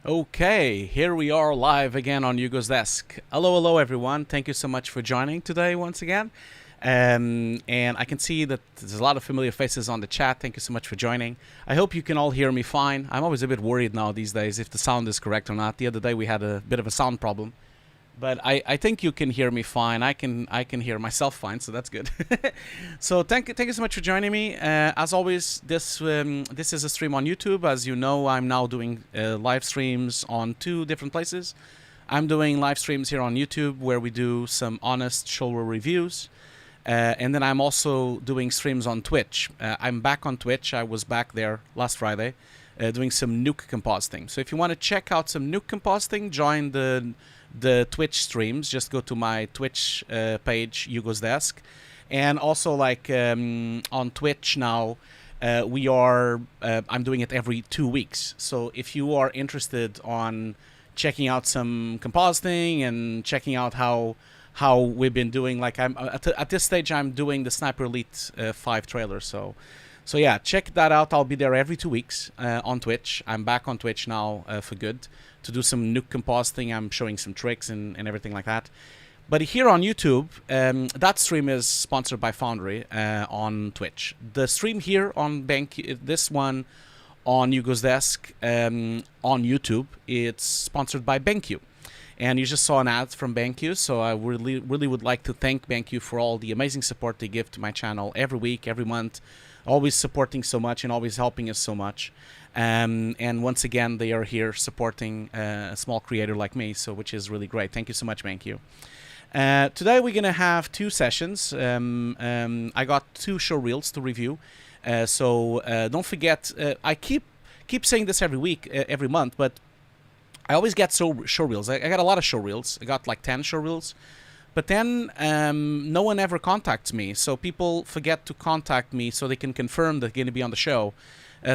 Okay, here we are live again on Hugo's desk. Hello, everyone. Thank you so much for joining today once again. And I can see that there's a lot of familiar faces on the chat. Thank you so much for joining. I hope you can all hear me fine. I'm always a bit worried now these days if the sound is correct or not. The other day we had a bit of a sound problem. But I think you can hear me fine. I can hear myself fine, so that's good. So thank you so much for joining me. As always, this is a stream on YouTube. As you know, I'm now doing live streams on two different places. I'm doing live streams here on YouTube where we do some honest showreel reviews. And then I'm also doing streams on Twitch. I'm back on Twitch. I was back there last Friday doing some nuke compositing. So if you want to check out some nuke compositing, join the Twitch streams. Just go to my Twitch page, Hugo's Desk. And also on Twitch now, I'm doing it every 2 weeks. So if you are interested on checking out some compositing and checking out how we've been doing, like I'm at this stage I'm doing the Sniper Elite 5 trailer. So yeah, check that out. I'll be there every 2 weeks on Twitch. I'm back on Twitch now for good to do some nuke compositing. I'm showing some tricks and everything like that. But here on YouTube, that stream is sponsored by Foundry on Twitch. The stream here on BenQ, this one on Hugo's Desk on YouTube, it's sponsored by BenQ. And you just saw an ad from BenQ, so I really would like to thank BenQ for all the amazing support they give to my channel every week, every month, always supporting so much and always helping us so much. And once again, they are here supporting a small creator like me, so which is really great. Thank you so much, BenQ. Today we're gonna have two sessions. I got two show reels to review, so don't forget. I keep saying this every week, every month, but I always get show reels. I got a lot of show reels. I got like 10 show reels. But then no one ever contacts me. So people forget to contact me so they can confirm they're going to be on the show.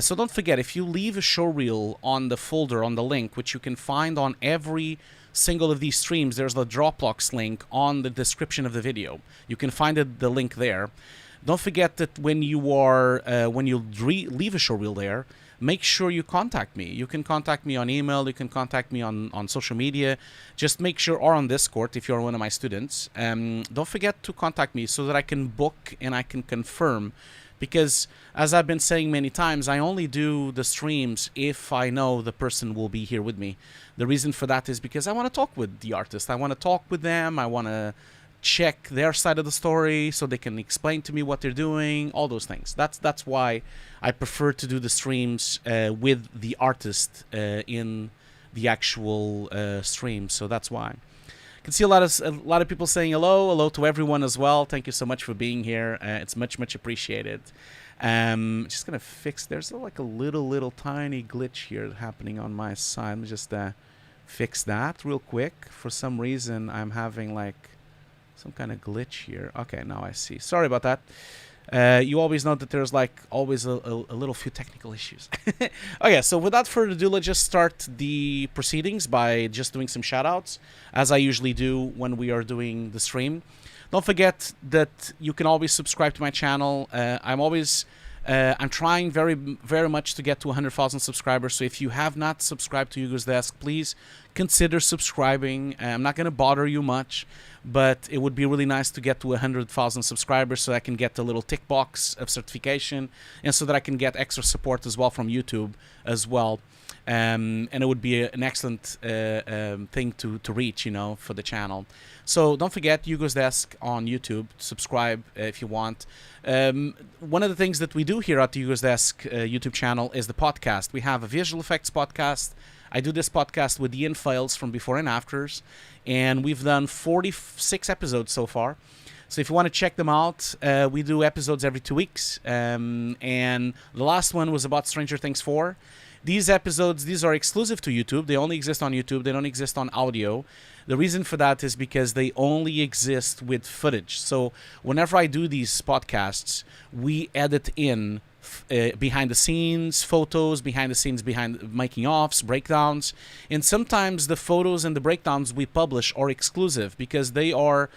So don't forget, if you leave a show reel on the folder, on the link, which you can find on every single of these streams, there's the Dropbox link on the description of the video. You can find the link there. Don't forget that when you leave a show reel there, make sure you contact me. You can contact me on email. You can contact me on social media. Just make sure, or on Discord if you're one of my students. Don't forget to contact me so that I can book and I can confirm. Because as I've been saying many times, I only do the streams if I know the person will be here with me. The reason for that is because I want to talk with the artist. I want to talk with them. I want to check their side of the story so they can explain to me what they're doing, all those things. That's why I prefer to do the streams with the artist in the actual stream. So that's why. I can see a lot of people saying hello to everyone as well. Thank you so much for being here. It's much appreciated. Just gonna fix. There's like a little tiny glitch here happening on my side. Let me just fix that real quick. For some reason, I'm having like some kind of glitch here. Okay, now I see. Sorry about that. You always know that there's like always a little few technical issues. Okay, so without further ado, let's just start the proceedings by just doing some shoutouts, as I usually do when we are doing the stream. Don't forget that you can always subscribe to my channel. I'm trying very much to get to 100,000 subscribers. So if you have not subscribed to Hugo's Desk, please consider subscribing. I'm not going to bother you much, but it would be really nice to get to 100,000 subscribers so I can get the little tick box of certification and so that I can get extra support as well from YouTube as well. And it would be an excellent thing to reach, for the channel. So don't forget Hugo's Desk on YouTube. Subscribe if you want. One of the things that we do here at the Hugo's Desk YouTube channel is the podcast. We have a visual effects podcast. I do this podcast with Ian Files from Before and Afters, and we've done 46 episodes so far. So if you want to check them out, we do episodes every 2 weeks, and the last one was about Stranger Things 4. These episodes, these are exclusive to YouTube. They only exist on YouTube. They don't exist on audio. The reason for that is because they only exist with footage. So whenever I do these podcasts, we edit in behind the scenes photos, behind the scenes, behind making offs, breakdowns, and sometimes the photos and the breakdowns we publish are exclusive because they are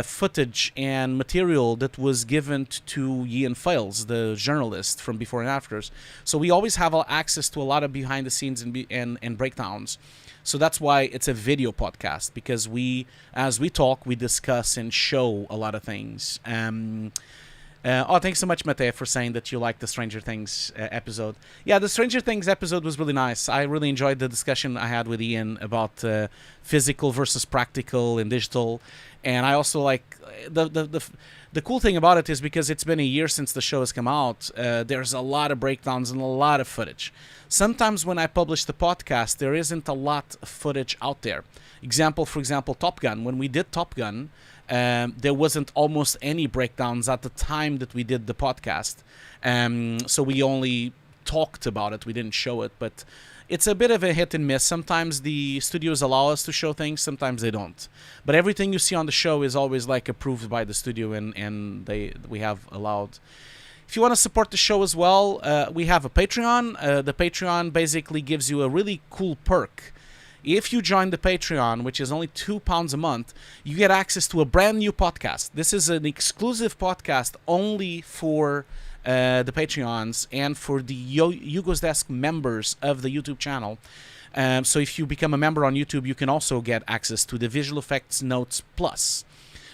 footage and material that was given to Ian Fales, the journalist from Before and Afters. So we always have access to a lot of behind the scenes and breakdowns. So that's why it's a video podcast, because as we talk, we discuss and show a lot of things. Thanks so much, Mate, for saying that you liked the Stranger Things episode. Yeah, the Stranger Things episode was really nice. I really enjoyed the discussion I had with Ian about physical versus practical and digital. And I also like the cool thing about it is because it's been a year since the show has come out, there's a lot of breakdowns and a lot of footage. Sometimes when I publish the podcast, there isn't a lot of footage out there. For example, Top Gun. When we did Top Gun, there wasn't almost any breakdowns at the time that we did the podcast. So we only talked about it. We didn't show it. But it's a bit of a hit and miss. Sometimes the studios allow us to show things. Sometimes they don't. But everything you see on the show is always like approved by the studio, and we have allowed. If you want to support the show as well, we have a Patreon. The Patreon basically gives you a really cool perk. If you join the Patreon, which is only £2 a month, you get access to a brand new podcast. This is an exclusive podcast only for the Patreons and for the Hugo's Desk members of the YouTube channel. So if you become a member on YouTube, you can also get access to the Visual Effects Notes Plus.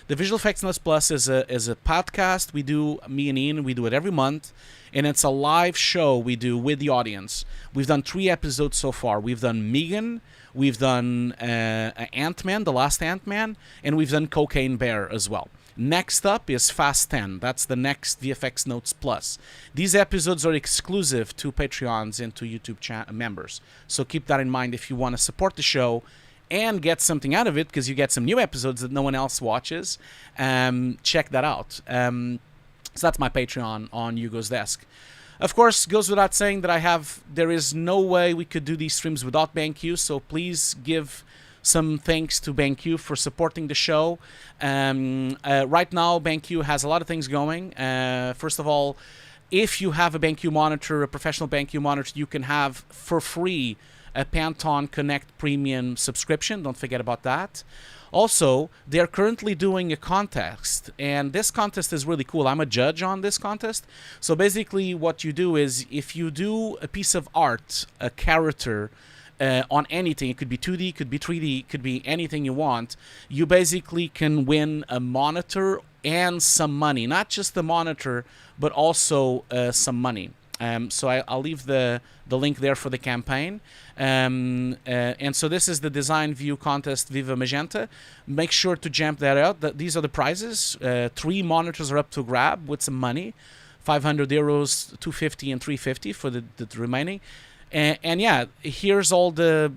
The Visual Effects Notes Plus is a podcast we do, me and Ian, we do it every month. And it's a live show we do with the audience. We've done 3 episodes so far. We've done Megan, we've done Ant-Man, the last Ant-Man, and we've done Cocaine Bear as well. Next up is Fast 10. That's the next VFX Notes Plus. These episodes are exclusive to Patreons and to YouTube members. So keep that in mind if you want to support the show and get something out of it, because you get some new episodes that no one else watches. Check that out. So that's my Patreon on Hugo's Desk. Of course, goes without saying that there is no way we could do these streams without BenQ, so please give some thanks to BenQ for supporting the show. Right now, BenQ has a lot of things going. First of all, if you have a BenQ monitor, a professional BenQ monitor, you can have for free a Pantone Connect Premium subscription. Don't forget about that. Also, they're currently doing a contest, and this contest is really cool. I'm a judge on this contest. So basically what you do is, if you do a piece of art, a character, on anything, it could be 2D, could be 3D, could be anything you want, you basically can win a monitor and some money. Not just the monitor, but also some money. So I'll leave the link there for the campaign. And so this is the DesignVue contest Viva Magenta. Make sure to jump that out. These are the prizes. 3 monitors are up to grab with some money. 500 euros, 250 and 350 for the remaining. And yeah, here's all the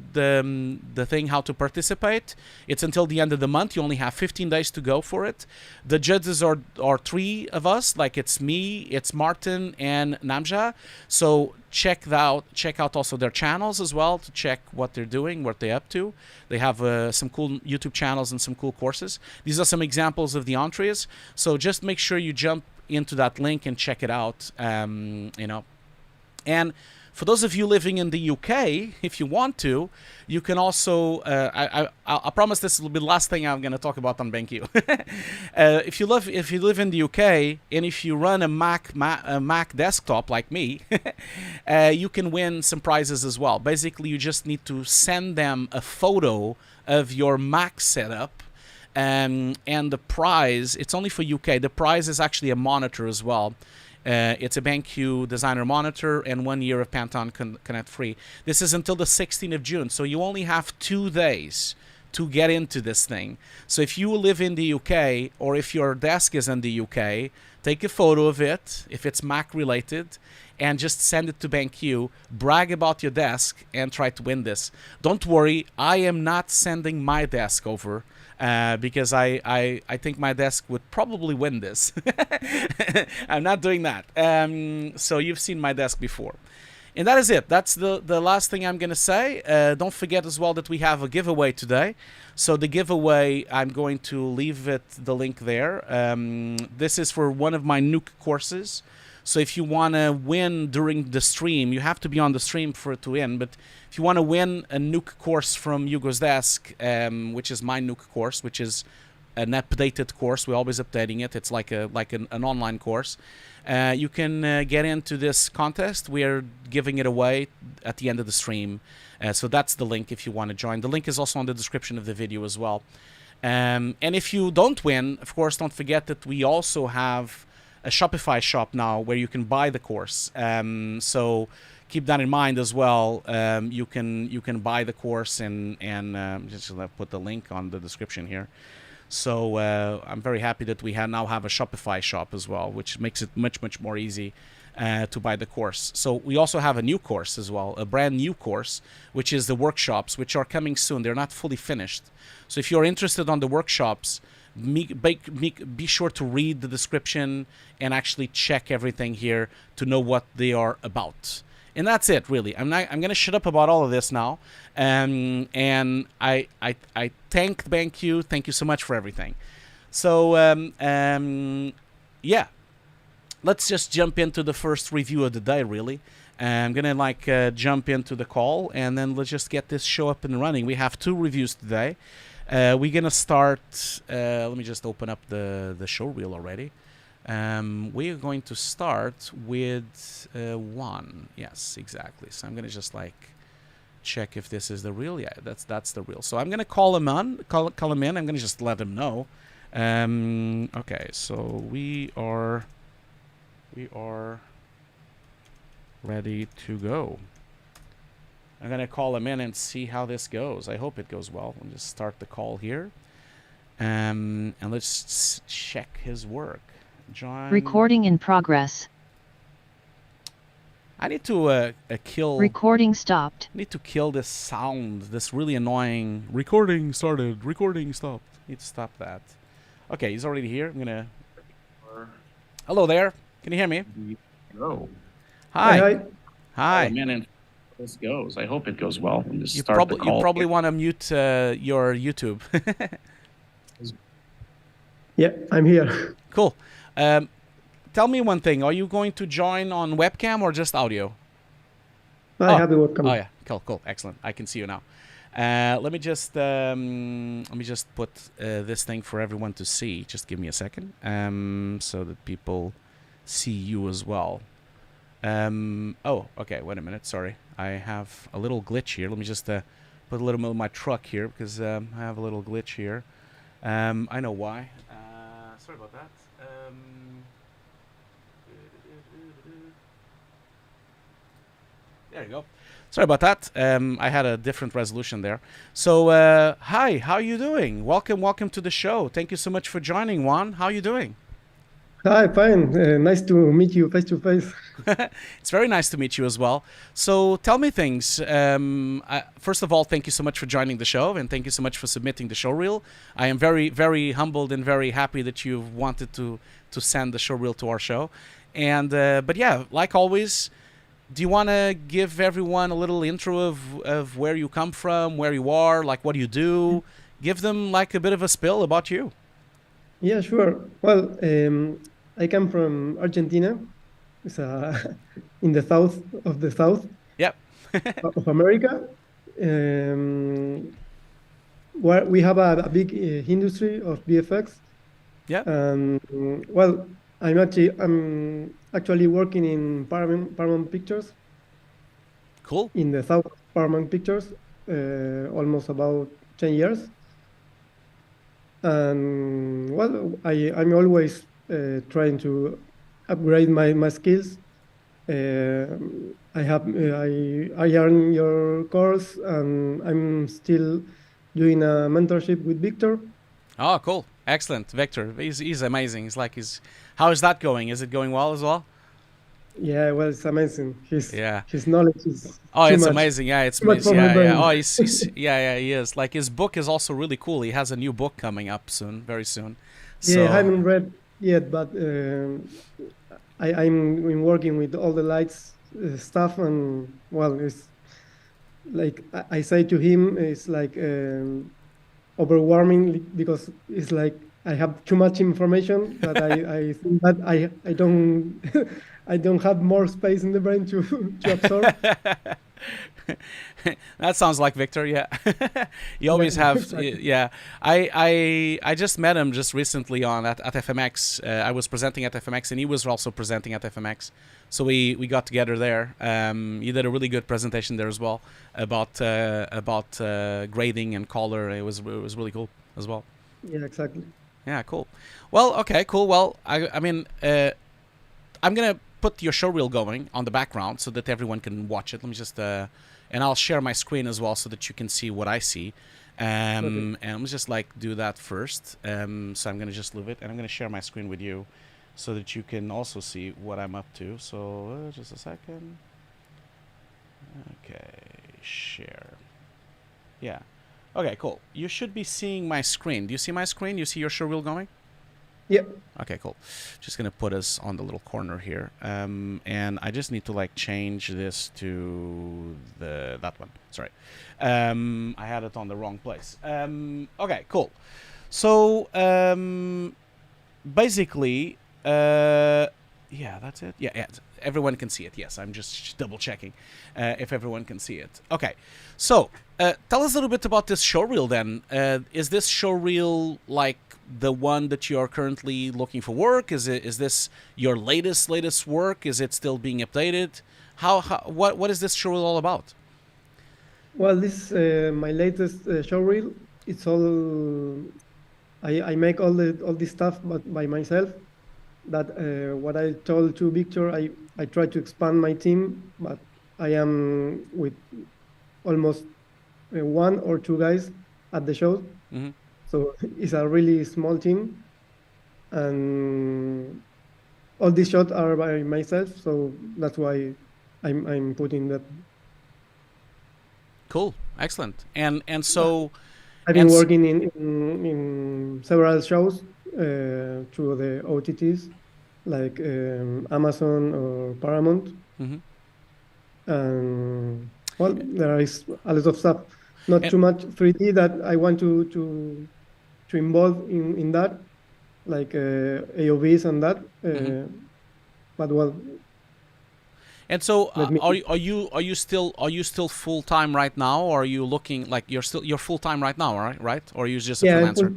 thing how to participate. It's until the end of the month. You only have 15 days to go for it. The judges are 3 of us, like it's me, it's Martin, and Namja. So check out also their channels as well to check what they're doing, what they're up to. They have some cool YouTube channels and some cool courses. These are some examples of the entrees. So just make sure you jump into that link and check it out. And for those of you living in the UK, if you want to, you can also, I promise this will be the last thing I'm going to talk about on BenQ. If you live in the UK, and if you run a Mac desktop like me, you can win some prizes as well. Basically, you just need to send them a photo of your Mac setup, and the prize, it's only for UK. The prize is actually a monitor as well. It's a BenQ Designer Monitor and 1 year of Pantone Connect Free. This is until the 16th of June, so you only have 2 days to get into this thing. So if you live in the UK, or if your desk is in the UK, take a photo of it, if it's Mac related, and just send it to BenQ, brag about your desk, and try to win this. Don't worry, I am not sending my desk over, because I think my desk would probably win this. I'm not doing that. So you've seen my desk before. And that is it. That's the last thing I'm going to say. Don't forget as well that we have a giveaway today. So the giveaway, I'm going to leave the link there. This is for one of my Nuke courses. So if you want to win during the stream, you have to be on the stream for it to win. But if you want to win a Nuke course from Hugo's Desk, which is my Nuke course, which is an updated course. We're always updating it. It's like an online course. You can get into this contest. We are giving it away at the end of the stream. So that's the link if you want to join. The link is also on the description of the video as well. And if you don't win, of course, don't forget that we also have a Shopify shop now where you can buy the course. So keep that in mind as well. You can buy the course and just put the link on the description here. So I'm very happy that we now have a Shopify shop as well, which makes it much more easy to buy the course. So we also have a new course as well, a brand new course, which is the workshops, which are coming soon. They're not fully finished. So if you're interested on the workshops, be sure to read the description and actually check everything here to know what they are about. And that's it, really. I'm gonna shut up about all of this now. And I thank BenQ. Thank you so much for everything. So yeah, let's just jump into the first review of the day, really. I'm gonna jump into the call, and then let's just get this show up and running. We have 2 reviews today. We're gonna start. Let me just open up the show reel already. We are going to start with 1. Yes, exactly. So I'm gonna just check if this is the reel. Yeah, that's the reel. So I'm gonna call him in. I'm gonna just let him know. Okay, so we are ready to go. I'm gonna call him in and see how this goes. I hope it goes well. We'll just start the call here, and let's check his work. Join. Recording in progress. I need to kill. Recording stopped. I need to kill this sound. This really annoying. Recording started. Recording stopped. Need to stop that. Okay, he's already here. I'm gonna. Hello there. Can you hear me? Hello. Hi. Hi. Oh, man, and this goes. I hope it goes well. We'll just You start the call. probably want to mute your YouTube. Yeah, I'm here. Cool. Tell me one thing. Are you going to join on webcam or just audio? I have the webcam. Oh yeah, cool, excellent. I can see you now. Let me just put this thing for everyone to see. Just give me a second, so that people see you as well. Oh, okay. Wait a minute. Sorry, I have a little glitch here. Let me just put a little bit of my truck here because I have a little glitch here. I know why. Sorry about that. There you go. Sorry about that. I had a different resolution there. So, hi, how are you doing? Welcome to the show. Thank you so much for joining, Juan. How are you doing? Hi, fine. Nice to meet you face to face. It's very nice to meet you as well. So tell me things. First of all, thank you so much for joining the show, and thank you so much for submitting the show reel. I am very humbled and very happy that you've wanted to send the show reel to our show. And but yeah, like always, do you want to give everyone a little intro of where you come from, where you are, like what do you do? Give them like a bit of a spill about you. Yeah, sure. Well, I come from Argentina. It's in the south of the south. Yep. Of America. Where we have a big industry of VFX. Yeah. Well, I'm actually working in Paramount Pictures. Cool. In the south of Paramount Pictures, almost about 10 years. And well, I'm always trying to upgrade my skills. I earned your course, and I'm still doing a mentorship with Victor. Oh, cool. Excellent. Victor, he's amazing. How is that going? Is it going well as well? Yeah, well, it's amazing. His knowledge is it's much. Amazing. Yeah, it's amazing. yeah. Oh, he is. Like his book is also really cool. He has a new book coming up soon, very soon. Yeah, I haven't read yet, but I'm working with all the lights stuff, and well, it's like I say to him, it's like overwhelming because it's like I have too much information that I think that I don't I don't have more space in the brain to absorb. That sounds like Victor. Yeah, you always Yeah, have. exactly. Yeah, I just met him just recently at FMX. I was presenting at FMX, and he was also presenting at FMX. So we got together there. You did a really good presentation there as well about grading and color. It was really cool as well. Yeah, exactly. Yeah, cool. Well, okay, cool. Well, I mean, I'm gonna put your showreel going on the background so that everyone can watch it. Let me just and I'll share my screen as well so that you can see what I see. Okay. And let me just like do that first. So I'm gonna just leave it, and I'm gonna share my screen with you so that you can also see what I'm up to. So just a second. Okay, share. Yeah. Okay, cool. You should be seeing my screen. Do you see my screen? You see your showreel going? Yeah. Okay, cool. Just gonna put us on the little corner here, and I just need to like change this to that one. Sorry, I had it on the wrong place. Okay, cool. So basically, yeah, that's it. Yeah, everyone can see it. Yes, I'm just double checking if everyone can see it. Okay, so tell us a little bit about this showreel then. Is this showreel like the one that you're currently looking for work? Is this your latest work? Is it still being updated? What is this showreel all about? Well, this my latest showreel. It's all I make all this stuff but by myself. That what I told to Victor, I try to expand my team, but I am with almost one or two guys at the show. Mm-hmm. So it's a really small team, and all these shots are by myself. So that's why I'm putting that. Cool, excellent. And so I've been working in several shows through the OTTs like Amazon or Paramount. Mm-hmm. And well, there is a lot of stuff. Not too much 3D that I want to involve in that, like AOVs and that. But well. And so, are you still full time right now, or are you looking like you're full time right now, right? Or are you just a freelancer?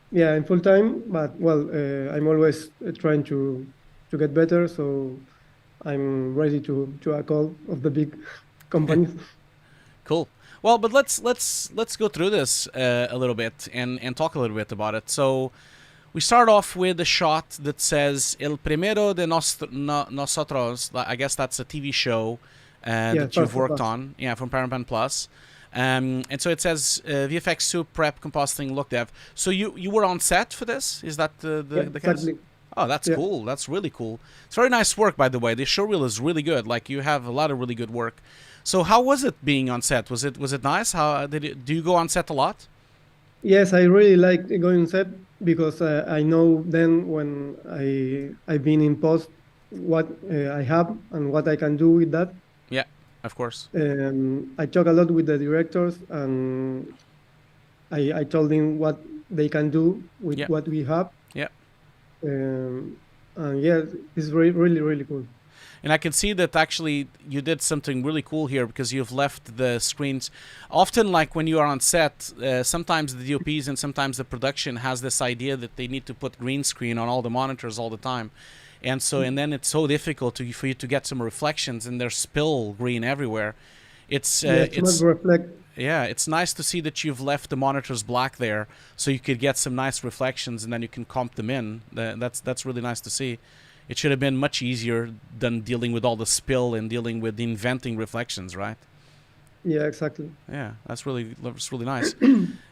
Yeah, I'm full time, but well, I'm always trying to get better. So I'm ready to a call of the big companies. Cool. Well, but let's go through this a little bit and talk a little bit about it. So we start off with a shot that says El Primero de Nosotros. I guess that's a TV show that you've worked on. Yeah, from Paramount Plus. And so it says VFX Super Prep Compositing Look Dev. So you were on set for this? Is that the case? Exactly. Oh, that's cool. That's really cool. It's very nice work, by the way. The showreel is really good. Like, you have a lot of really good work. So how was it being on set? Was it nice? Do you go on set a lot? Yes, I really like going on set because I know then when I've been in post what I have and what I can do with that. Yeah, of course. I talk a lot with the directors, and I told them what they can do with what we have. Yeah. And yeah, it's really cool. And I can see that actually you did something really cool here, because you've left the screens. Often, like when you are on set, sometimes the DOPs and sometimes the production has this idea that they need to put green screen on all the monitors all the time. And so, and then it's so difficult for you to get some reflections, and there's spill green everywhere. It's reflect. Yeah, it's nice to see that you've left the monitors black there, so you could get some nice reflections, and then you can comp them in. That's really nice to see. It should have been much easier than dealing with all the spill and dealing with inventing reflections, right? Yeah, exactly. Yeah, that's really nice.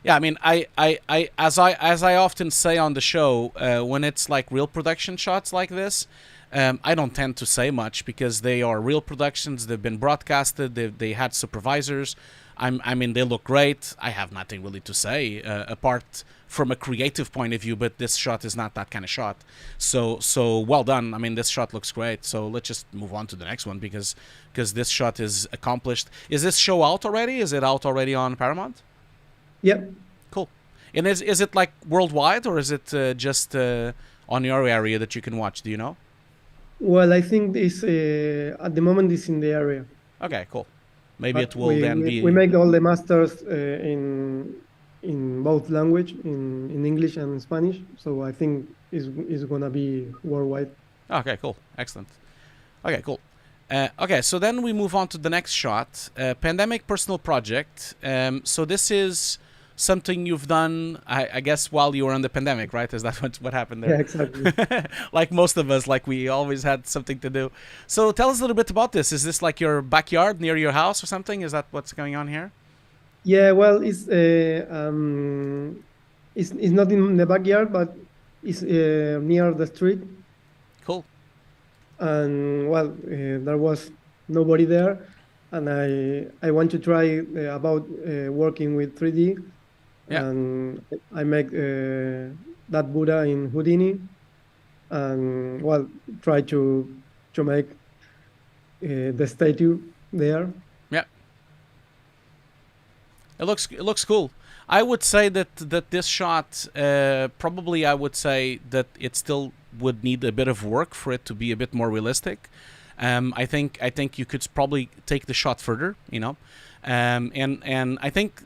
Yeah, I mean, as I often say on the show, when it's like real production shots like this, I don't tend to say much, because they are real productions. They've been broadcasted. They had supervisors. I mean, they look great. I have nothing really to say apart from a creative point of view, but this shot is not that kind of shot. So well done. I mean, this shot looks great. So let's just move on to the next one, because this shot is accomplished. Is this show out already? Is it out already on Paramount? Yep. Cool. And is it like worldwide, or is it just on your area that you can watch? Do you know? Well, I think it's at the moment it's in the area. Okay, cool. maybe But it will then be. we make all the masters in both language, in English and Spanish. So I think it's gonna be worldwide. Okay, cool, excellent. Okay, cool. Okay, so then we move on to the next shot. Pandemic personal project. So this is something you've done, I guess, while you were in the pandemic, right? Is that what happened there? Yeah, exactly. Like most of us, like we always had something to do. So tell us a little bit about this. Is this like your backyard near your house or something? Is that what's going on here? Yeah, well, it's not in the backyard, but it's near the street. Cool. And well, there was nobody there, and I want to try about working with 3D. Yeah. And I make that Buddha in Houdini, and well, try to make the statue there. Yeah. It looks cool. I would say that this shot, probably I would say that it still would need a bit of work for it to be a bit more realistic. I think you could probably take the shot further, you know, and I think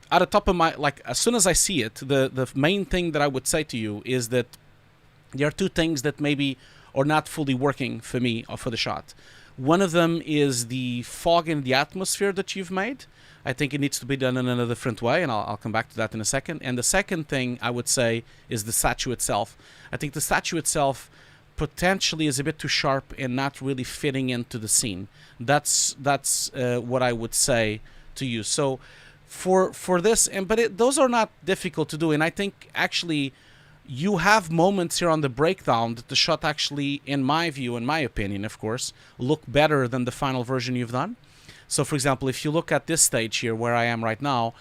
at the top of my, like, as soon as I see it, the main thing that I would say to you is that there are two things that maybe are not fully working for me or for the shot. One of them is the fog in the atmosphere that you've made. I think it needs to be done in a different way, and I'll come back to that in a second. And the second thing I would say is the statue itself. I think the statue itself potentially is a bit too sharp and not really fitting into the scene. That's what I would say to you. So for this, those are not difficult to do, and I think actually you have moments here on the breakdown that the shot actually, in my view, in my opinion, of course, look better than the final version you've done. So for example, if you look at this stage here where I am right now,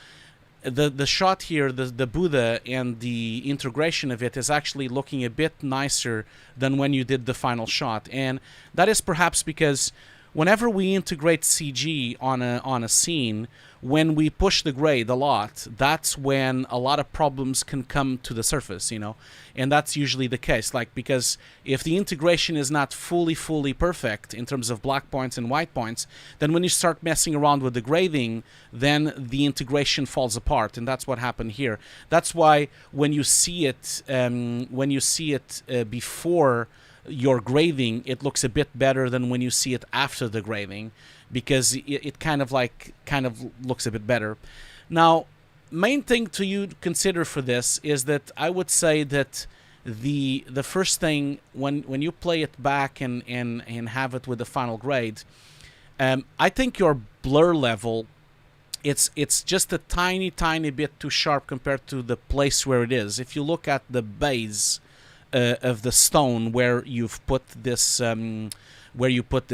the shot here, the Buddha and the integration of it is actually looking a bit nicer than when you did the final shot. And that is perhaps because whenever we integrate CG on a scene, when we push the grade a lot, that's when a lot of problems can come to the surface, you know, and that's usually the case. Like, because if the integration is not fully perfect in terms of black points and white points, then when you start messing around with the grading, then the integration falls apart, and that's what happened here. That's why when you see it, before your grading, it looks a bit better than when you see it after the grading, because it kind of looks a bit better. Now, main thing to you consider for this is that I would say that the first thing when you play it back and have it with the final grade, I think your blur level, it's just a tiny bit too sharp compared to the place where it is. If you look at the base of the stone where you've put this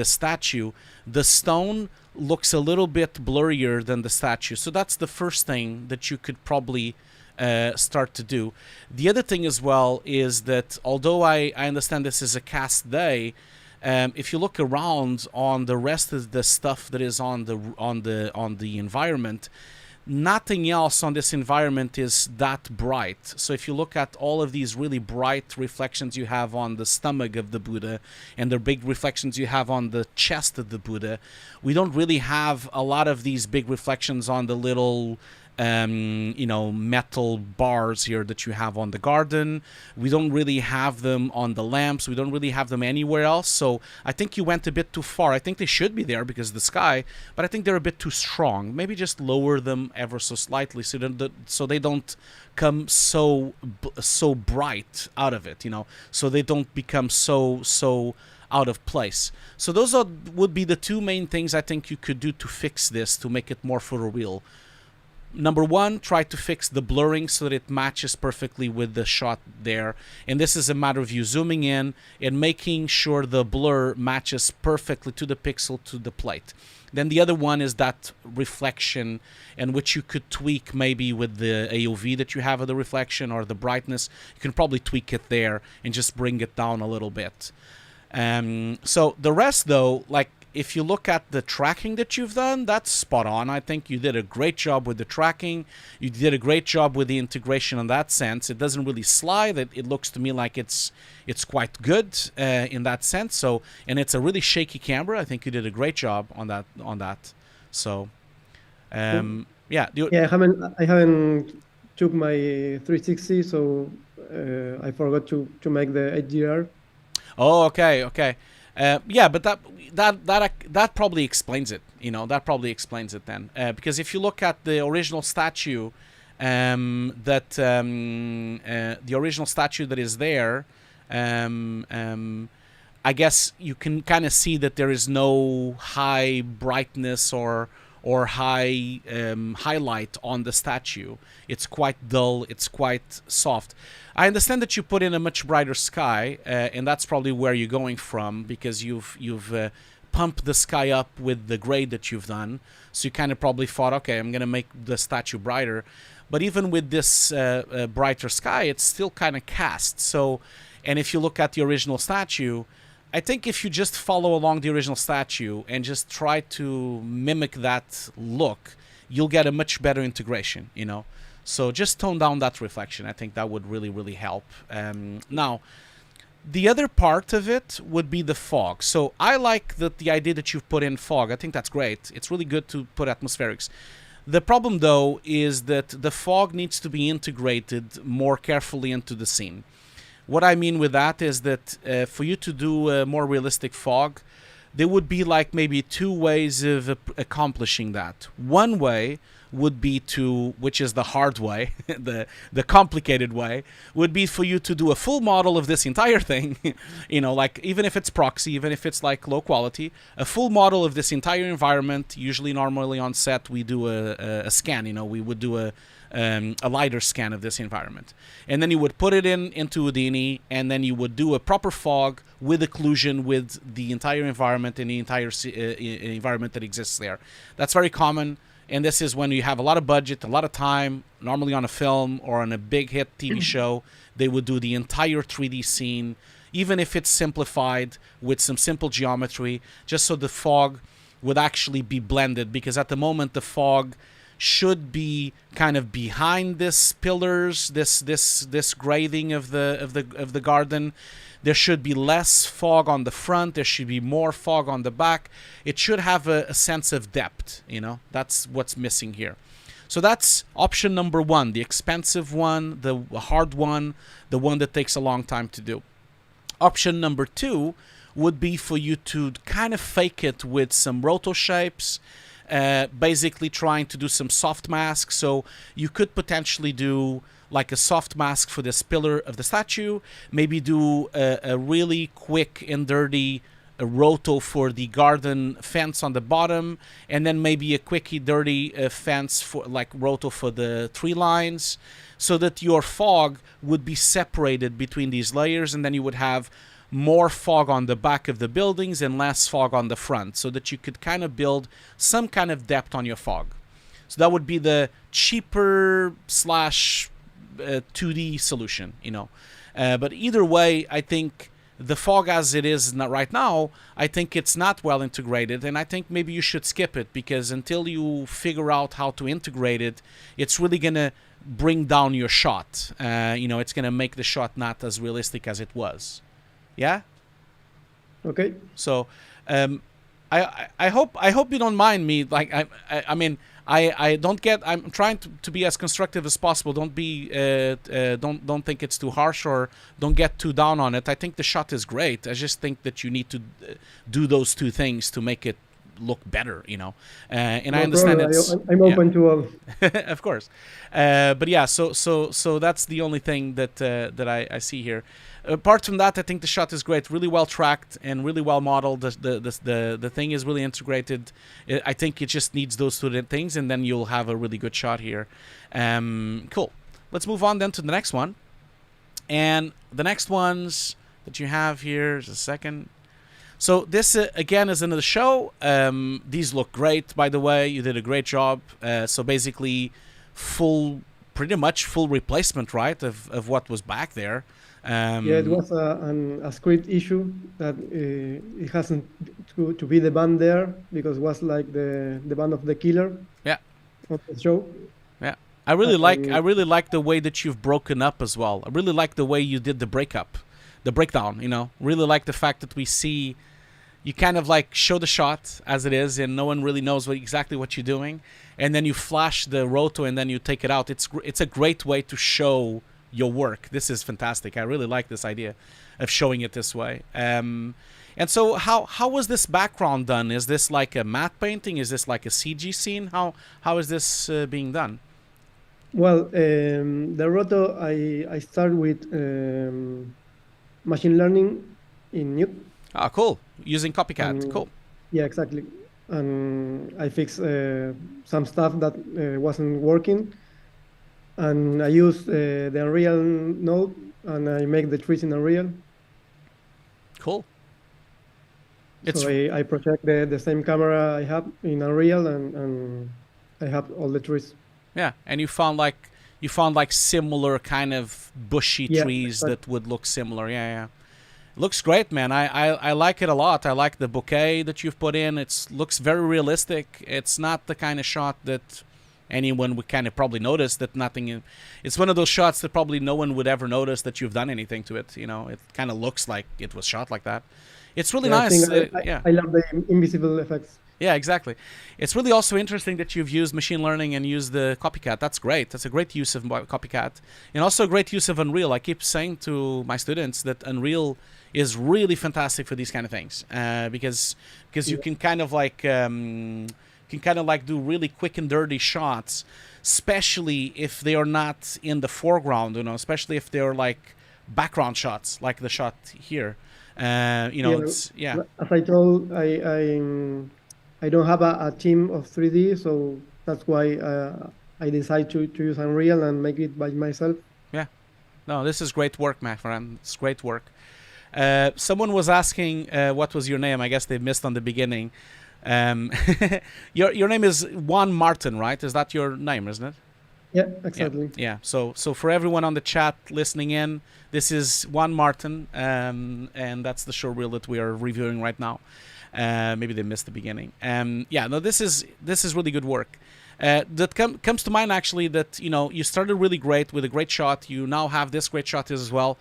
statue, the stone looks a little bit blurrier than the statue. So that's the first thing that you could probably start to do. The other thing as well is that although I understand this is a cast day, if you look around on the rest of the stuff that is on the environment, nothing else on this environment is that bright. So if you look at all of these really bright reflections you have on the stomach of the Buddha and the big reflections you have on the chest of the Buddha, we don't really have a lot of these big reflections on the little metal bars here that you have on the garden. We don't really have them on the lamps. We don't really have them anywhere else. So I think you went a bit too far. I think they should be there because of the sky, but I think they're a bit too strong. Maybe just lower them ever so slightly so they don't come so bright out of it, you know, so they don't become so out of place. So those would be the two main things I think you could do to fix this, to make it more photoreal. Number one, try to fix the blurring so that it matches perfectly with the shot there. And this is a matter of you zooming in and making sure the blur matches perfectly to the pixel, to the plate. Then the other one is that reflection, and which you could tweak maybe with the AOV that you have of the reflection or the brightness. You can probably tweak it there and just bring it down a little bit. So the rest though, like, if you look at the tracking that you've done, that's spot on. I think you did a great job with the tracking. You did a great job with the integration in that sense. It doesn't really slide. It looks to me like it's quite good in that sense. So, and it's a really shaky camera. I think you did a great job on that. So, Yeah, I haven't took my 360, so I forgot to make the HDR. Oh, okay. Yeah, but that probably explains it. That probably explains it then. Because if you look at the original statue, the original statue that is there, I guess you can kind of see that there is no high brightness or high highlight on the statue. It's quite dull. It's quite soft. I understand that you put in a much brighter sky, and that's probably where you're going from, because you've pumped the sky up with the grade that you've done. So you kind of probably thought, okay, I'm gonna make the statue brighter. But even with this brighter sky, it's still kind of cast. So, and if you look at the original statue, I think if you just follow along the original statue and just try to mimic that look, you'll get a much better integration, So just tone down that reflection. I think that would really, really help. Now, the other part of it would be the fog. So I like the idea that you've put in fog. I think that's great. It's really good to put atmospherics. The problem, though, is that the fog needs to be integrated more carefully into the scene. What I mean with that is that for you to do a more realistic fog, there would be like maybe two ways of accomplishing that. One way would be which is the hard way, the complicated way, would be for you to do a full model of this entire thing, like even if it's proxy, even if it's like low quality, a full model of this entire environment. Usually, normally on set, we do a scan, we would do a LiDAR scan of this environment. And then you would put it into Houdini, and then you would do a proper fog with occlusion with the entire environment and the entire environment that exists there. That's very common. And this is when you have a lot of budget, a lot of time, normally on a film or on a big hit TV show, they would do the entire 3D scene, even if it's simplified with some simple geometry, just so the fog would actually be blended. Because at the moment, the fog should be kind of behind this pillars, this grading of the garden. There should be less fog on the front. There should be more fog on the back. It should have a sense of depth, That's what's missing here. So that's option number one, the expensive one, the hard one, the one that takes a long time to do. Option number two would be for you to kind of fake it with some roto shapes, basically trying to do some soft masks. So you could potentially do like a soft mask for this pillar of the statue, maybe do a really quick and dirty roto for the garden fence on the bottom, and then maybe a quickie dirty fence for like roto for the tree lines, so that your fog would be separated between these layers, and then you would have more fog on the back of the buildings and less fog on the front, so that you could kind of build some kind of depth on your fog. So that would be the cheaper slash 2D solution, but either way, I think the fog as it is right now, I think it's not well integrated, and I think maybe you should skip it, because until you figure out how to integrate it, it's really gonna bring down your shot. It's gonna make the shot not as realistic as it was. Yeah. Okay. So, I hope you don't mind me. Like I mean. I'm trying to be as constructive as possible. Don't think it's too harsh, or don't get too down on it. I think the shot is great. I just think that you need to do those two things to make it look better, And no I understand I'm open to all. Of course, but yeah. So that's the only thing that I see here. Apart from that, I think the shot is great, really well tracked and really well modeled. The thing is really integrated. I think it just needs those two things, and then you'll have a really good shot here. Cool. Let's move on then to the next one. And the next ones that you have here, just a second. So this, again, is another show. These look great, by the way. You did a great job. So basically, pretty much full replacement, right, of what was back there. Yeah, it was a script issue that it hasn't to be the band there, because it was like the band of the killer. Yeah. Of the show. Yeah, I really like the way that you've broken up as well. I really like the way you did the breakdown. Really like the fact that we see you kind of like show the shot as it is, and no one really knows exactly what you're doing, and then you flash the roto and then you take it out. It's a great way to show your work. This is fantastic. I really like this idea of showing it this way. And so how was this background done? Is this like a matte painting? Is this like a CG scene? How is this being done? Well, the roto, I start with machine learning in Nuke. Ah, cool. Using copycat. Cool. Yeah, exactly. And I fixed some stuff that wasn't working. And I use the Unreal node, and I make the trees in Unreal. Cool. So I project the same camera I have in Unreal, and I have all the trees. Yeah, and you found like similar kind of bushy trees that would look similar. Yeah. It looks great, man. I like it a lot. I like the bouquet that you've put in. It looks very realistic. It's not the kind of shot that anyone would kind of probably notice that nothing. It's one of those shots that probably no one would ever notice that you've done anything to it. You know, it kind of looks like it was shot like that. It's really nice. I love the invisible effects. Yeah, exactly. It's really also interesting that you've used machine learning and used the copycat. That's great. That's a great use of copycat, and also a great use of Unreal. I keep saying to my students that Unreal is really fantastic for these kind of things, because you can kind of like do really quick and dirty shots, especially if they are not in the foreground. You know, especially if they're like background shots, like the shot here. It's As I told, I don't have a team of 3D, so that's why I decided to use Unreal and make it by myself. Yeah, no, this is great work, my friend. It's great work. Someone was asking what was your name. I guess they missed on the beginning. Your name is Juan Martin, right? Is that your name, isn't it? Yeah, exactly. Yeah. So for everyone on the chat listening in, this is Juan Martin, and that's the showreel that we are reviewing right now. Maybe they missed the beginning. No, this is really good work. That comes to mind actually that you started really great with a great shot. You now have this great shot as well.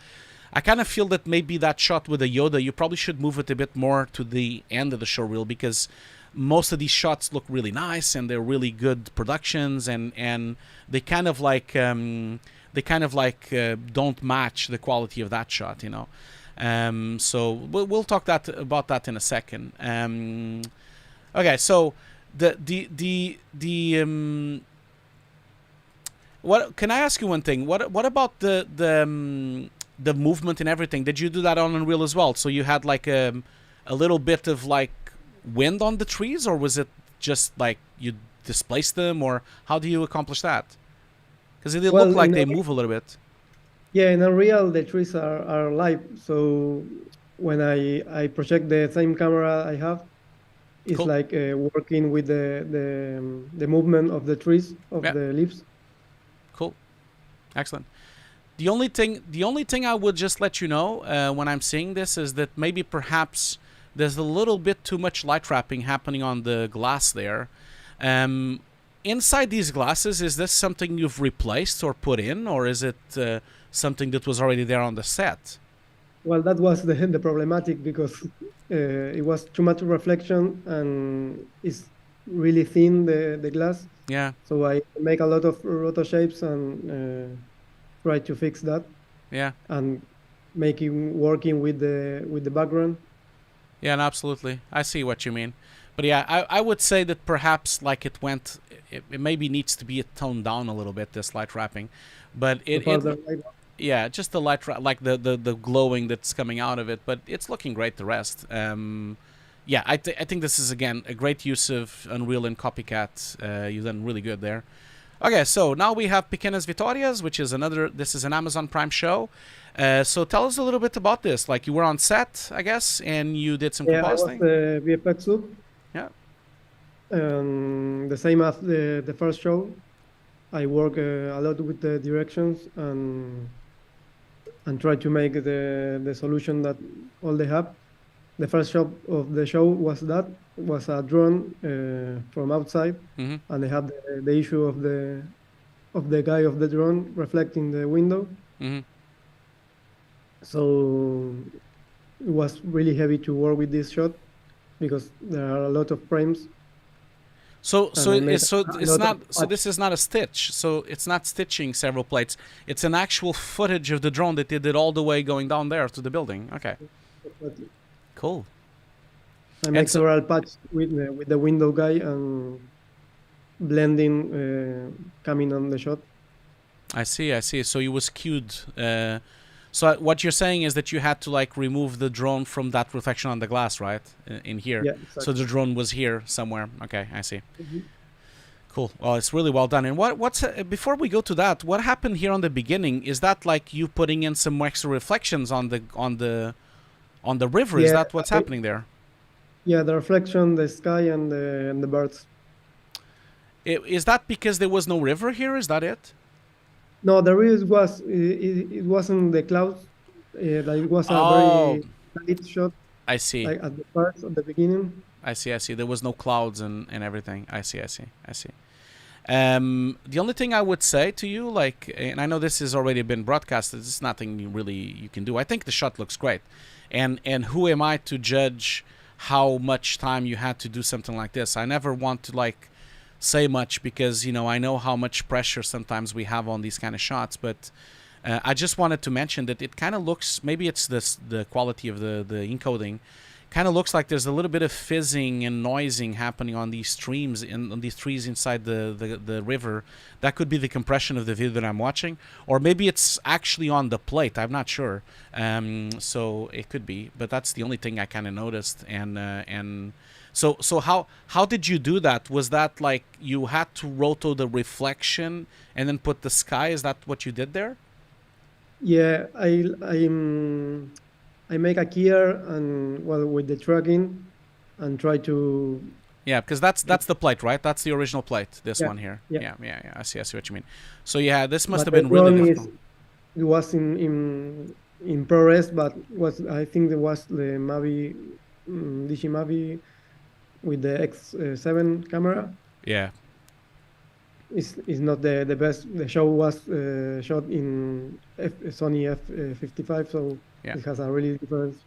I kind of feel that maybe that shot with the Yoda, you probably should move it a bit more to the end of the showreel, because most of these shots look really nice and they're really good productions, and they kind of like don't match the quality of that shot, So we'll talk about that in a second. Okay, so what can I ask you one thing? What about the movement and everything? Did you do that on Unreal as well? So you had like a little bit of like wind on the trees, or was it just like you displaced them, or how do you accomplish that? Because it look like they move a little bit. Yeah, in Unreal the trees are live, so when I project the same camera I have, it's cool. like working with the movement of the trees, of the leaves. Cool, excellent. The only thing I would just let you know when I'm seeing this is that maybe perhaps there's a little bit too much light trapping happening on the glass there. Inside these glasses, is this something you've replaced or put in, or is it something that was already there on the set? Well, that was the problematic, because it was too much reflection and it's really thin, the glass. Yeah. So I make a lot of roto shapes and try to fix that. Yeah. And making working with the background. Yeah, no, absolutely. I see what you mean. But yeah, I would say that perhaps like it maybe needs to be toned down a little bit, this light wrapping. But yeah, just the light, like the glowing that's coming out of it. But it's looking great, the rest. Yeah, I think this is, again, a great use of Unreal and Copycat. You've done really good there. Okay, so now we have Pequenas Vitórias, which is this is an Amazon Prime show. So tell us a little bit about this. Like, you were on set, I guess, and you did some compositing. Yeah, I was VFX Sub. Yeah. The same as the first show. I work a lot with the directions and try to make the solution that all they have. The first shot of the show was a drone from outside, mm-hmm. and they had the issue of the guy of the drone reflecting the window. Mm-hmm. So it was really heavy to work with this shot. because there are a lot of frames. So And I made it's so a it's lot not of so this is not a stitch. So it's not stitching several plates. It's an actual footage of the drone that they did all the way going down there to the building. Okay, Exactly. cool. I And make so- several patches with the window guy and blending coming on the shot. I see. So you was cued. So what you're saying is that you had to like remove the drone from that reflection on the glass, right? In here. Yeah, So exactly. the drone was here somewhere. Okay, I see. Mhm. Cool. Well, it's really well done. And what's before we go to that, what happened here on the beginning? Is that like you putting in some extra reflections on the river? Is Yeah, that what's happening there? Yeah, the reflection, the sky, and the birds. Is that because there was no river here? Is that it? No, the real was it wasn't the clouds. It was a Oh, very light shot, I see. like at the first, at the beginning. I see. There was no clouds and everything. I see. The only thing I would say to you, like, and I know this has already been broadcasted, there's nothing you can do. I think the shot looks great. And who am I to judge how much time you had to do something like this? I never want to, like, say much because, you know, I know how much pressure sometimes we have on these kind of shots. But I just wanted to mention that it kind of looks, maybe it's the quality of the encoding, kind of looks like there's a little bit of fizzing and noising happening on these streams, on these trees inside the river. That could be the compression of the video that I'm watching, or maybe it's actually on the plate. I'm not sure. So it could be, but that's the only thing I kind of noticed. And so how did you do that? Was that like you had to roto the reflection and then put the sky? Is that what you did there? Yeah, I make a keyer and well with the tracking and try to Yeah, because that's the plate, right? That's the original plate. This Yeah, one here. yeah. Yeah. I see what you mean. So yeah, this must but have been the really drone difficult. it was in ProRes, but was I think there was the Mavi Digi Mavi with the X7 camera. Yeah. Is not the best. The show was shot in Sony F55, so Yeah. it has a really difference.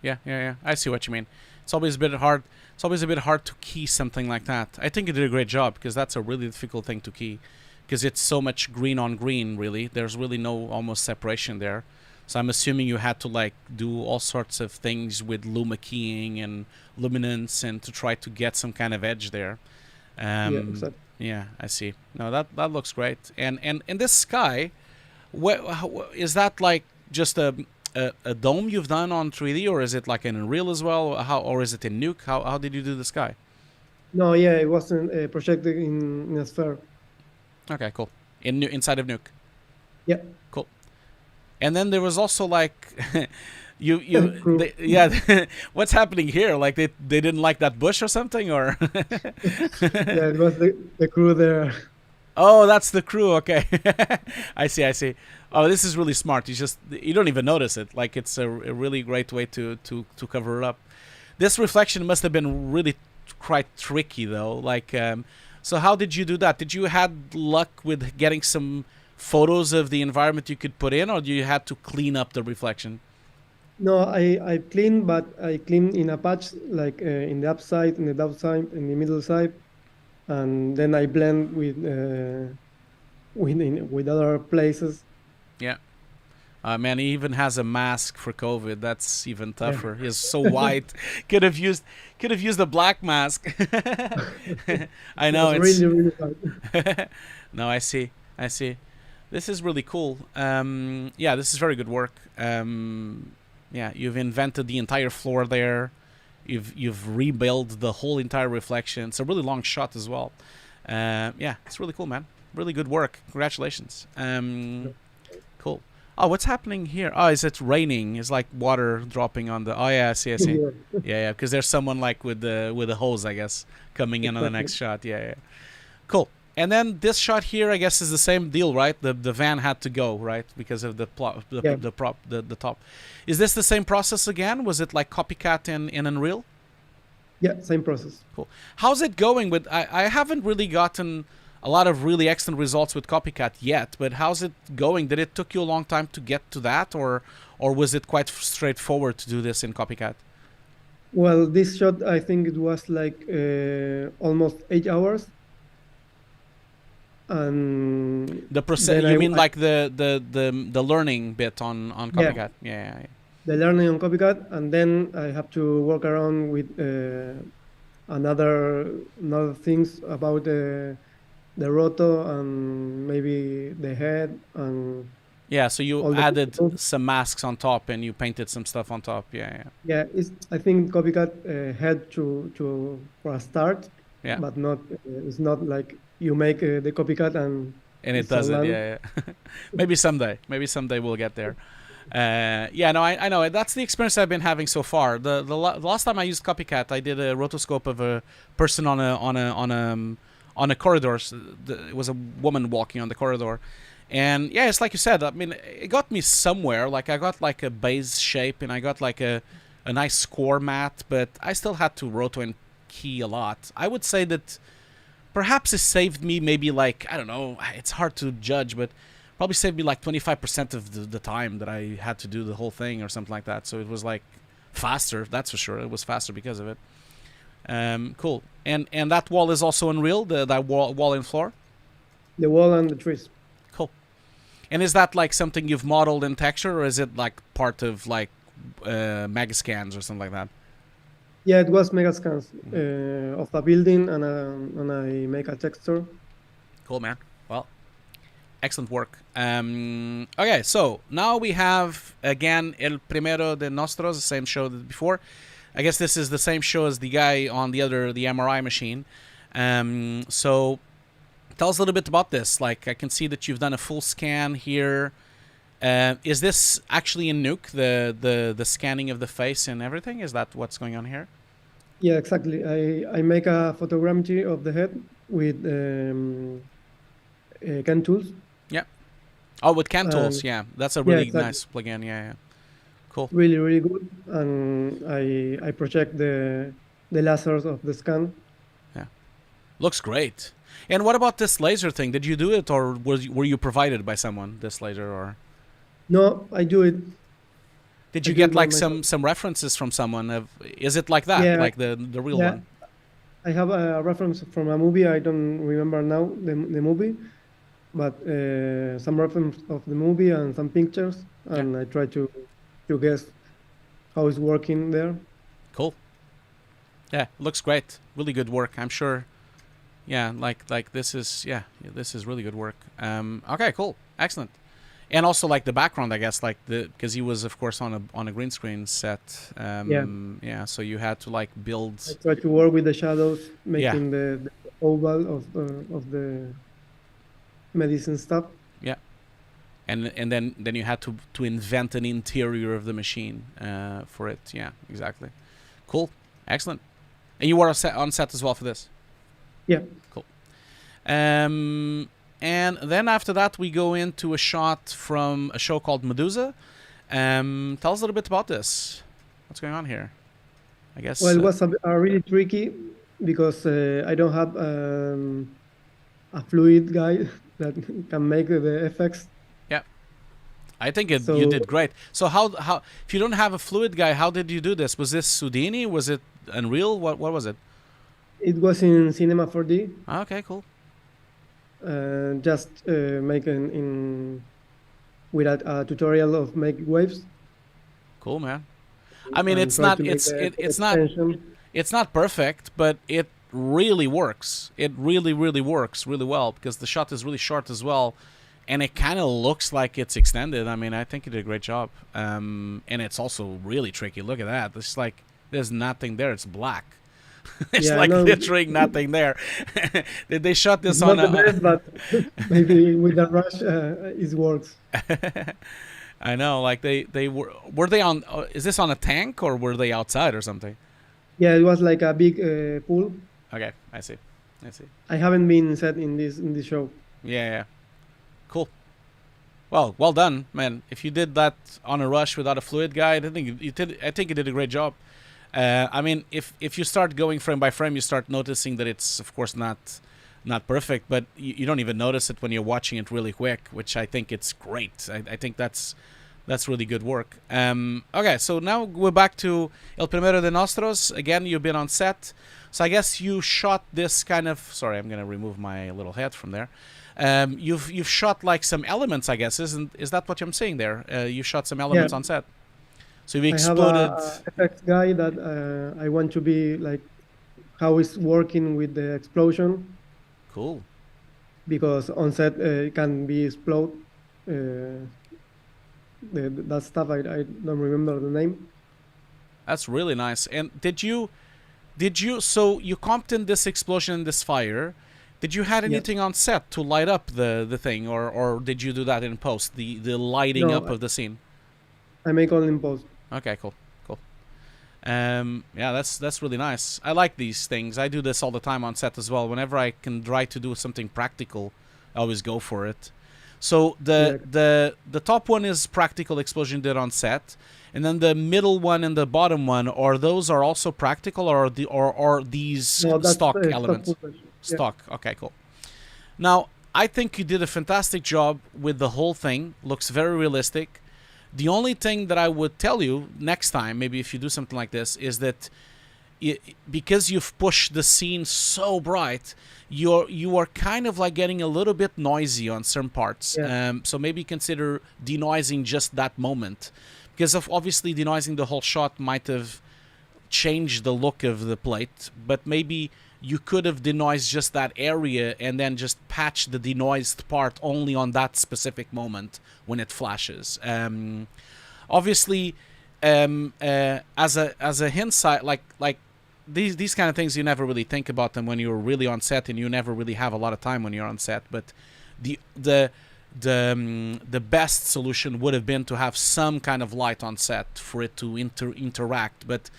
Yeah. I see what you mean. It's always a bit hard. It's always a bit hard to key something like that. I think you did a great job because that's a really difficult thing to key because it's so much green on green. Really, there's really no almost separation there. So I'm assuming you had to like do all sorts of things with luma keying and luminance and to try to get some kind of edge there. Yeah, exactly. Yeah, I see. No, that looks great. And this sky, is that like just a dome you've done on 3D, or is it like in Unreal as well? Or is it in Nuke? How did you do the sky? No, yeah, it wasn't projected in a sphere. Okay, cool. Inside of Nuke. Yeah. Cool. And then there was also like Crew. what's happening here? Like they didn't like that bush or something, or Yeah, it was the crew there. Oh, that's the crew. Okay. I see. Oh, this is really smart. You don't even notice it. Like it's a really great way to cover it up. This reflection must have been really quite tricky though. Like, so how did you do that? Did you had luck with getting some photos of the environment you could put in, or you had to clean up the reflection? No, I clean, but I clean in a patch, like in the upside, in the downside, in the middle side, and then I blend with other places. Yeah. Man, he even has a mask for COVID. That's even tougher. He's so white. Could have used a black mask. I know It's really hard. No, I see. This is really cool. Yeah, this is very good work. Yeah, you've invented the entire floor there. You've rebuilt the whole entire reflection. It's a really long shot as well. Yeah, it's really cool, man. Really good work. Congratulations. Cool. Oh, what's happening here? Oh, is it raining? It's like water dropping on the. Oh yeah, I see. Yeah. Because there's someone like with a hose, I guess, coming in on the next shot. Yeah. Cool. And then this shot here, I guess, is the same deal, right? The van had to go, right, because of the top. Is this the same process again? Was it like copycat in Unreal? Yeah, same process. Cool. How's it going with? I haven't really gotten a lot of really excellent results with copycat yet, but how's it going? Did it took you a long time to get to that, or was it quite straightforward to do this in copycat? Well, this shot, I think it was like almost 8 hours. And The process, you mean like the learning bit on Copycat? Yeah. The learning on Copycat, and then I have to work around with another things about the roto and maybe the head and yeah. So you added some masks on top and you painted some stuff on top. Yeah. I think Copycat helped to for a start. Yeah. But not it's not like you make the Copycat and it does it. Yeah. Maybe someday we'll get there. No, I know that's the experience I've been having so far. The last time I used Copycat, I did a rotoscope of a person on a corridor. It was a woman walking on the corridor, and yeah, it's like you said. I mean, it got me somewhere. Like I got like a base shape, and I got like a nice score mat, but I still had to roto and key a lot. I would say that perhaps it saved me maybe like, I don't know, it's hard to judge, but probably saved me like 25% of the time that I had to do the whole thing or something like that. So it was like faster, that's for sure. It was faster because of it. Cool. And that wall is also Unreal, that wall and floor? The wall and the trees. Cool. And is that like something you've modeled in texture, or is it like part of like Megascans or something like that? Yeah, it was Megascans of a building, and I make a texture. Cool, man. Well, excellent work. Okay, so now we have, again, El Primero de Nostros, the same show as before. I guess this is the same show as the guy on the MRI machine. So tell us a little bit about this. Like, I can see that you've done a full scan here. Is this actually in Nuke, the scanning of the face and everything? Is that what's going on here? Yeah, exactly. I make a photogrammetry of the head with CAN tools. Yeah. Oh, with CAN tools, yeah. That's a really nice plugin. Yeah. Cool. Really, really good. And I project the lasers of the scan. Yeah. Looks great. And what about this laser thing? Did you do it, or were you provided by someone, this laser, or? No, I do it. Did you get like some references from someone? Is it like that, like the real one? I have a reference from a movie. I don't remember now the movie, but some reference of the movie and some pictures, and I try to guess how it's working there. Cool. Yeah, looks great. Really good work, I'm sure. Yeah, like this is this is really good work. Okay, cool, excellent. And also like the background, I guess, like because he was of course on a green screen set. Yeah. So you had to like build. I tried to work with the shadows, making the oval of the medicine stuff. Yeah. And then you had to invent an interior of the machine for it. Yeah, exactly. Cool, excellent. And you were on set as well for this. Yeah. Cool. And then after that, we go into a shot from a show called Medusa. Tell us a little bit about this. What's going on here? I guess. Well, it was a really tricky because I don't have a fluid guy that can make the effects. Yeah, I think you did great. So how if you don't have a fluid guy, how did you do this? Was this Houdini? Was it Unreal? What was it? It was in Cinema 4D. Okay, cool. Just making with a tutorial of make waves. Cool, man. I mean, it's not perfect, but it really works. It really works really well because the shot is really short as well, and it kind of looks like it's extended. I mean, I think you did a great job. And it's also really tricky. Look at that. It's like there's nothing there. It's black. It's like literally nothing there. Did they shot this on? Not the best, but maybe with the rush, it works. I know, like they were they on? Is this on a tank or were they outside or something? Yeah, it was like a big pool. Okay, I see. I haven't been set in this show. Yeah. Cool. Well done, man. If you did that on a rush without a fluid guide, I think you did a great job. I mean, if you start going frame by frame, you start noticing that it's, of course, not perfect, but you don't even notice it when you're watching it really quick, which I think it's great. I think that's That's really good work. Okay, so now we're back to El Primero de Nostros. Again, you've been on set. So I guess you shot this kind of... Sorry, I'm going to remove my little head from there. You've shot like some elements, I guess. Is that what I'm saying there? You shot some elements on set. So you've exploded... I have a effects guy that I want to be like how it's working with the explosion. Cool. Because on set it can be explode. That stuff I don't remember the name. That's really nice. And did you so you comped in this explosion and this fire? Did you had anything on set to light up the thing, or did you do that in post, the lighting up of the scene? I make all in post. Okay, cool. Yeah, that's really nice. I like these things. I do this all the time on set as well. Whenever I can try to do something practical, I always go for it. So the top one is practical explosion did on set, and then the middle one and the bottom one, or those are also practical, or these stock elements? Stock. Okay, cool. Now I think you did a fantastic job with the whole thing. Looks very realistic. The only thing that I would tell you next time, maybe if you do something like this, is that because you've pushed the scene so bright, you are kind of like getting a little bit noisy on certain parts. So maybe consider denoising just that moment, because obviously denoising the whole shot might have changed the look of the plate, but maybe you could have denoised just that area and then just patch the denoised part only on that specific moment when it flashes. Obviously, as a hindsight, like these kind of things, you never really think about them when you're really on set, and you never really have a lot of time when you're on set. But the best solution would have been to have some kind of light on set for it to interact. But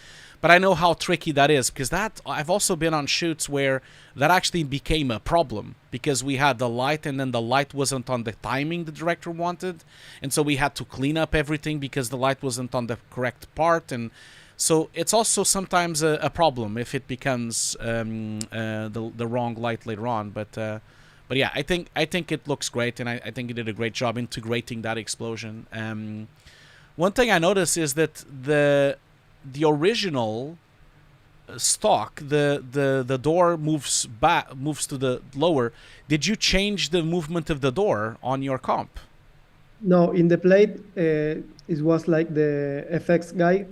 I know how tricky that is, because I've also been on shoots where that actually became a problem, because we had the light and then the light wasn't on the timing the director wanted, and so we had to clean up everything because the light wasn't on the correct part. And so it's also sometimes a problem if it becomes the wrong light later on. But yeah, I think it looks great, and I think you did a great job integrating that explosion. One thing I noticed is that the original stock, the door moves to the lower. Did you change the movement of the door on your comp? No, in the plate it was like the FX guy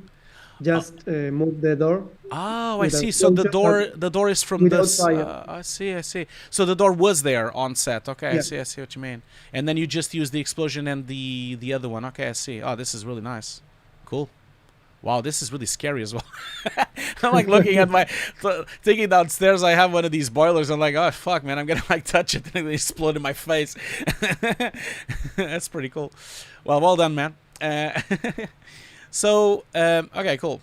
just moved the door. Oh, I see. So the door is from this. I see. So the door was there on set. Okay, yeah. I see what you mean. And then you just use the explosion and the other one. Okay, I see. Oh, this is really nice. Cool. Wow, this is really scary as well. I'm like looking at thinking downstairs, I have one of these boilers. I'm like, oh, fuck, man, I'm going to like touch it and it explode in my face. That's pretty cool. Well done, man. So, okay, cool.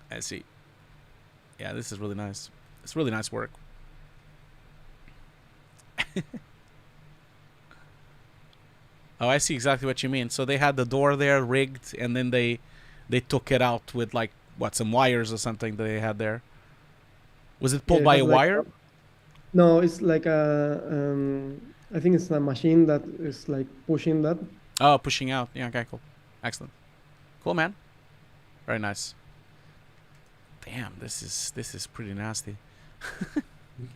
I see. Yeah, this is really nice. It's really nice work. Oh, I see exactly what you mean. So they had the door there rigged, and then they took it out with like some wires or something that they had there. Was it pulled by a wire? No, it's like I think it's a machine that is like pushing that. Oh, pushing out. Yeah, okay, cool. Excellent. Cool, man. Very nice. Damn, this is pretty nasty.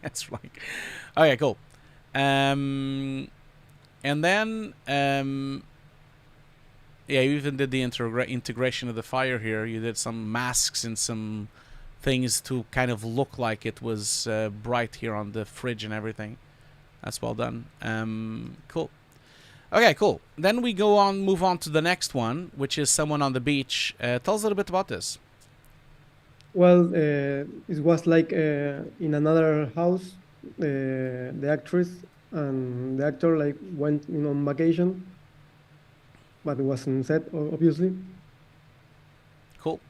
That's like, okay, cool. And then yeah, you even did the integration of the fire here. You did some masks and some things to kind of look like it was bright here on the fridge and everything. That's well done. Cool. Okay, cool. Then we move on to the next one, which is someone on the beach. Tell us a little bit about this. Well, it was like in another house. The actress and the actor like went on vacation, but it wasn't set, obviously. Cool.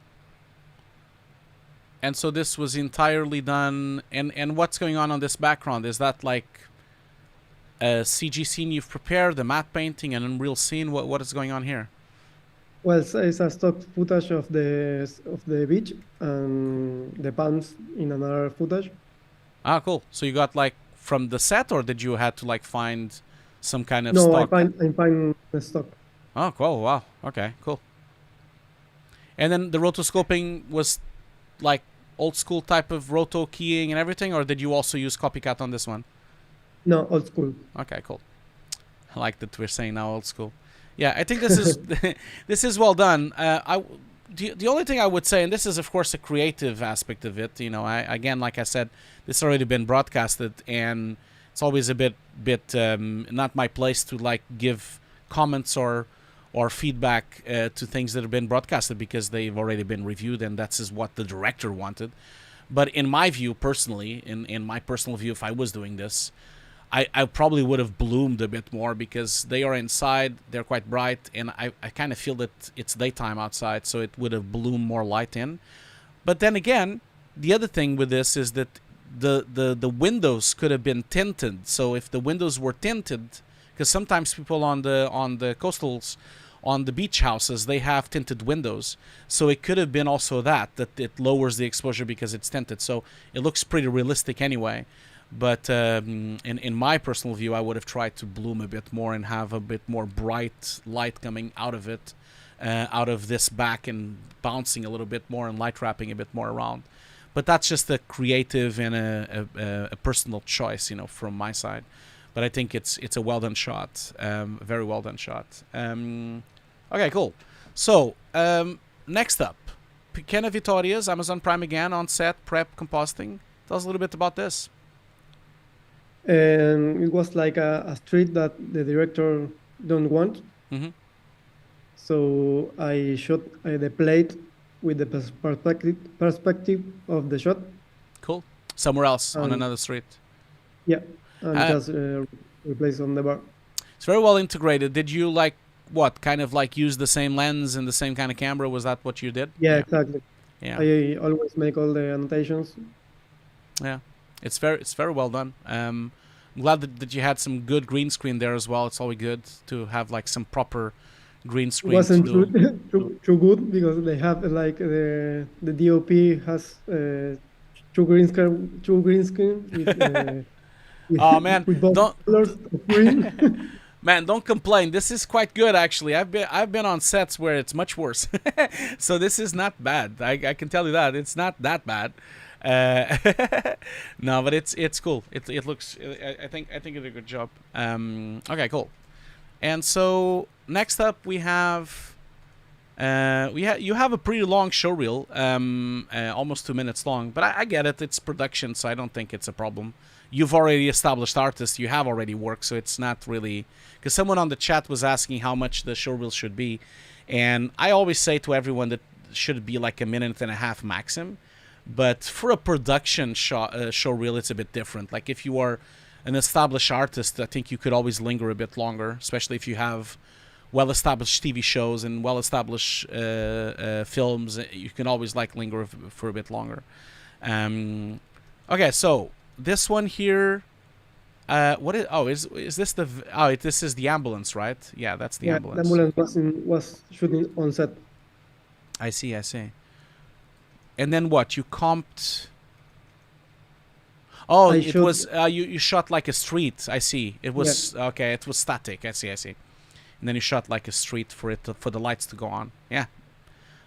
And so this was entirely done. And what's going on this background? Is that like a CG scene you've prepared, the matte painting, an Unreal scene? What is going on here? Well, it's a stock footage of the beach and the palms in another footage. Ah, cool. So you got like from the set, or did you had to like find some kind of stock? No, I find the stock. Oh, cool. Wow. Okay, cool. And then the rotoscoping was like old school type of roto keying and everything, or did you also use copycat on this one? No, old school. Okay, cool. I like that we're saying now old school. Yeah, I think this is this is well done. The only thing I would say, and this is of course a creative aspect of it, you know, again, like I said, this already been broadcasted, and it's always a bit not my place to like give comments or feedback to things that have been broadcasted, because they've already been reviewed, and that's is what the director wanted. But in my view, personally, in my personal view, if I was doing this, I probably would have bloomed a bit more, because they are inside, they're quite bright, and I kind of feel that it's daytime outside, so it would have bloomed more light in. But then again, the other thing with this is that the windows could have been tinted. So if the windows were tinted, because sometimes people on the coastals, on the beach houses, they have tinted windows, so it could have been also that it lowers the exposure because it's tinted, so it looks pretty realistic anyway. But in my personal view, I would have tried to bloom a bit more and have a bit more bright light coming out of it, out of this back, and bouncing a little bit more and light wrapping a bit more around. But that's just a creative and a personal choice, you know, from my side. But I think it's a well done shot, very well done shot. Okay, cool. So next up, Pequena Vitórias, Amazon Prime again, on set, prep, compositing. Tell us a little bit about this. And it was like a street that the director don't want. Mm-hmm. So I shot the plate with the perspective of the shot. Cool. Somewhere else on another street. Yeah, and just replace on the bar. It's very well integrated. Did you like what kind of like use the same lens and the same kind of camera? Was that what you did? Yeah, exactly. Yeah. I always make all the annotations. Yeah. It's very well done. I'm glad that you had some good green screen there as well. It's always good to have like some proper green screen. It wasn't too good, because they have like the DOP has two green screen with, oh man, with both colors of green. Man, don't complain. This is quite good actually. I've been on sets where it's much worse. So this is not bad. I can tell you that it's not that bad. No, but it's cool. It looks. I think it did a good job. Okay, cool. And so next up we have you have a pretty long show reel, almost 2 minutes long. But I get it. It's production, so I don't think it's a problem. You've already established artists. You have already worked, so it's not really. Because someone on the chat was asking how much the show reel should be, and I always say to everyone that should be like 1.5 minutes maximum. But for a production show reel, it's a bit different. Like if you are an established artist, I think you could always linger a bit longer, especially if you have well-established TV shows and well-established films. You can always like linger for a bit longer. Okay, so this one here, what is? Oh, is this the? Oh, this is the ambulance, right? Yeah, that's the ambulance. The ambulance was shooting on set. I see. And then what? You comped. Oh, it was you shot like a street. I see. It was okay. It was static. I see. And then you shot like a street for the lights to go on. Yeah,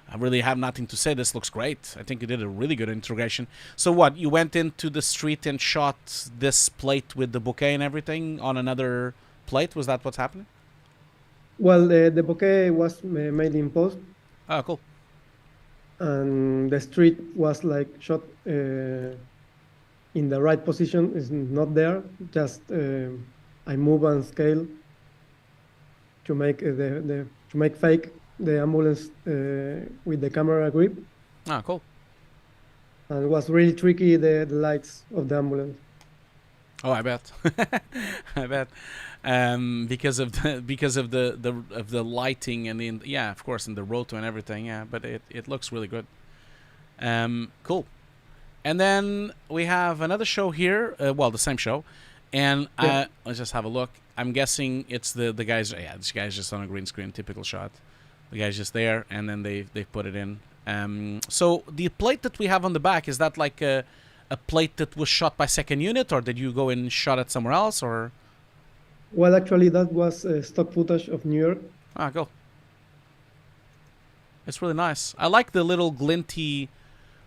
I really have nothing to say. This looks great. I think you did a really good integration. So what? You went into the street and shot this plate with the bouquet and everything on another plate. Was that what's happening? Well, the bouquet was made in post. Oh, cool. And the street was like shot in the right position. It's not there. Just I move and scale to make to make fake the ambulance with the camera grip. Ah, cool. And it was really tricky, the lights of the ambulance. Oh, I bet. I bet. Because of the lighting and yeah, of course, and the roto and everything. Yeah, but it looks really good. Cool. And then we have another show here. Well, the same show, and let's just have a look. I'm guessing it's the guys. Yeah, this guy's just on a green screen, typical shot. The guy's just there, and then they put it in. So the plate that we have on the back, is that like a plate that was shot by second unit, or did you go and shot it somewhere else, or? Well, actually, that was stock footage of New York. Ah, cool. It's really nice. I like the little glinty,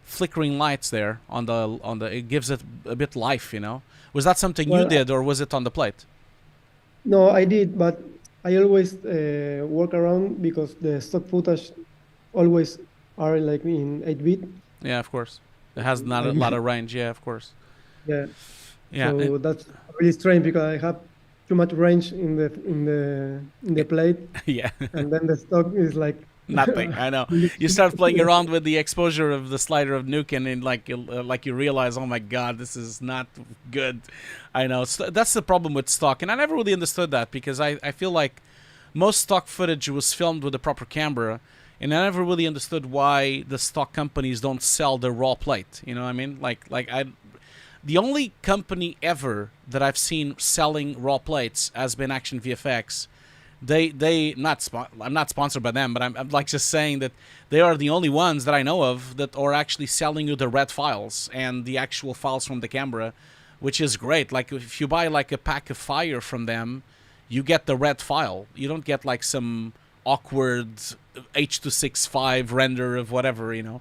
flickering lights there on the. It gives it a bit life, you know. Was that something you Well, did, or was it on the plate? no, I did, but I always work around because the stock footage always are like in 8-bit. Yeah, of course. It has not a lot of range. Yeah, of course. Yeah. Yeah. So that's really strange because I have too much range in the plate, Yeah. and then the stock is like Nothing. I know. You start playing around with the exposure of the slider of Nuke, and like you realize, oh my god, this is not good. I know. So that's the problem with stock, and I never really understood that because I feel like most stock footage was filmed with a proper camera, and I never really understood why the stock companies don't sell the raw plate. You know what I mean? The only company ever that I've seen selling raw plates has been Action VFX. I'm not sponsored by them, but I'm like just saying that they are the only ones that I know of that are actually selling you the red files and the actual files from the camera, which is great. Like if you buy like a pack of fire from them, you get the red file. You don't get like some awkward H.265 render of whatever, you know.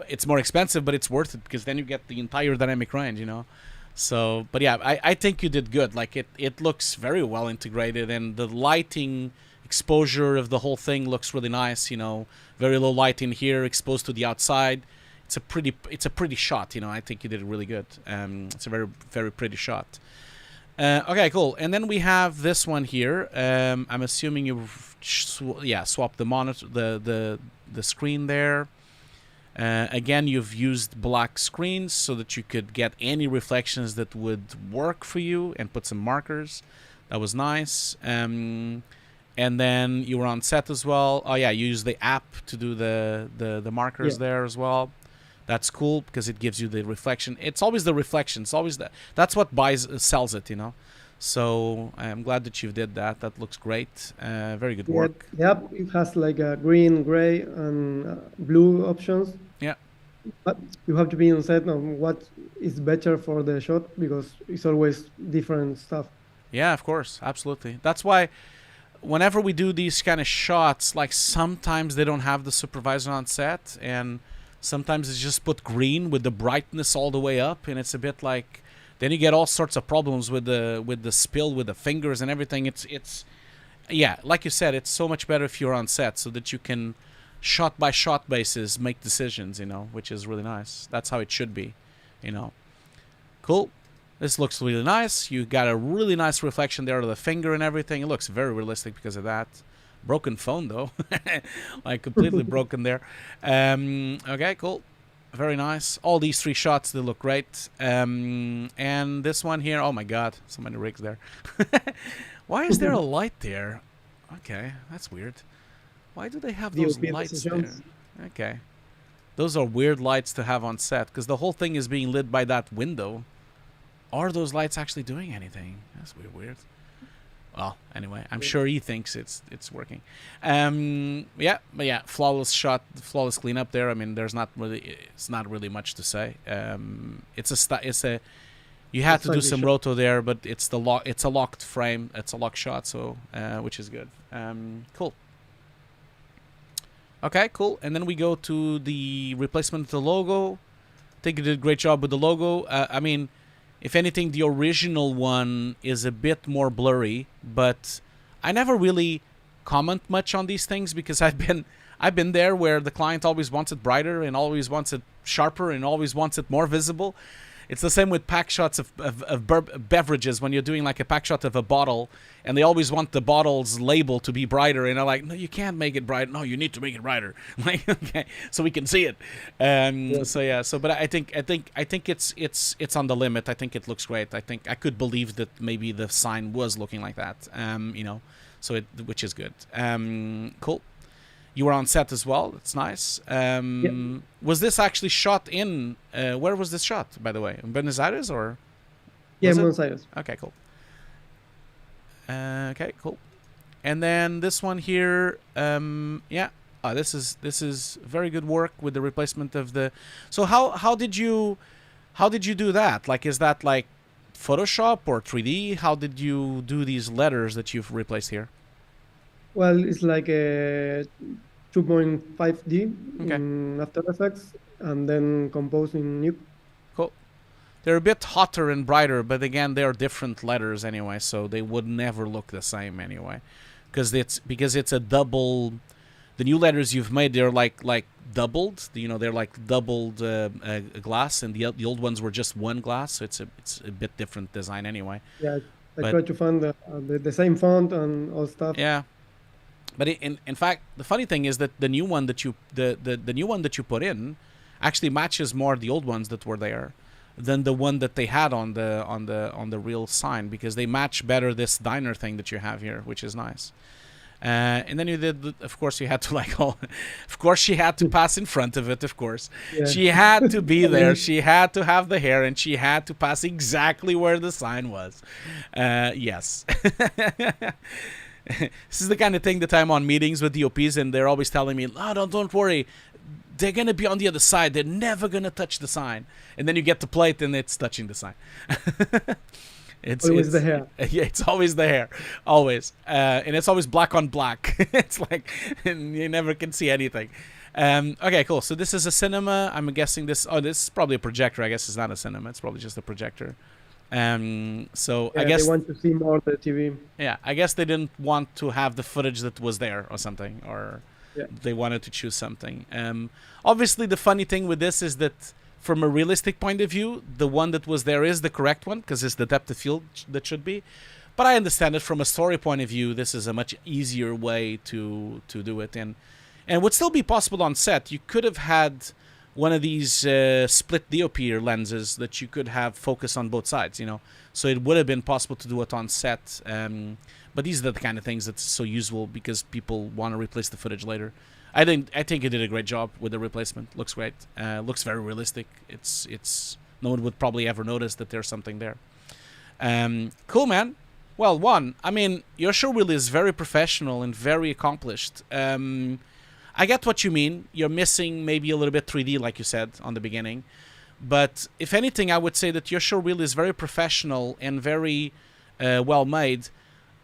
It's more expensive, but it's worth it because then you get the entire dynamic range, you know. So, but yeah, I think you did good. Like it looks very well integrated, and the lighting exposure of the whole thing looks really nice. You know, very low light in here, exposed to the outside. It's a pretty shot. You know, I think you did really good. It's a very pretty shot. Okay, cool. And then we have this one here. I'm assuming you've swapped the monitor, the screen there. Again, you've used black screens so that you could get any reflections that would work for you and put some markers. That was nice. And then you were on set as well. Oh yeah, you used the app to do the markers there as well. That's cool because it gives you the reflection. It's always the reflection. It's always that's what sells it, you know. So I'm glad that you did that. That looks great. Very good work. Yep, it has like a green, gray, and blue options. Yeah. But you have to be on set on what is better for the shot because it's always different stuff. Yeah, of course. Absolutely. That's why whenever we do these kind of shots, like sometimes they don't have the supervisor on set, and sometimes it's just put green with the brightness all the way up, and it's a bit like... Then you get all sorts of problems with the spill, with the fingers and everything. It's yeah, like you said, it's so much better if you're on set so that you can shot by shot basis make decisions, you know, which is really nice. That's how it should be, you know. Cool. This looks really nice. You got a really nice reflection there of the finger and everything. It looks very realistic because of that. Broken phone though, like completely broken there. Okay, cool. Very nice. All these three shots, they look great. And this one here, oh my god, so many rigs there. Why is there a light there? Okay, that's weird. Why do they have those lights there? Okay. Those are weird lights to have on set, because the whole thing is being lit by that window. Are those lights actually doing anything? That's weird. Well, anyway, I'm sure he thinks it's working. Yeah, but yeah, flawless shot, flawless cleanup there. I mean, it's not really much to say. You had to do some roto there, but it's a locked frame, it's a locked shot, so which is good. Cool. Okay, cool. And then we go to the replacement of the logo. I think you did a great job with the logo. I mean, if anything, the original one is a bit more blurry, but I never really comment much on these things because I've been there where the client always wants it brighter and always wants it sharper and always wants it more visible. It's the same with pack shots of beverages when you're doing like a pack shot of a bottle and they always want the bottle's label to be brighter and I'm like, no, you can't make it bright. No, you need to make it brighter. Like, okay, so we can see it. So yeah, but I think it's on the limit. I think it looks great. I think I could believe that maybe the sign was looking like that. You know, so which is good. Cool. You were on set as well. It's nice. Was this actually shot in... where was this shot, by the way? In Buenos Aires or... Yeah, Buenos Aires. Okay, cool. Okay, cool. And then this one here... yeah. This is very good work with the replacement of the... So how did you do that? Like, is that like Photoshop or 3D? How did you do these letters that you've replaced here? Well, it's like 2.5D Okay. in After Effects, and then compose in Nuke. Cool. They're a bit hotter and brighter, but again, they're different letters anyway, so they would never look the same anyway, because it's a double. The new letters you've made, they're like doubled. You know, they're like doubled glass, and the old ones were just one glass. So it's a bit different design anyway. Yeah, I tried to find the same font and all stuff. Yeah, but in fact, the funny thing is that the new one that you the new one that you put in actually matches more the old ones that were there than the one that they had on the real sign, because they match better this diner thing that you have here, which is nice. And then you did, of course, you had to of course, she had to pass in front of it, of course. Yeah. She had to be there. She had to have the hair, and she had to pass exactly where the sign was. Yes. This is the kind of thing that I'm on meetings with DOPs, and they're always telling me, oh, don't worry. They're going to be on the other side. They're never going to touch the sign. And then you get to play it, and it's touching the sign. It's always the hair. Yeah, it's always the hair, always, and it's always black on black. It's like, and you never can see anything. Okay, cool. So this is a cinema. I'm guessing this. Oh, this is probably a projector. I guess it's not a cinema. It's probably just a projector. So Yeah, I guess they want to see more of the TV. Yeah, I guess they didn't want to have the footage that was there or something, or they wanted to choose something. Obviously, the funny thing with this is that, from a realistic point of view, the one that was there is the correct one, because it's the depth of field that should be. But I understand it from a story point of view. This is a much easier way to do it, and would still be possible on set. You could have had one of these split DOP lenses that you could have focus on both sides, you know. So it would have been possible to do it on set. But these are the kind of things that's so useful because people want to replace the footage later. I think it did a great job with the replacement. Looks great. Looks very realistic. It's no one would probably ever notice that there's something there. Cool, man. Well, Juan, I mean, your showreel is very professional and very accomplished. I get what you mean. You're missing maybe a little bit 3D, like you said on the beginning. But if anything, I would say that your showreel is very professional and very well made.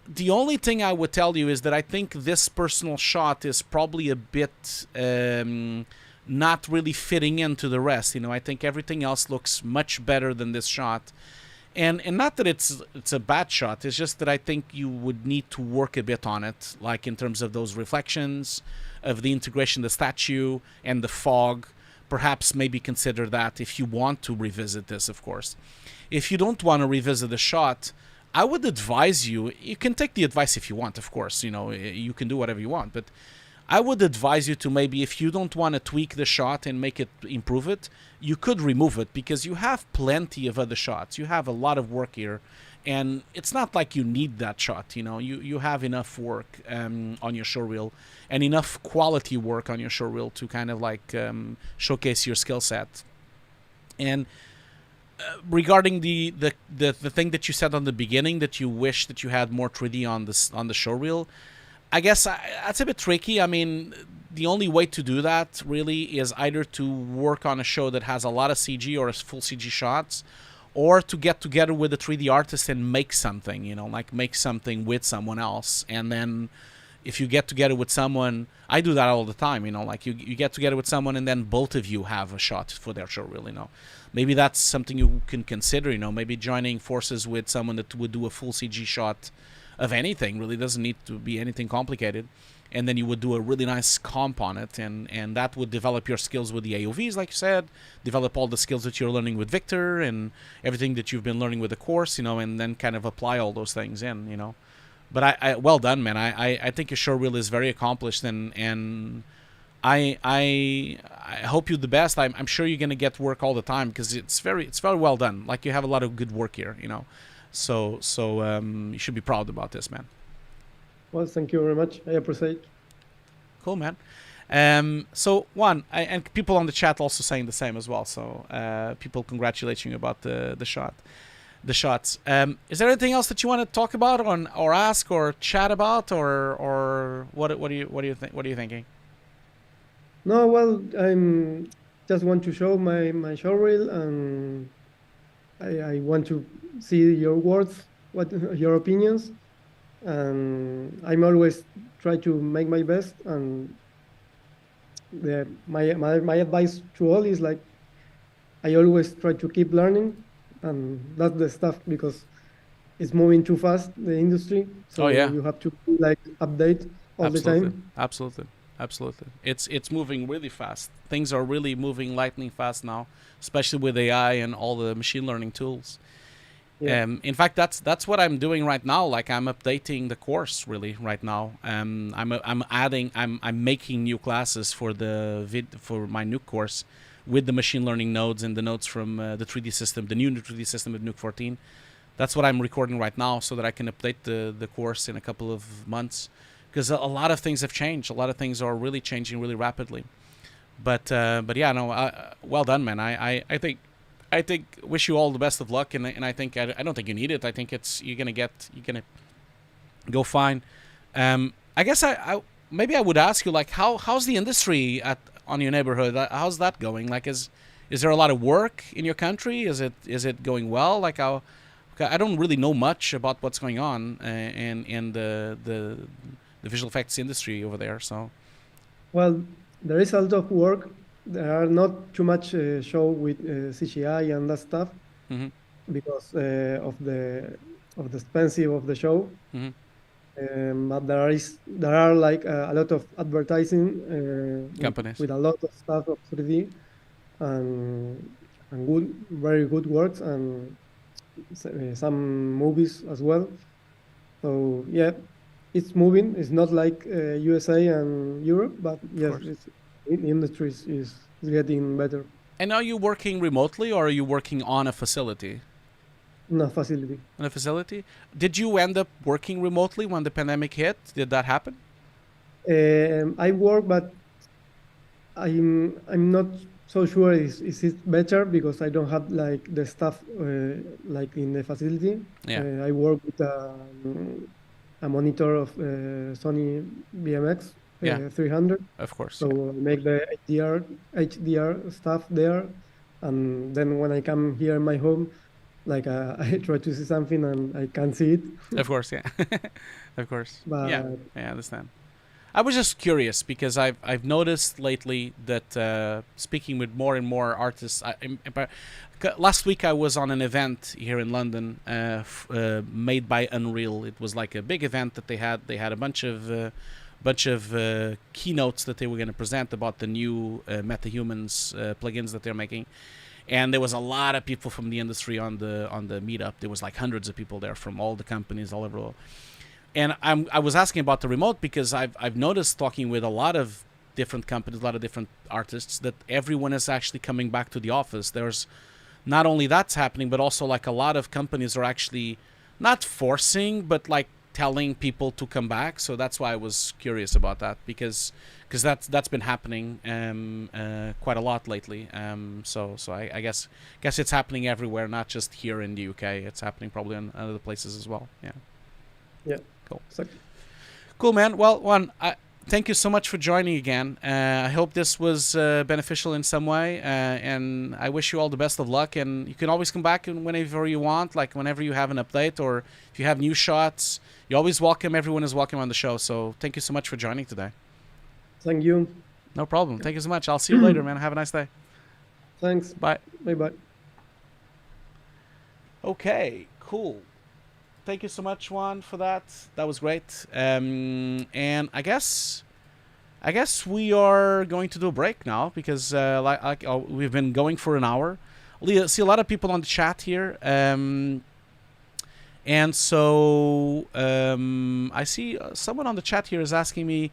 The only thing I would tell you is that I think this personal shot is probably a bit not really fitting into the rest. You know, I think everything else looks much better than this shot. And not that it's a bad shot. It's just that I think you would need to work a bit on it, like in terms of those reflections, of the integration, the statue, and the fog. Perhaps maybe consider that if you want to revisit this, of course. If you don't want to revisit the shot, I would advise you can take the advice if you want, of course, you know, you can do whatever you want, but I would advise you to maybe, if you don't want to tweak the shot and make it, improve it, you could remove it, because you have plenty of other shots. You have a lot of work here, and it's not like you need that shot, you know, you have enough work on your showreel, and enough quality work on your showreel to kind of like showcase your skill set. And regarding the thing that you said on the beginning, that you wish that you had more 3D on the showreel, I guess that's a bit tricky. I mean, the only way to do that really is either to work on a show that has a lot of CG or full CG shots, or to get together with a 3D artist and make something, you know, like make something with someone else. And then if you get together with someone, I do that all the time, you know, like you get together with someone and then both of you have a shot for their showreel, you know. Maybe that's something you can consider, you know, maybe joining forces with someone that would do a full CG shot of anything. Really doesn't need to be anything complicated. And then you would do a really nice comp on it, and that would develop your skills with the AOVs, like you said, develop all the skills that you're learning with Victor and everything that you've been learning with the course, you know, and then kind of apply all those things in, you know. But I well done, man. I think your showreel is very accomplished, and I hope you the best. I'm sure you're gonna get work all the time, because it's very well done. Like, you have a lot of good work here, you know. So you should be proud about this, man. Well, thank you very much. I appreciate. Cool, man. So Juan, and people on the chat also saying the same as well. So people congratulating you about the shots. Is there anything else that you want to talk about or ask or chat about, or what are you thinking? No, well, I'm just want to show my showreel, and I want to see your words, what your opinions, and I'm always try to make my best, and My advice to all is like, I always try to keep learning, and that's the stuff, because it's moving too fast, the industry. So Oh yeah, you have to like update all the absolutely, time. absolutely. It's moving really fast. Things are really moving lightning fast now, especially with AI and all the machine learning tools. Yeah. In fact, that's what I'm doing right now. Like I'm updating the course really right now. I'm making new classes for for my Nuke course with the machine learning nodes and the nodes from the 3D system, the new 3D system with Nuke 14. That's what I'm recording right now, so that I can update the course in a couple of months, because a lot of things have changed. A lot of things are really changing really rapidly. But yeah, no, well done, man. I think wish you all the best of luck, and I think I don't think you need it. I think you're gonna go fine. I guess I maybe I would ask you, like, how's the industry on your neighborhood? How's that going? Like, is there a lot of work in your country? Is it going well? Like, I don't really know much about what's going on in the visual effects industry over there. So Well, there is a lot of work. There are not too much show with CGI and that stuff, hmm because of the expensive of the show. hmm But there are like a lot of advertising companies. with a lot of stuff of 3D, and very good works, and some movies as well. So yeah, it's moving. It's not like USA and Europe, but yes, course. the industry is getting better. And are you working remotely, or are you working on a facility? In a facility. On a facility? Did you end up working remotely when the pandemic hit? Did that happen? I work, but I'm not so sure is it better, because I don't have like the stuff like in the facility. Yeah. I work with a monitor of Sony BMX Yeah. 300. Of course. So I make the HDR stuff there, and then when I come here in my home, like I try to see something and I can't see it. Yeah. Of course, yeah. Of course. But Yeah, I understand. I was just curious because I've noticed lately that speaking with more and more artists. Last week I was on an event here in London made by Unreal. It was like a big event that they had. They had a bunch of keynotes that they were going to present about the new MetaHumans plugins that they're making. And there was a lot of people from the industry on the meetup. There was like hundreds of people there from all the companies all over. And I was asking about the remote because I've noticed, talking with a lot of different companies, a lot of different artists, that everyone is actually coming back to the office. There's not only that's happening, but also like a lot of companies are actually not forcing, but like telling people to come back. So that's why I was curious about that, because that's been happening quite a lot lately. So I guess it's happening everywhere, not just here in the UK. It's happening probably in other places as well. Yeah. Yeah. Cool. Exactly. Cool, man. Well, Juan, thank you so much for joining again. I hope this was beneficial in some way, and I wish you all the best of luck. And you can always come back whenever you want, like whenever you have an update or if you have new shots. You're always welcome. Everyone is welcome on the show. So thank you so much for joining today. Thank you. No problem. Thank you so much. I'll see you later, man. Have a nice day. Thanks. Bye. Bye. Okay, cool. Thank you so much, Juan, for that. That was great. And I guess we are going to do a break now because we've been going for an hour. I see a lot of people on the chat here. And so I see someone on the chat here is asking me,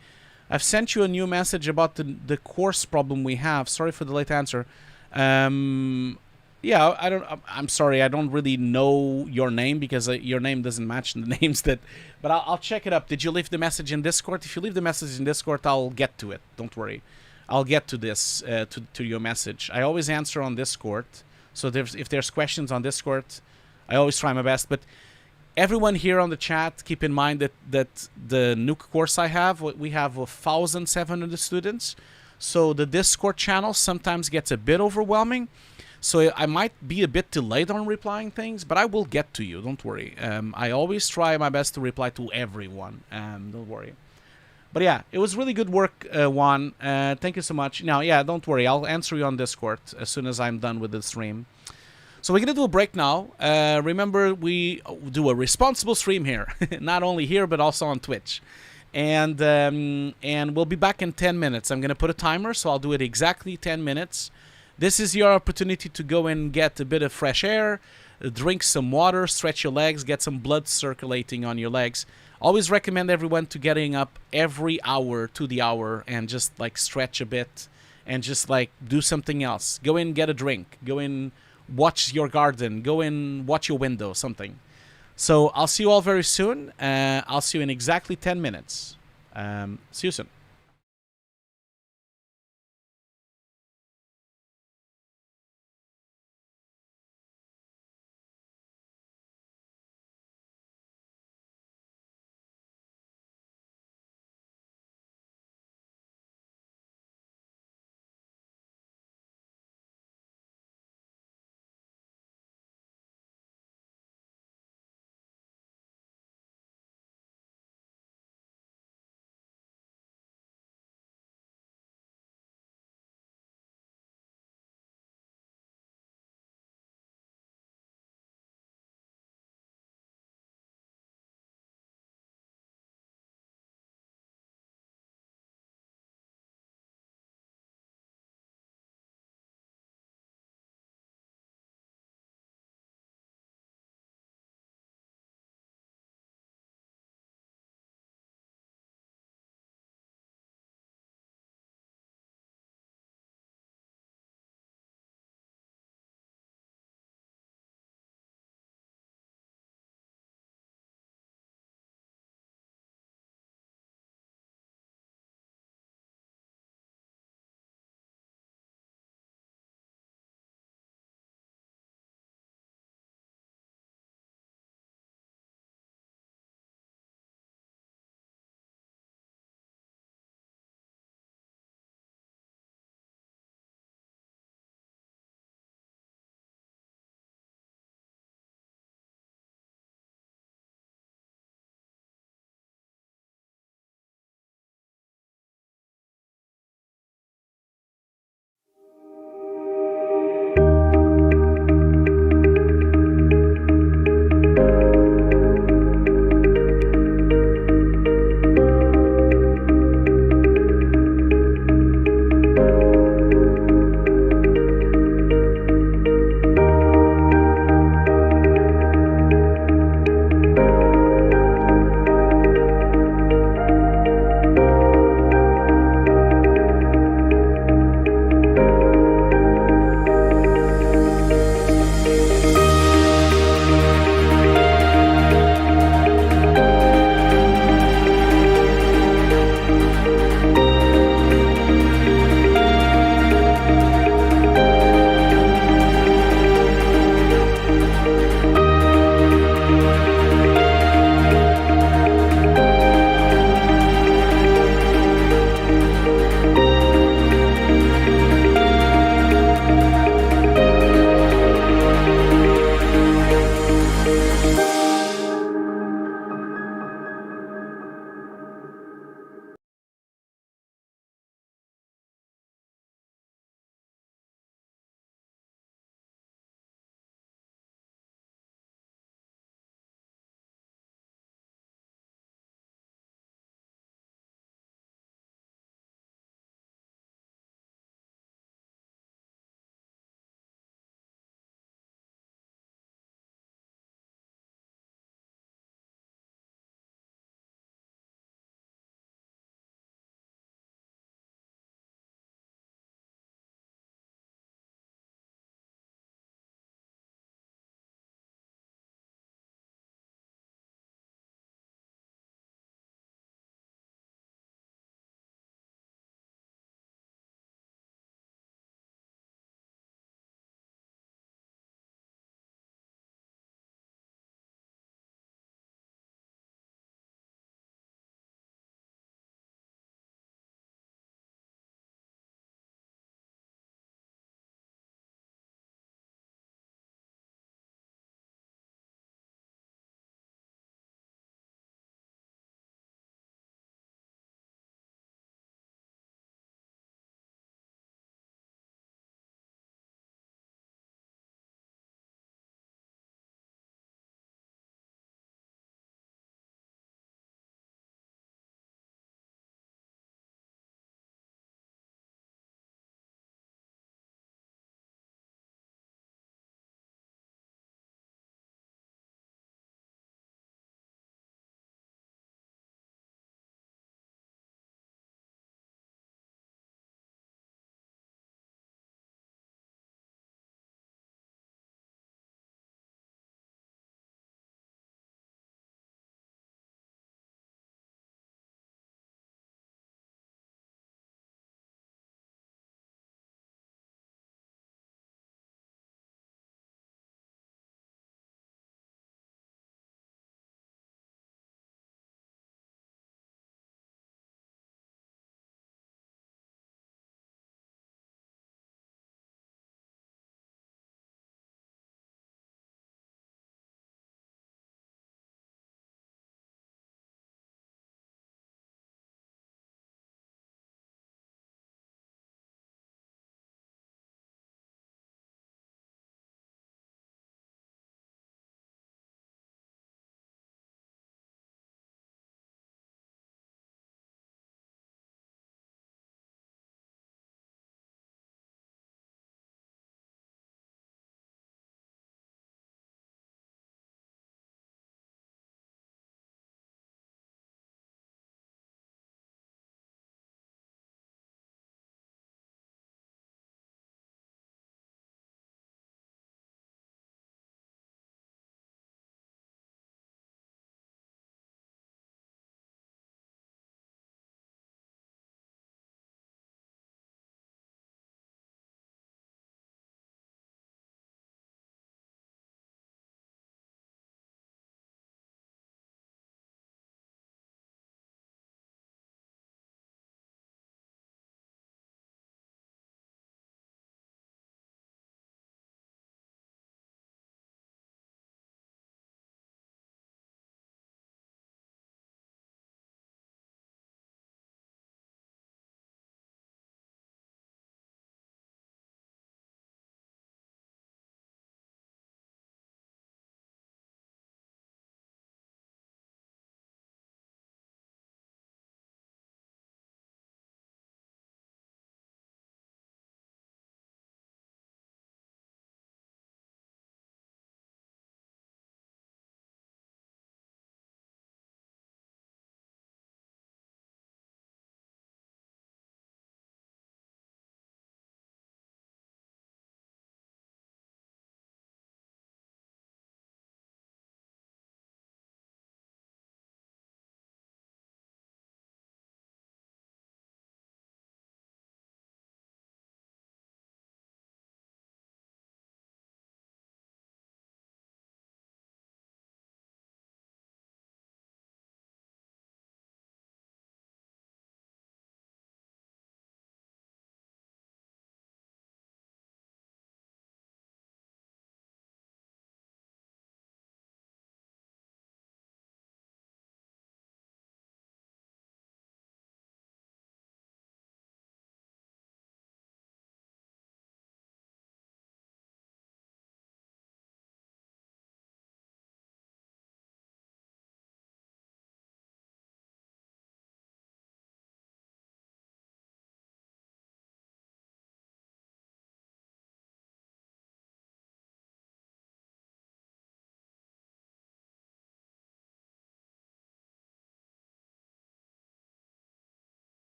I've sent you a new message about the course problem we have. Sorry for the late answer. Yeah, I'm sorry. I don't really know your name because your name doesn't match the names that. But I'll check it up. Did you leave the message in Discord? If you leave the message in Discord, I'll get to it. Don't worry. I'll get to this to your message. I always answer on Discord. So if there's questions on Discord, I always try my best. But everyone here on the chat, keep in mind that the Nuke course I have, we have 1,700 students. So the Discord channel sometimes gets a bit overwhelming. So I might be a bit delayed on replying things, but I will get to you. Don't worry. I always try my best to reply to everyone. Don't worry. But yeah, it was really good work, Juan. Thank you so much. Now, yeah, don't worry. I'll answer you on Discord as soon as I'm done with the stream. So we're going to do a break now. Remember, we do a responsible stream here. Not only here, but also on Twitch. And we'll be back in 10 minutes. I'm going to put a timer, so I'll do it exactly 10 minutes. This is your opportunity to go and get a bit of fresh air, drink some water, stretch your legs, get some blood circulating on your legs. Always recommend everyone to getting up every hour to the hour and just like stretch a bit and just like do something else. Go in, get a drink. Go in, watch your garden. Go in, watch your window, something. So I'll see you all very soon. I'll see you in exactly 10 minutes. See you soon.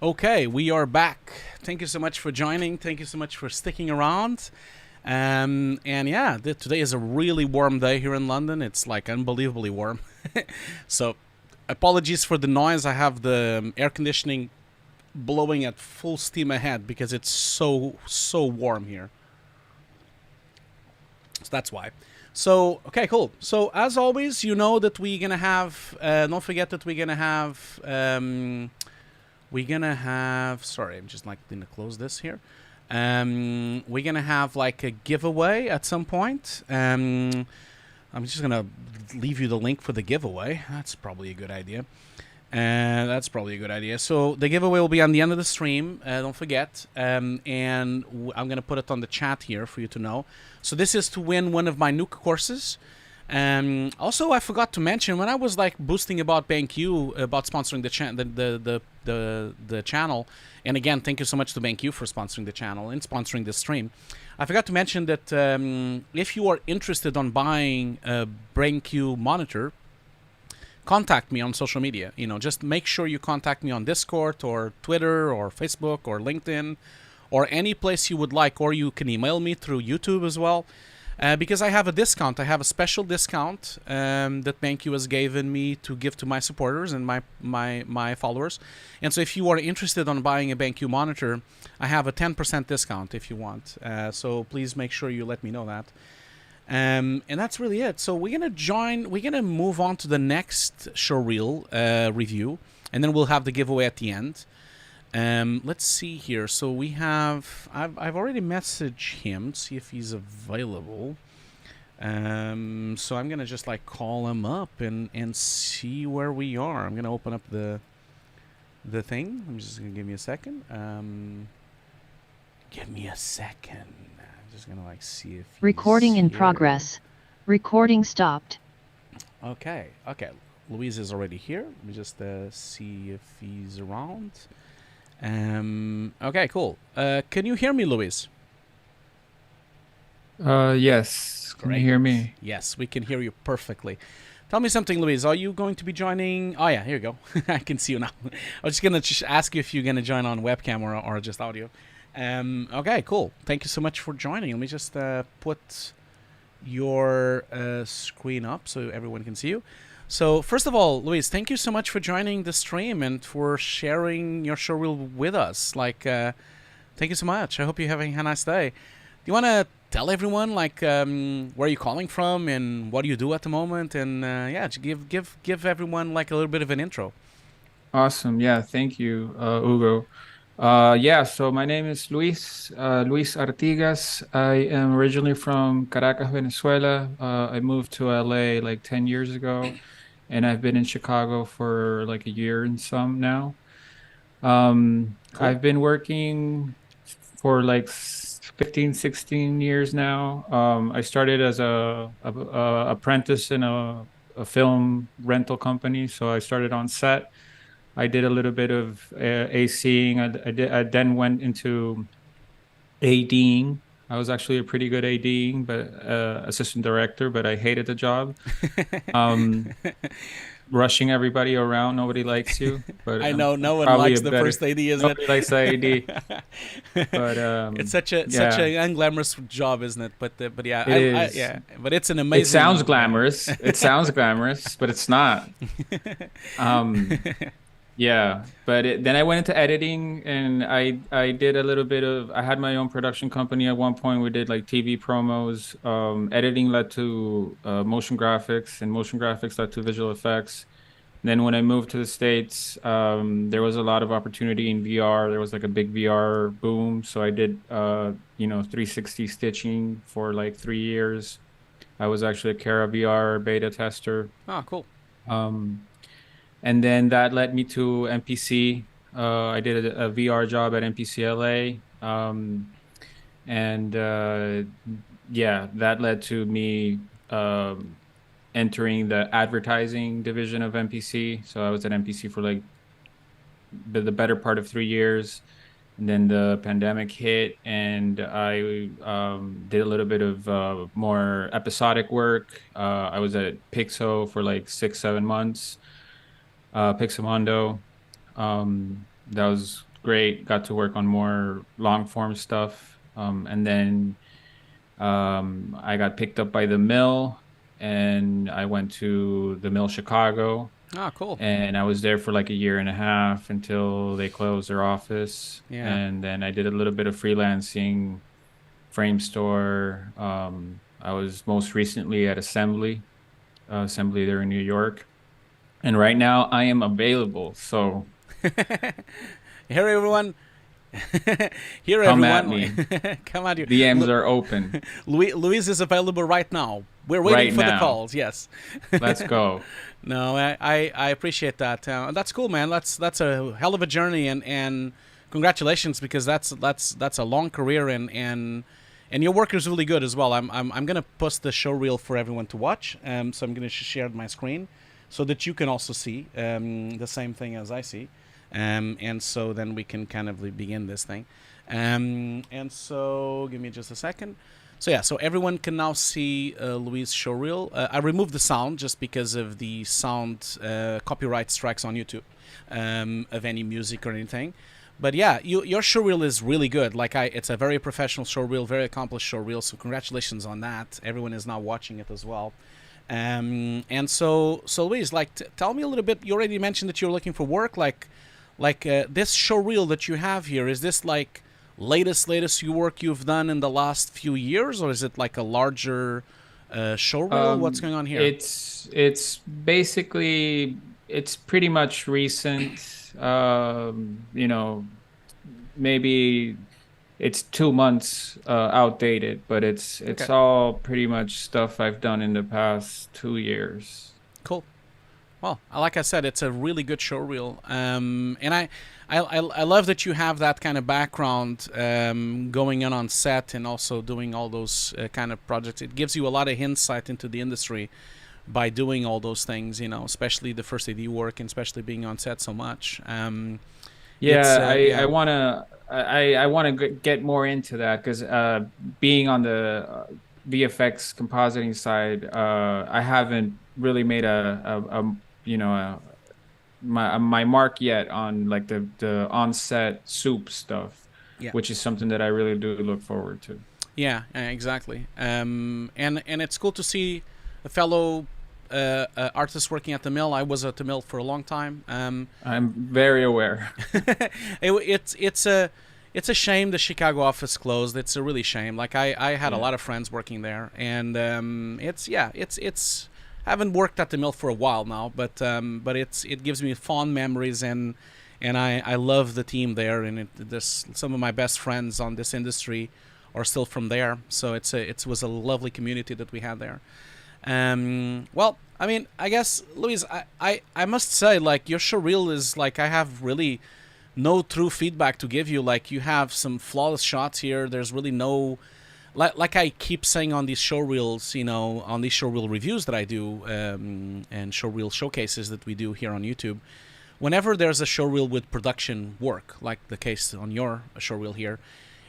Okay, we are back. Thank you so much for joining. Thank you so much for sticking around. And yeah, today is a really warm day here in London. It's like unbelievably warm. So apologies for the noise. I have the air conditioning blowing at full steam ahead because it's so warm here. So that's why. So, okay, cool. So, as always, you know that we're going to have, don't forget that we're going to have, sorry, I'm just like going to close this here. We're going to have like a giveaway at some point. I'm just going to leave you the link for the giveaway. That's probably a good idea. So the giveaway will be on the end of the stream. Don't forget. And I'm going to put it on the chat here for you to know. So this is to win one of my new courses. Also, I forgot to mention when I was like boasting about BenQ, about sponsoring the channel. And again, thank you so much to BenQ for sponsoring the channel and sponsoring this stream. I forgot to mention that if you are interested on buying a BenQ monitor, contact me on social media. You know, just make sure you contact me on Discord or Twitter or Facebook or LinkedIn or any place you would like, or you can email me through YouTube as well. Because I have a discount. I have a special discount that BenQ has given me to give to my supporters and my followers. And so if you are interested on buying a BenQ monitor, I have a 10% discount if you want. So please make sure you let me know that. And that's really it. So we're gonna move on to the next showreel review, and then we'll have the giveaway at the end. Let's see here. So we have, I've already messaged him, see if he's available. So I'm gonna just like call him up and see where we are. I'm gonna open up the thing. I'm just gonna give me a second. Give me a second. Just gonna like see if Recording in here. progress. Recording stopped. Okay. Luis is already here. Let me just see if he's around. Okay, cool. Can you hear me, Luis? Yes. Can you hear me? Yes, we can hear you perfectly. Tell me something, Luis. Are you going to be joining? Oh yeah, here you go. I can see you now. I was just gonna ask you if you're gonna join on webcam or just audio. Okay, cool. Thank you so much for joining. Let me just put your screen up so everyone can see you. So first of all, Luis, thank you so much for joining the stream and for sharing your showreel with us. Like, thank you so much. I hope you're having a nice day. Do you want to tell everyone like where you're calling from and what do you do at the moment? And yeah, give everyone like a little bit of an intro. Awesome. Yeah, thank you, Hugo. Yeah, so my name is Luis Artigas. I am originally from Caracas, Venezuela. I moved to LA like 10 years ago, and I've been in Chicago for like a year and some now. Cool. I've been working for like 15, 16 years now. I started as a apprentice in a film rental company, so I started on set. I did a little bit of ACing. I then went into ADing. I was actually a pretty good ADing, but assistant director, but I hated the job. Rushing everybody around, nobody likes you. But I know no one likes the first AD, isn't nobody likes the AD. But it's such an unglamorous job, isn't it? But yeah, yeah. But it's an amazing. It sounds glamorous. It sounds glamorous, but it's not. Yeah, but then I went into editing, and I did a little bit of, I had my own production company at one point. We did like TV promos. Editing led to motion graphics, and motion graphics led to visual effects. And then when I moved to the States, there was a lot of opportunity in VR. There was like a big VR boom. So I did, 360 stitching for like 3 years. I was actually a Kara VR beta tester. Oh, cool. And then that led me to MPC. I did a VR job at MPC LA. Yeah, that led to me entering the advertising division of MPC. So I was at MPC for like the better part of 3 years. And then the pandemic hit, and I did a little bit of more episodic work. I was at Pixo for like 6-7 months. Pixamondo. That was great. Got to work on more long form stuff. And then I got picked up by the Mill, and I went to the Mill Chicago. Oh, cool. And I was there for like a year and a half until they closed their office. Yeah. And then I did a little bit of freelancing, frame store. I was most recently at Assembly there in New York. And right now I am available. So here, everyone. Here, come everyone. at me. Come at you. DMs are open. Luis is available right now. We're waiting for the calls. Yes. Let's go. No, I appreciate that. That's cool, man. That's a hell of a journey, and congratulations, because that's a long career, and your work is really good as well. I'm gonna post the show reel for everyone to watch. So I'm gonna share my screen so that you can also see the same thing as I see. And so then we can kind of begin this thing. And so give me just a second. So yeah, so everyone can now see Luis' showreel. I removed the sound just because of the sound copyright strikes on YouTube of any music or anything. But yeah, your showreel is really good. Like it's a very professional showreel, very accomplished showreel. So congratulations on that. Everyone is now watching it as well. And so Luis, like, tell me a little bit. You already mentioned that you're looking for work. Like this showreel that you have here, is this like latest work you've done in the last few years, or is it like a larger showreel? What's going on here? It's basically, it's pretty much recent. You know, maybe it's 2 months outdated, but it's Okay. all pretty much stuff I've done in the past 2 years. Cool. Well, like I said, it's a really good showreel, and I love that you have that kind of background going on set and also doing all those kind of projects. It gives you a lot of insight into the industry by doing all those things, you know, especially the first AD work and especially being on set so much. I want to get more into that, because being on the VFX compositing side, I haven't really made my mark yet on like the on-set soup stuff, which is something that I really do look forward to. Yeah, exactly. And it's cool to see a fellow artist working at the Mill. I was at the Mill for a long time. I'm very aware. It's a shame the Chicago office closed. It's a really shame. Like I had a lot of friends working there, and it's haven't worked at the Mill for a while now, but it gives me fond memories, and I love the team there, and there's some of my best friends on this industry are still from there. So it was a lovely community that we had there. Well, I mean, I guess, Luis, I must say, like, your showreel is like, I have really no true feedback to give you. Like, you have some flawless shots here. There's really no, like I keep saying on these showreels, you know, on these showreel reviews that I do, and showreel showcases that we do here on YouTube. Whenever there's a showreel with production work, like the case on your showreel here,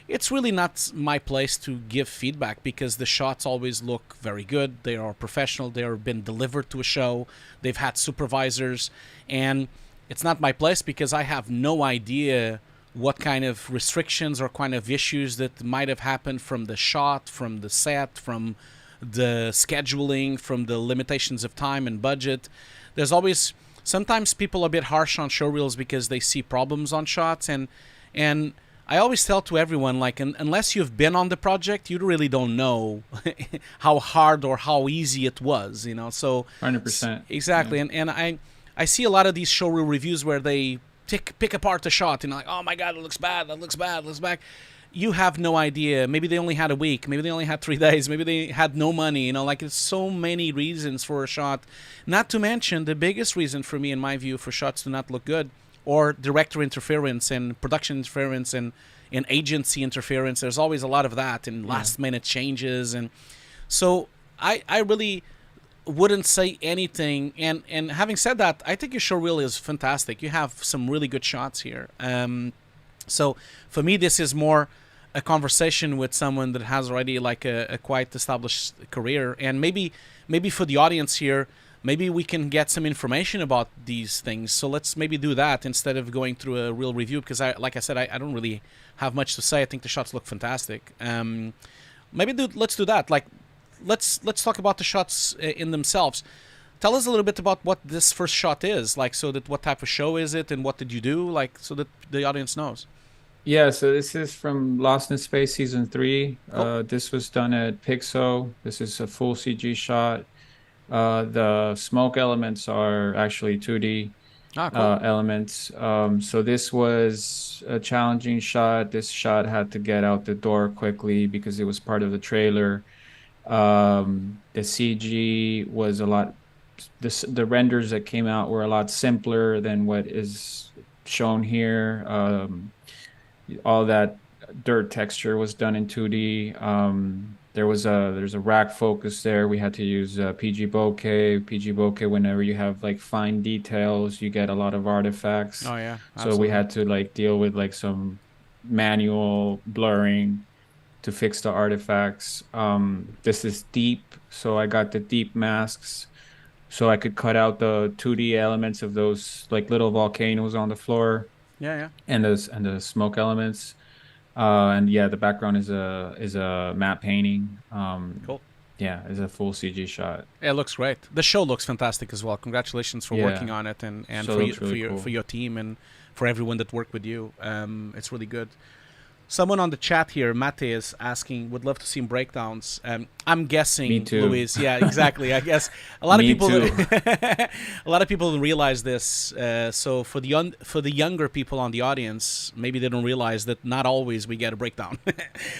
it's really not my place to give feedback, because the shots always look very good. They are professional. They are been delivered to a show. They've had supervisors, and it's not my place because I have no idea what kind of restrictions or kind of issues that might have happened from the shot, from the set, from the scheduling, from the limitations of time and budget. There's always, sometimes people are a bit harsh on showreels because they see problems on shots, and I always tell to everyone, like, unless you've been on the project, you really don't know how hard or how easy it was, you know. So 100%. Exactly. Yeah. And I see a lot of these showreel reviews where they pick apart a shot and like, oh my God, it looks bad, that looks bad, it looks bad. You have no idea. Maybe they only had a week. Maybe they only had 3 days. Maybe they had no money. You know, like, it's so many reasons for a shot. Not to mention the biggest reason for me, in my view, for shots to not look good, or director interference and production interference and agency interference. There's always a lot of that, and last minute changes. And so I really wouldn't say anything. And having said that, I think your showreel is fantastic. You have some really good shots here. So for me, this is more a conversation with someone that has already like a quite established career. And maybe for the audience here, maybe we can get some information about these things. So let's maybe do that instead of going through a real review, because like I said, I don't really have much to say. I think the shots look fantastic. Maybe let's do that. Like, let's talk about the shots in themselves. Tell us a little bit about what this first shot is, like, so that what type of show is it and what did you do, like, so that the audience knows. Yeah, so this is from Lost in Space Season 3. Cool. This was done at Pixo. This is a full CG shot. The smoke elements are actually 2D Cool. elements. So this was a challenging shot. This shot had to get out the door quickly because it was part of the trailer. The CG was a lot, the renders that came out were a lot simpler than what is shown here. All that dirt texture was done in 2D. There's a rack focus there. We had to use PG bokeh. PG bokeh, whenever you have like fine details, you get a lot of artifacts. Oh yeah, absolutely. So we had to like deal with like some manual blurring to fix the artifacts. This is deep, so I got the deep masks so I could cut out the 2D elements of those like little volcanoes on the floor. Yeah. And the smoke elements. And yeah, the background is a matte painting. Cool. Yeah, it's a full CG shot. It looks great. The show looks fantastic as well. Congratulations for working on it and for your team and for everyone that worked with you. It's really good. Someone on the chat here, Mate, is asking, would love to see breakdowns. I'm guessing, Me too. Luis. Yeah, exactly. I guess a lot of Me people, too. a lot of people don't realize this. So for the younger people on the audience, maybe they don't realize that not always we get a breakdown.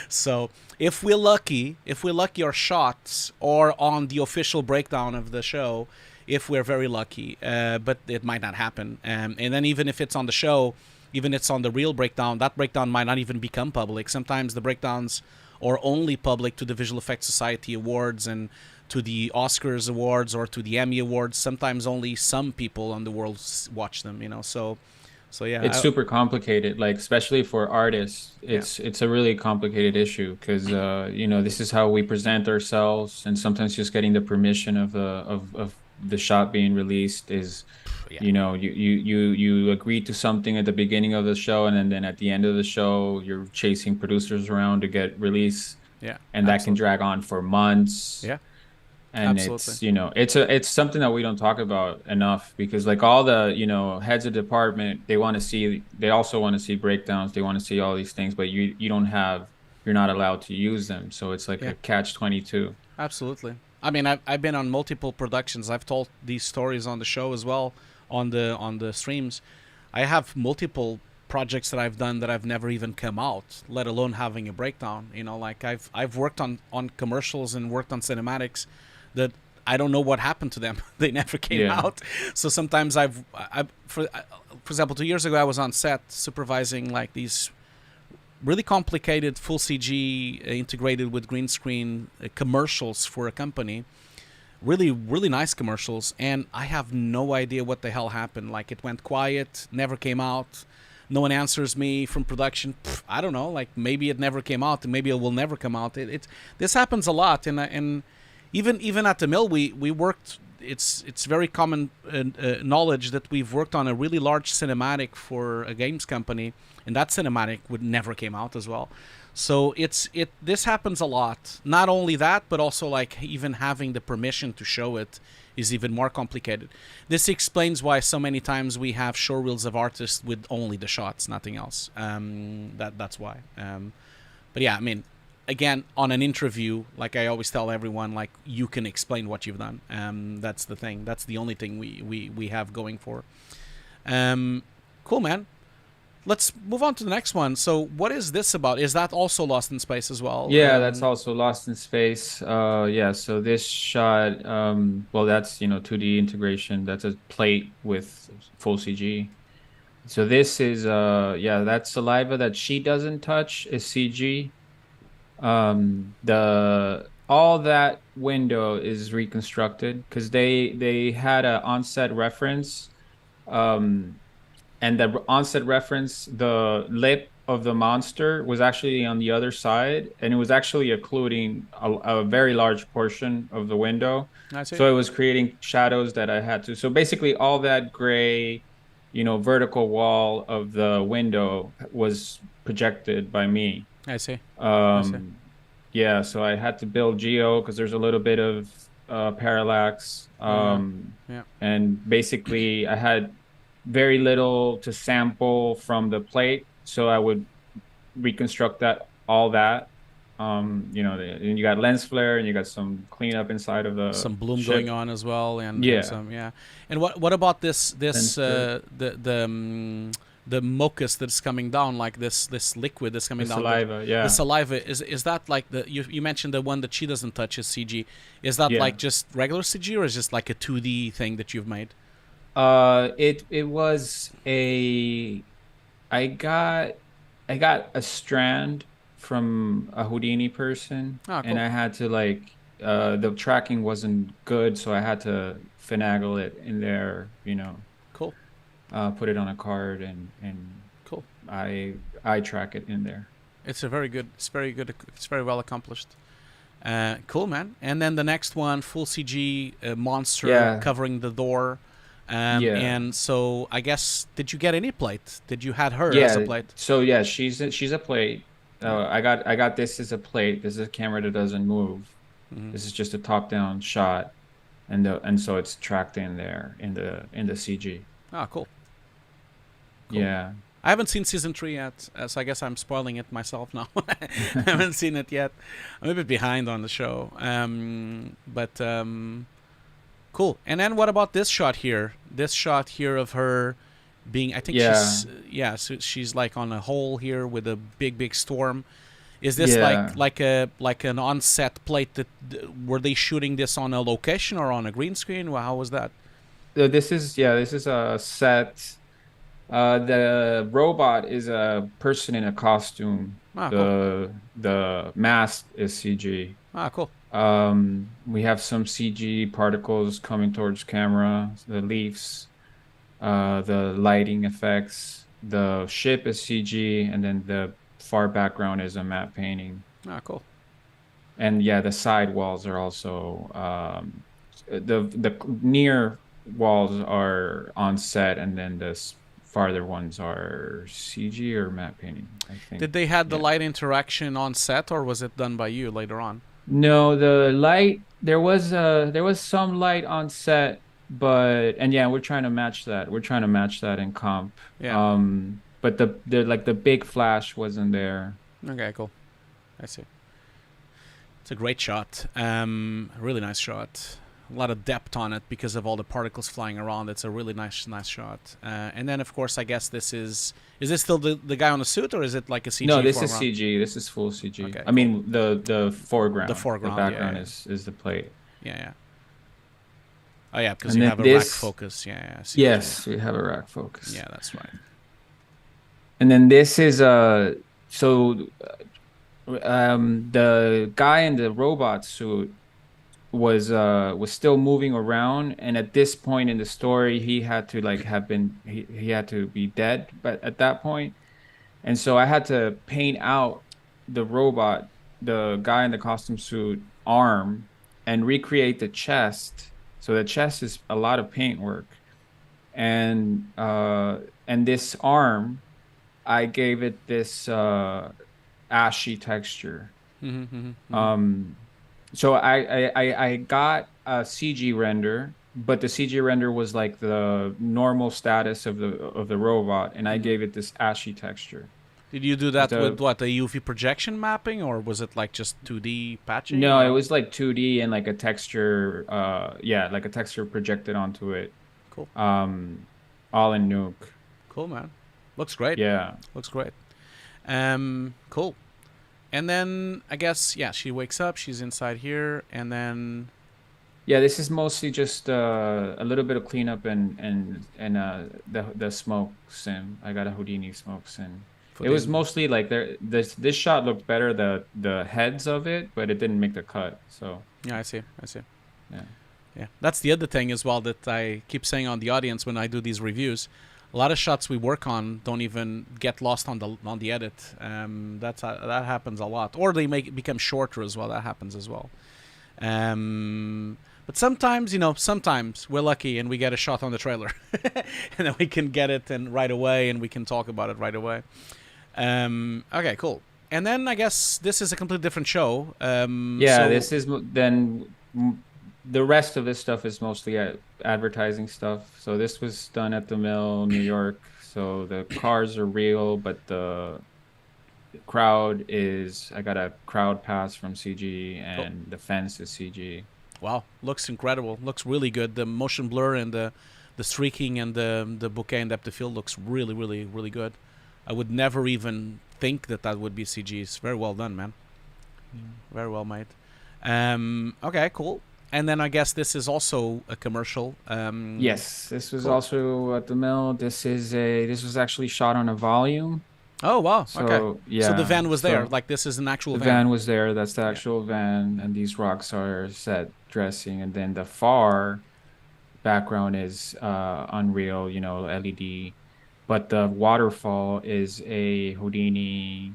So if we're lucky, our shots are on the official breakdown of the show. If we're very lucky, but it might not happen. And then even if it's on the show, even if it's on the real breakdown, that breakdown might not even become public. Sometimes the breakdowns are only public to the Visual Effects Society Awards and to the Oscars Awards or to the Emmy Awards. Sometimes only some people on the world watch them, you know. So yeah. It's super complicated, like especially for artists. It's a really complicated issue because you know, this is how we present ourselves, and sometimes just getting the permission of the shot being released is, you know, you agree to something at the beginning of the show, and then at the end of the show you're chasing producers around to get release. Yeah, and that can drag on for months. Yeah, and it's, you know, it's something that we don't talk about enough, because like all the, you know, heads of department, they also want to see breakdowns, they want to see all these things, but you're not allowed to use them. So it's like a catch-22. Absolutely. I mean, I've been on multiple productions. I've told these stories on the show as well, on the streams. I have multiple projects that I've done that I've never even come out, let alone having a breakdown. You know, like I've worked on commercials and worked on cinematics that I don't know what happened to them. They never came out. So sometimes for example, 2 years ago I was on set supervising like these really complicated full CG integrated with green screen commercials for a company. Really, really nice commercials. And I have no idea what the hell happened. Like, it went quiet, never came out. No one answers me from production. I don't know. Like, maybe it never came out and maybe it will never come out. This happens a lot. And even at the mill, we worked. It's very common knowledge that we've worked on a really large cinematic for a games company, and that cinematic would never came out as well. So this happens a lot. Not only that, but also like even having the permission to show it is even more complicated. This explains why so many times we have showreels of artists with only the shots, nothing else. That's why. But yeah, I mean, again, on an interview, like I always tell everyone, like, you can explain what you've done. That's the thing. That's the only thing we have going for. Cool, man. Let's move on to the next one. So what is this about? Is that also Lost in Space as well? Yeah, that's also Lost in Space. Yeah, so this shot, well, that's, you know, 2D integration. That's a plate with full CG. So this is, yeah, that saliva that she doesn't touch is CG. All that window is reconstructed because they had an onset reference, and the onset reference, the lip of the monster was actually on the other side, and it was actually occluding a very large portion of the window. I see. So it was creating shadows that I had to. So basically, all that gray, vertical wall of the window was projected by me. I see. Yeah, so I had to build geo because there's a little bit of parallax. Yeah. And basically, I had very little to sample from the plate, so I would reconstruct all that. And you got lens flare, and you got some cleanup inside of the some bloom ship. going on as well, and Yeah. and some And what about this the mucus that's coming down, like this liquid that's coming The down? saliva, yeah. The saliva is that like you mentioned the one that she doesn't touch is CG. Is that Yeah. like just regular CG, or is just like a 2D thing that you've made? It was I got a strand from a Houdini person, Ah, cool. and I had to the tracking wasn't good, so I had to finagle it in there, Cool. put it on a card, and Cool. I track it in there. It's very good. It's very well accomplished. Cool, man. And then the next one, full CG monster Yeah. covering the door. Yeah. And so I guess, did you get any plate? Did you had her Yeah. as a plate? So yeah, she's a plate. I got this as a plate. This is a camera that doesn't move. Mhm. This is just a top-down shot, and so it's tracked in there in the CG. Ah, cool. Cool. Yeah. I haven't seen season 3 yet, so I guess I'm spoiling it myself now. I haven't seen it yet. I'm a bit behind on the show. But cool. And then what about this shot here? This shot here of her being, I think so she's like on a hole here with a big storm. Is this like an on-set plate that were they shooting this on a location or on a green screen? Well, how was that? This is a set. The robot is a person in a costume. Ah, cool. The mask is CG. Ah, cool. We have some CG particles coming towards camera, the leaves, the lighting effects. The ship is CG, and then the far background is a matte painting. Ah, cool. And yeah, the side walls are also the near walls are on set, and then the farther ones are CG or matte painting, I think. Did they had the light interaction on set, or was it done by you later on? No, the light, there was some light on set, but we're trying to match that. We're trying to match that in comp. Yeah. But the big flash wasn't there. Okay, cool. I see. It's a great shot. Really nice shot. A lot of depth on it because of all the particles flying around. It's a really nice shot. And then, of course, I guess this is this still the guy on the suit, or is it like a CG? No, this foreground? is CG. This is full CG. Okay, I mean, the foreground. The foreground, The background yeah. is the plate. Yeah. Oh, yeah, because And you then have a rack this- CG. Yes, we have a rack focus. Yeah, that's right. And then this is the guy in the robot suit was still moving around, and at this point in the story he had to he had to be dead, but at that point, and so I had to paint out the robot, the guy in the costume suit arm, and recreate the chest. So the chest is a lot of paint work, and this arm, I gave it this ashy texture. So I got a CG render, but the CG render was like the normal status of the robot, and I gave it this ashy texture. Did you do that with what, a UV projection mapping, or was it like just 2D patching? No, it was like 2D and like a texture, like a texture projected onto it. Cool. All in Nuke. Cool, man. Looks great. Yeah. Looks great. Cool. And then I guess she wakes up. She's inside here, and then this is mostly just a little bit of cleanup and the smoke sim. I got a Houdini smoke sim. It was mostly like this shot looked better, the heads of it, but it didn't make the cut. So I see. Yeah. That's the other thing as well that I keep saying on the audience when I do these reviews. a lot of shots we work on don't even get lost on the edit. That happens a lot, or they become shorter as well. That happens as well. But sometimes, sometimes we're lucky and we get a shot on the trailer, and then we can get it right away, and we can talk about it right away. Okay, cool. And then I guess this is a completely different show. This is then. The rest of this stuff is mostly advertising stuff. So this was done at the Mill, New York. So the cars are real, but the crowd is, I got a crowd pass from CG, and the fence is CG. Wow, looks incredible. Looks really good. The motion blur and the streaking and the bokeh and depth of field looks really, really, really good. I would never even think that would be CG. It's very well done, man. Very well made. Okay, cool. And then I guess this is also a commercial. Yes, this was also at the Mill. This was actually shot on a volume. Oh wow! So, okay. Yeah. So the van was there. Like this is an actual van. The van was there. That's the actual van, and these rocks are set dressing, and then the far background is Unreal, LED, but the waterfall is a Houdini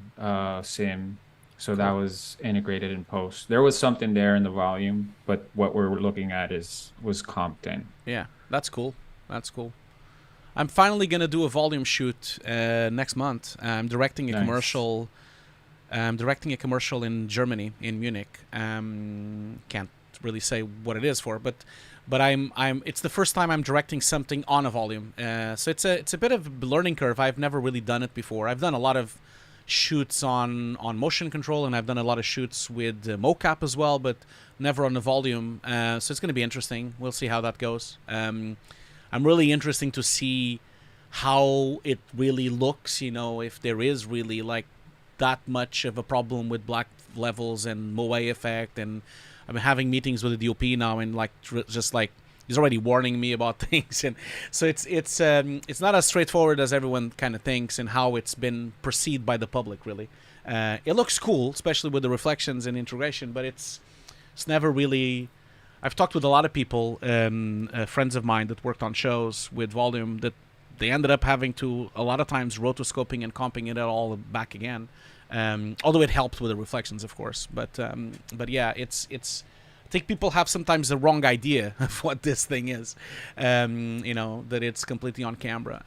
sim. So that was integrated in post. There was something there in the volume, but what we're looking at was comped in. Yeah, that's cool. That's cool. I'm finally gonna do a volume shoot next month. I'm directing a commercial. I'm directing a commercial in Germany, in Munich. Can't really say what it is for, but it's the first time I'm directing something on a volume. So it's a bit of a learning curve. I've never really done it before. I've done a lot of shoots on motion control, and I've done a lot of shoots with mocap as well, but never on the volume. So it's going to be interesting. We'll see how that goes. I'm really interested to see how it really looks, if there is really like that much of a problem with black levels and moe effect. And I'm having meetings with the DOP now, and just he's already warning me about things, and so it's not as straightforward as everyone kind of thinks, and how it's been perceived by the public. Really, it looks cool, especially with the reflections and integration, but it's never really. I've talked with a lot of people, friends of mine that worked on shows with volume, that they ended up having to a lot of times rotoscoping and comping it all back again. Although it helped with the reflections, of course, but yeah, it's. I think people have sometimes the wrong idea of what this thing is, that it's completely on camera.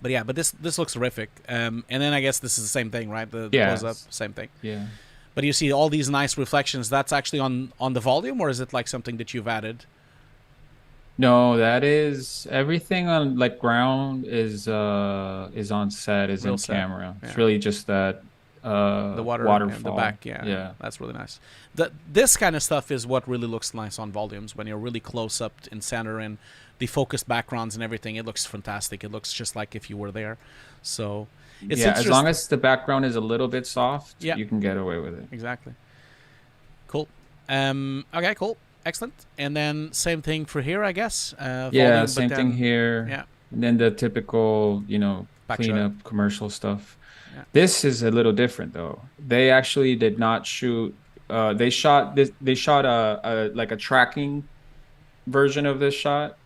But this looks terrific. And then I guess this is the same thing, right? The close-up, same thing. Yeah. But you see all these nice reflections. That's actually on the volume, or is it like something that you've added? No, that is everything on ground is on set, is real in set. Camera. Yeah. It's really just that. The waterfall in the back, yeah, that's really nice. This kind of stuff is what really looks nice on volumes, when you're really close up in center and the focused backgrounds and everything. It looks fantastic. It looks just like if you were there. So it's as long as the background is a little bit soft, you can get away with it. Exactly. Cool. Okay, cool, excellent. And then same thing for here, I guess. Volume, same thing here. Yeah. And then the typical, cleanup commercial stuff. Yeah. This is a little different though. They actually did not shoot. They shot this. They shot a tracking version of this shot,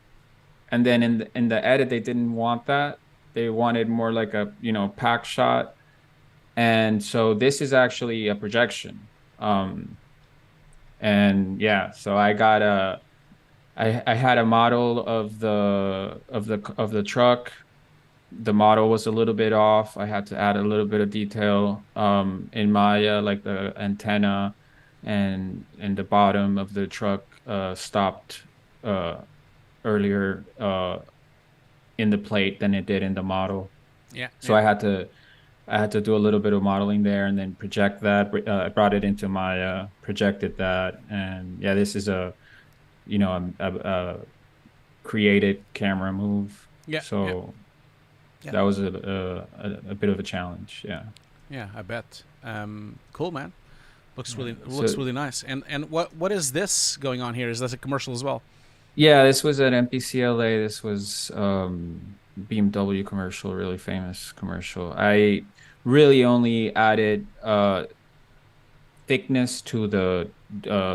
and then in the edit they didn't want that. They wanted more like a pack shot, and so this is actually a projection. And yeah, so I got I had a model of the truck. The model was a little bit off. I had to add a little bit of detail in Maya, like the antenna and the bottom of the truck stopped earlier in the plate than it did in the model. Yeah. So I had to do a little bit of modeling there and then project that. I brought it into Maya, projected that, and yeah, this is a created camera move. Yeah. So. Yeah. That was a bit of a challenge, yeah. Yeah, I bet. Cool, man. Looks really nice. And what is this going on here? Is this a commercial as well? Yeah, this was at MPCLA. This was BMW commercial, really famous commercial. I really only added thickness to the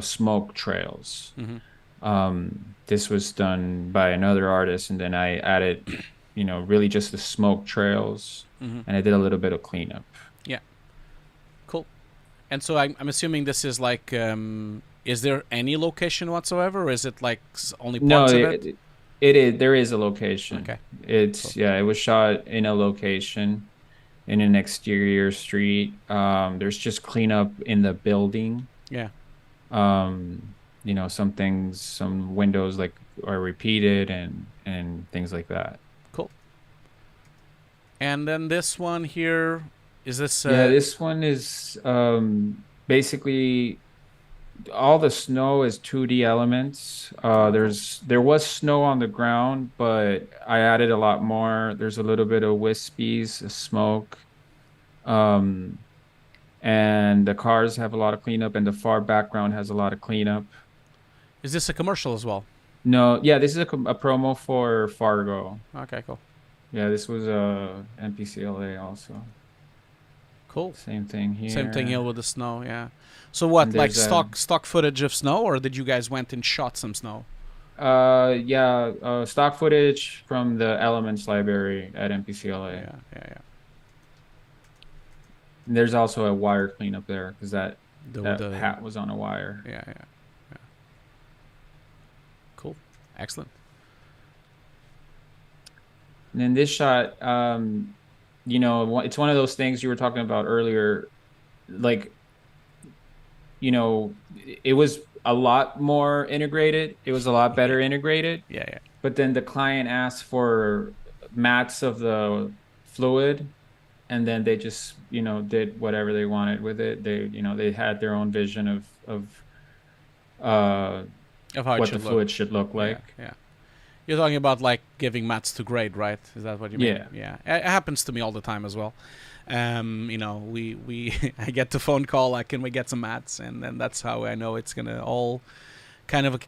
smoke trails. Mm-hmm. This was done by another artist, and then I added really just the smoke trails, and I did a little bit of cleanup. Yeah. Cool. And so I'm assuming this is like, is there any location whatsoever, or is it like only parts of it? It is. There is a location. Okay. It's Cool. it was shot in a location in an exterior street. There's just cleanup in the building. Yeah. Some things, some windows like are repeated and things like that. Cool. And then this one here, is this? This one is basically all the snow is 2D elements. There was snow on the ground, but I added a lot more. There's a little bit of wispies, smoke. And the cars have a lot of cleanup, and the far background has a lot of cleanup. Is this a commercial as well? No, yeah, this is a promo for Fargo. Okay, cool. Yeah, this was NPCLA also. Cool. Same thing here. Same thing here with the snow, yeah. So what, like stock footage of snow, or did you guys went and shot some snow? Stock footage from the Elements library at NPCLA. Yeah. And there's also a wire cleanup there because that The hat was on a wire. Yeah. Cool. Excellent. And then this shot, it's one of those things you were talking about earlier. Like, it was a lot more integrated. It was a lot better integrated. Yeah. But then the client asked for mats of the fluid, and then they just, did whatever they wanted with it. They had their own vision of how what the fluid should look like. Yeah. You're talking about like giving mats to grade, right? Is that what you mean? Yeah. It happens to me all the time as well. We I get the phone call, like, can we get some mats? And then that's how I know it's gonna all kind of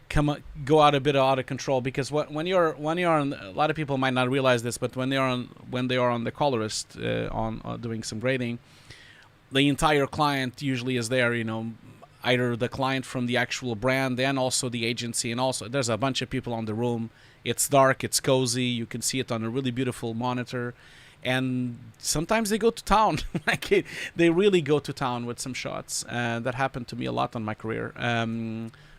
go out a bit out of control, because when you're on, a lot of people might not realize this, but when they are on the colorist on doing some grading, the entire client usually is there, either the client from the actual brand and also the agency, and also there's a bunch of people on the room. It's dark, it's cozy, you can see it on a really beautiful monitor, and sometimes they go to town. They really go to town with some shots. That happened to me a lot on my career.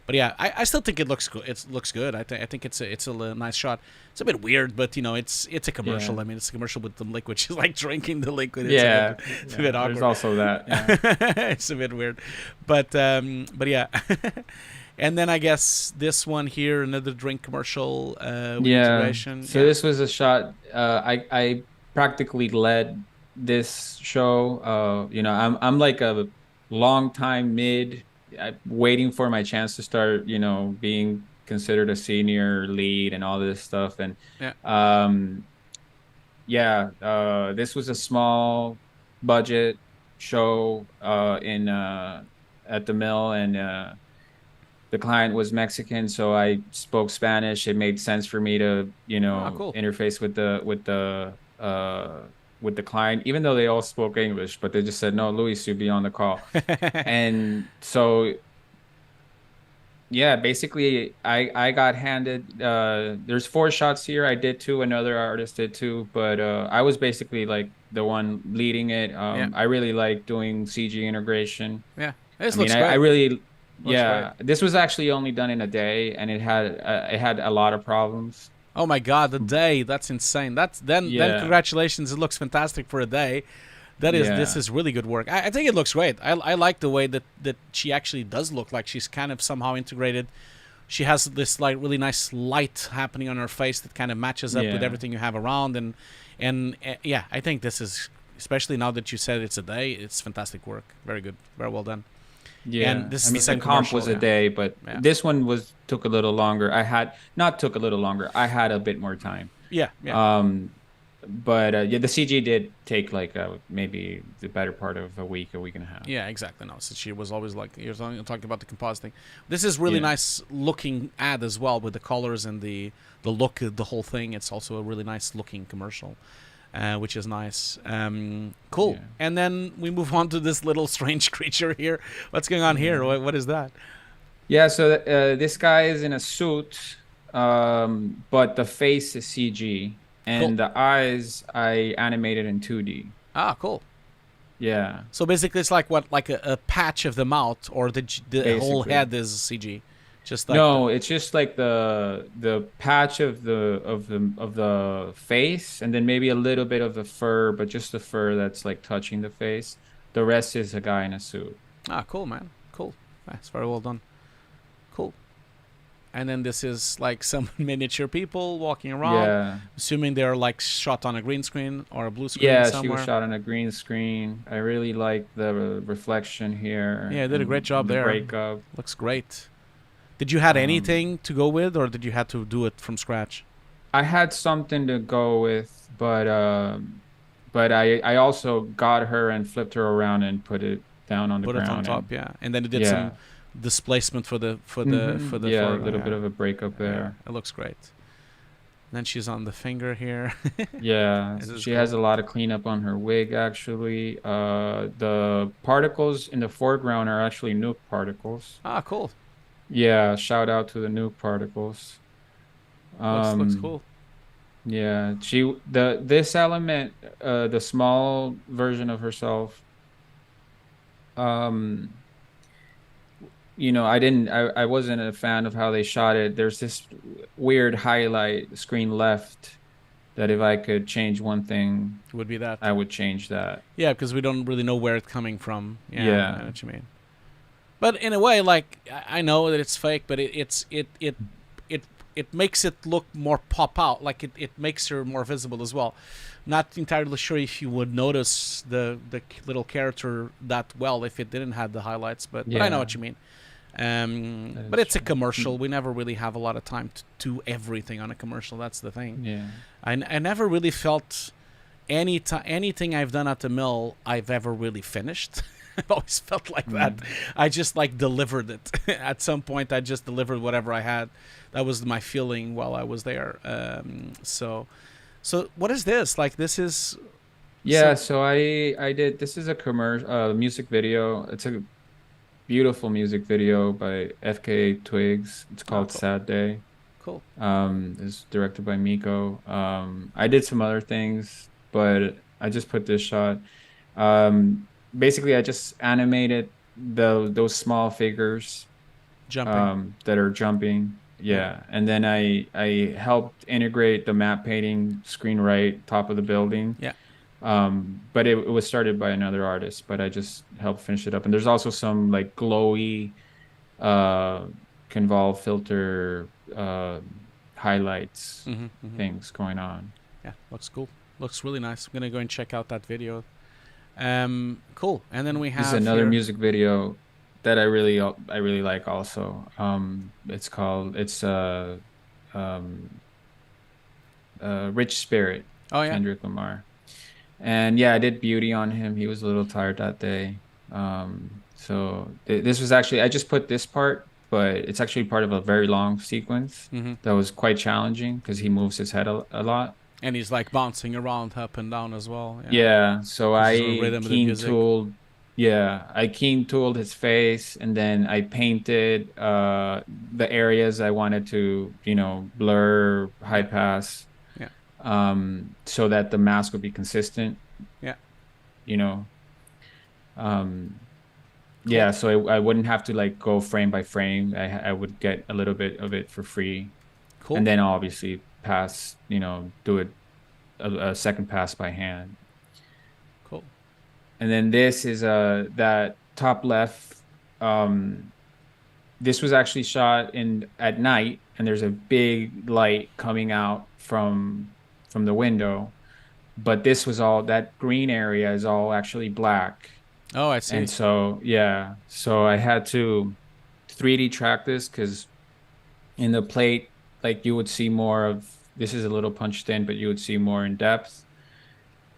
But yeah, I still think it looks good. It looks good. I think it's a nice shot. It's a bit weird, but it's a commercial. Yeah. I mean, it's a commercial with the liquid. She's like drinking the liquid. It's a bit awkward. There's also that. Yeah. It's a bit weird, but yeah. And then I guess this one here, another drink commercial with integration. So this was a shot. I practically led this show. I'm like a long time mid. Waiting for my chance to start, being considered a senior lead and all this stuff. And this was a small budget show at the mill, and the client was Mexican, so I spoke Spanish. It made sense for me to, cool. interface with the client, even though they all spoke English, but they just said, no, Luis, you'll be on the call. And so, basically I got handed, there's 4 shots here. I did 2, another artist did 2, but I was basically like the one leading it. I really like doing CG integration. Yeah, this looks great. I really, this was actually only done in a day, and it had a lot of problems. Oh my God, the day! That's insane. Then congratulations. It looks fantastic for a day. This is really good work. I think it looks great. I like the way that she actually does look like she's kind of somehow integrated. She has this like really nice light happening on her face that kind of matches up with everything you have around, and I think this is, especially now that you said it's a day, it's fantastic work. Very good, very well done. Yeah, and this is the comp was a day, but this one took a little longer. I had a bit more time. Yeah. But the CG did take like maybe the better part of a week and a half. Yeah, exactly. No, so she was always like, you're talking about the compositing. This is really nice looking ad as well, with the colors and the look of the whole thing. It's also a really nice looking commercial. Which is nice. Cool. Yeah. And then we move on to this little strange creature here. What's going on here? What is that? Yeah, so this guy is in a suit, but the face is CG. and the eyes I animated in 2D. Ah, cool. Yeah. So basically, it's like what, like a patch of the mouth, or the whole Basically. head is CG. Just like No, it's just like the patch of the face, and then maybe a little bit of the fur, but just the fur that's like touching the face. The rest is a guy in a suit. Ah, cool, man. Cool. That's very well done. Cool. And then this is like some miniature people walking around. Yeah. Assuming they're like shot on a green screen or a blue screen Yeah, somewhere. she was shot on a green screen. I really like the reflection here. Yeah, did a great job the there. Breakup. Looks great. Did you had anything to go with, or did you have to do it from scratch? I had something to go with, but I also got her and flipped her around and put it down on the ground. Put it on top, yeah. And then you did some displacement for the yeah, a little bit of a breakup there. Yeah, it looks great. Then she's on the finger here. Yeah, she has a lot of cleanup on her wig, actually. The particles in the foreground are actually nuke particles. Ah, cool. Yeah, shout out to the nuke particles. Looks cool. Yeah, this element, the small version of herself, you know, I wasn't a fan of how they shot it. There's this weird highlight screen left that if I could change one thing, it would be that. I would change that. Yeah, because we don't really know where it's coming from. Yeah. I know what you mean. But in a way, like, I know that it's fake, but it makes it look more pop out. Like it makes her more visible as well. Not entirely sure if you would notice the little character that well if it didn't have the highlights, but I know what you mean. But it's a commercial. We never really have a lot of time to do everything on a commercial. That's the thing. Yeah. I never really felt anything I've done at the mill I've ever really finished. I've always felt like that. I just like delivered it. At some point, I just delivered whatever I had. That was my feeling while I was there. So what is this? Like, this is... Yeah, so I did... This is a commercial, music video. It's a beautiful music video by FKA Twigs. It's called Sad Day. Cool. It's directed by Miko. I did some other things, but I just put this shot. Basically, I just animated those small figures jumping that are jumping. Yeah, and then I helped integrate the map painting screen right top of the building. Yeah. But it was started by another artist, but I just helped finish it up. And there's also some like glowy Convolve filter highlights things going on. Yeah, looks cool. Looks really nice. I'm gonna go and check out that video. Cool. And then we have this is another music video that I really like also. It's called Rich Spirit. Oh yeah, Kendrick Lamar. And yeah, I did beauty on him. He was a little tired that day. So this was actually, I just put this part, but it's actually part of a very long sequence that was quite challenging because he moves his head a lot. And he's like bouncing around up and down as well. Yeah, so I keen tooled his face, and then I painted the areas I wanted to, blur, high pass. So that the mask would be consistent. Yeah. Cool. Yeah, so I wouldn't have to like go frame by frame. I would get a little bit of it for free. Cool. And then obviously pass, do it a second pass by hand. Cool. And then this is that top left. This was actually shot at night, and there's a big light coming out from the window, but this was all, that green area is all actually black. Oh, I see. And so so I had to 3D track this because in the plate, like, you would see more of, this is a little punched in, but you would see more in depth,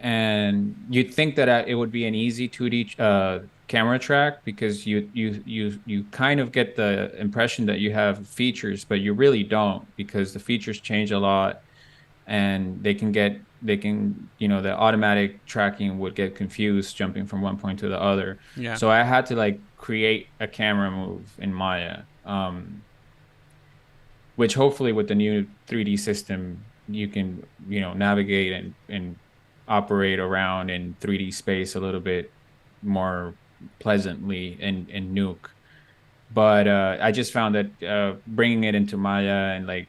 and you'd think that it would be an easy 2D camera track because you kind of get the impression that you have features, but you really don't, because the features change a lot. And the automatic tracking would get confused jumping from one point to the other. Yeah. So I had to like create a camera move in Maya, which hopefully with the new 3D system you can, navigate and operate around in 3D space a little bit more pleasantly in Nuke. But I just found that bringing it into Maya and like,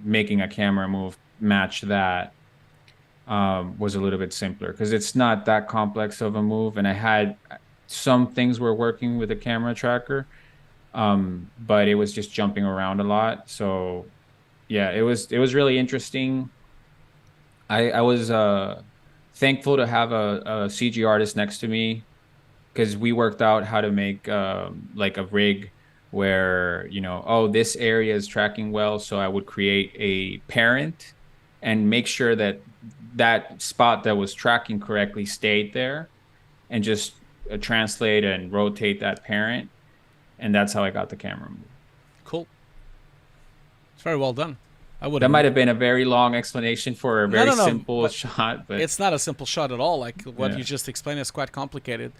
making a camera move match that was a little bit simpler because it's not that complex of a move. And I had some things were working with the camera tracker, but it was just jumping around a lot. So yeah, it was really interesting. I was thankful to have a CG artist next to me because we worked out how to make like a rig where, oh, this area is tracking well. So I would create a parent and make sure that that spot that was tracking correctly stayed there and just translate and rotate that parent. And that's how I got the camera moved. Cool. It's very well done. That might have been a very long explanation for a very simple shot, but it's not a simple shot at all. Like what you just explained is quite complicated,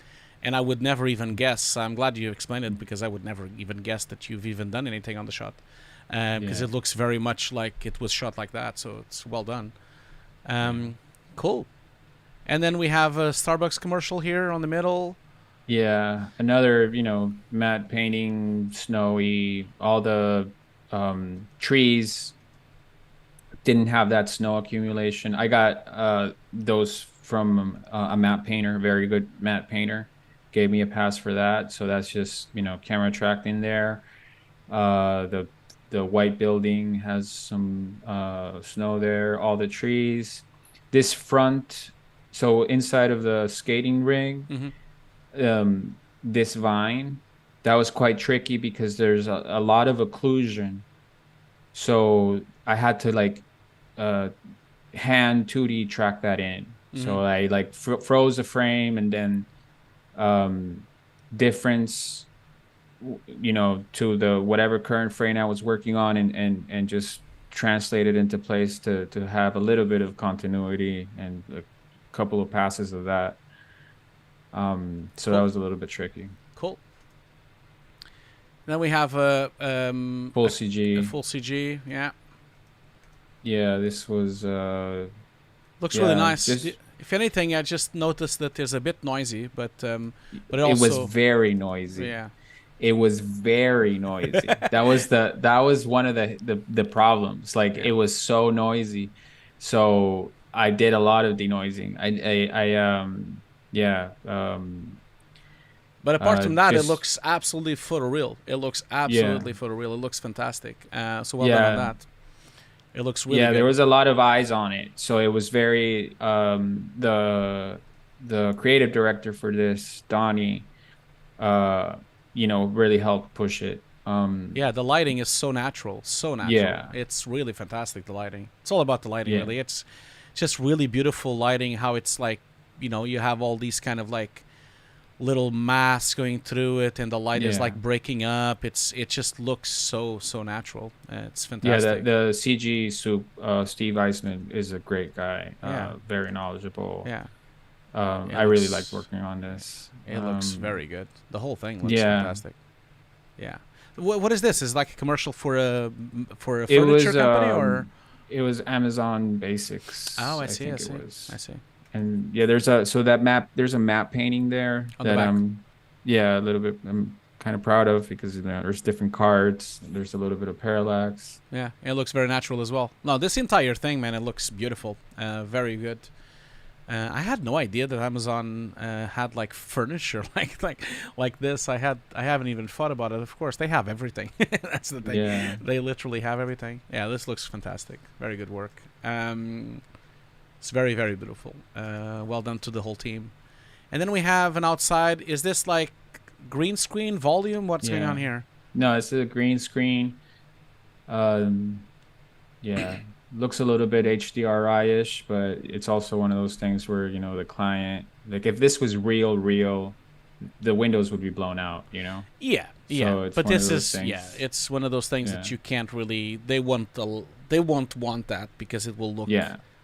and I would never even guess. I'm glad you explained it because I would never even guess that you've even done anything on the shot, because it looks very much like it was shot like that. So it's well done. Cool. And then we have a Starbucks commercial here on the middle. Yeah, another matte painting, snowy. All the trees didn't have that snow accumulation. I got those from a matte painter, very good matte painter. Gave me a pass for that. So that's just, camera tracked in there. The white building has some snow there, all the trees. This front, so inside of the skating ring, this vine, that was quite tricky because there's a lot of occlusion. So I had to like hand 2D track that in. So I like froze the frame and then difference, to the whatever current frame I was working on and just translate it into place to have a little bit of continuity and a couple of passes of that. So that was a little bit tricky. Cool. Then we have a full CG. A full CG, yeah. Yeah, this was looks really nice. If anything, I just noticed that it's a bit noisy, but it also, it was very noisy. Yeah, it was very noisy. that was one of the problems. Like it was so noisy, so I did a lot of denoising. But apart from that, it looks absolutely photoreal. It looks absolutely photoreal. It looks fantastic. So well done on that. It looks really good. There was a lot of eyes on it. So it was very the creative director for this, Donnie, really helped push it. The lighting is so natural. So natural. Yeah. It's really fantastic, the lighting. It's all about the lighting, really. It's just really beautiful lighting, how it's like, you have all these kind of like little masks going through it and the light is like breaking up. It just looks so natural. It's fantastic. The CG soup, Steve Eisman is a great guy. Very knowledgeable. I really liked working on this. It looks very good. The whole thing looks fantastic. Yeah. What is this? Is it like a commercial for a furniture company or? It was Amazon Basics. Oh, I see. I see. And there's a map painting there on that I'm a little bit I'm kind of proud of because there's different cards. There's a little bit of parallax. Yeah, it looks very natural as well. No, this entire thing, man, it looks beautiful. Very good. I had no idea that Amazon had like furniture like this. I haven't even thought about it. Of course, they have everything. That's the thing. Yeah. They literally have everything. Yeah, this looks fantastic. Very good work. It's very, very beautiful. Well done to the whole team. And then we have an outside. Is this like green screen volume? What's going on here? No, it's a green screen. Looks a little bit HDRI-ish, but it's also one of those things where, the client, like if this was real, the windows would be blown out, Yeah. So but this is, it's one of those things that you can't really, they won't want that because it will look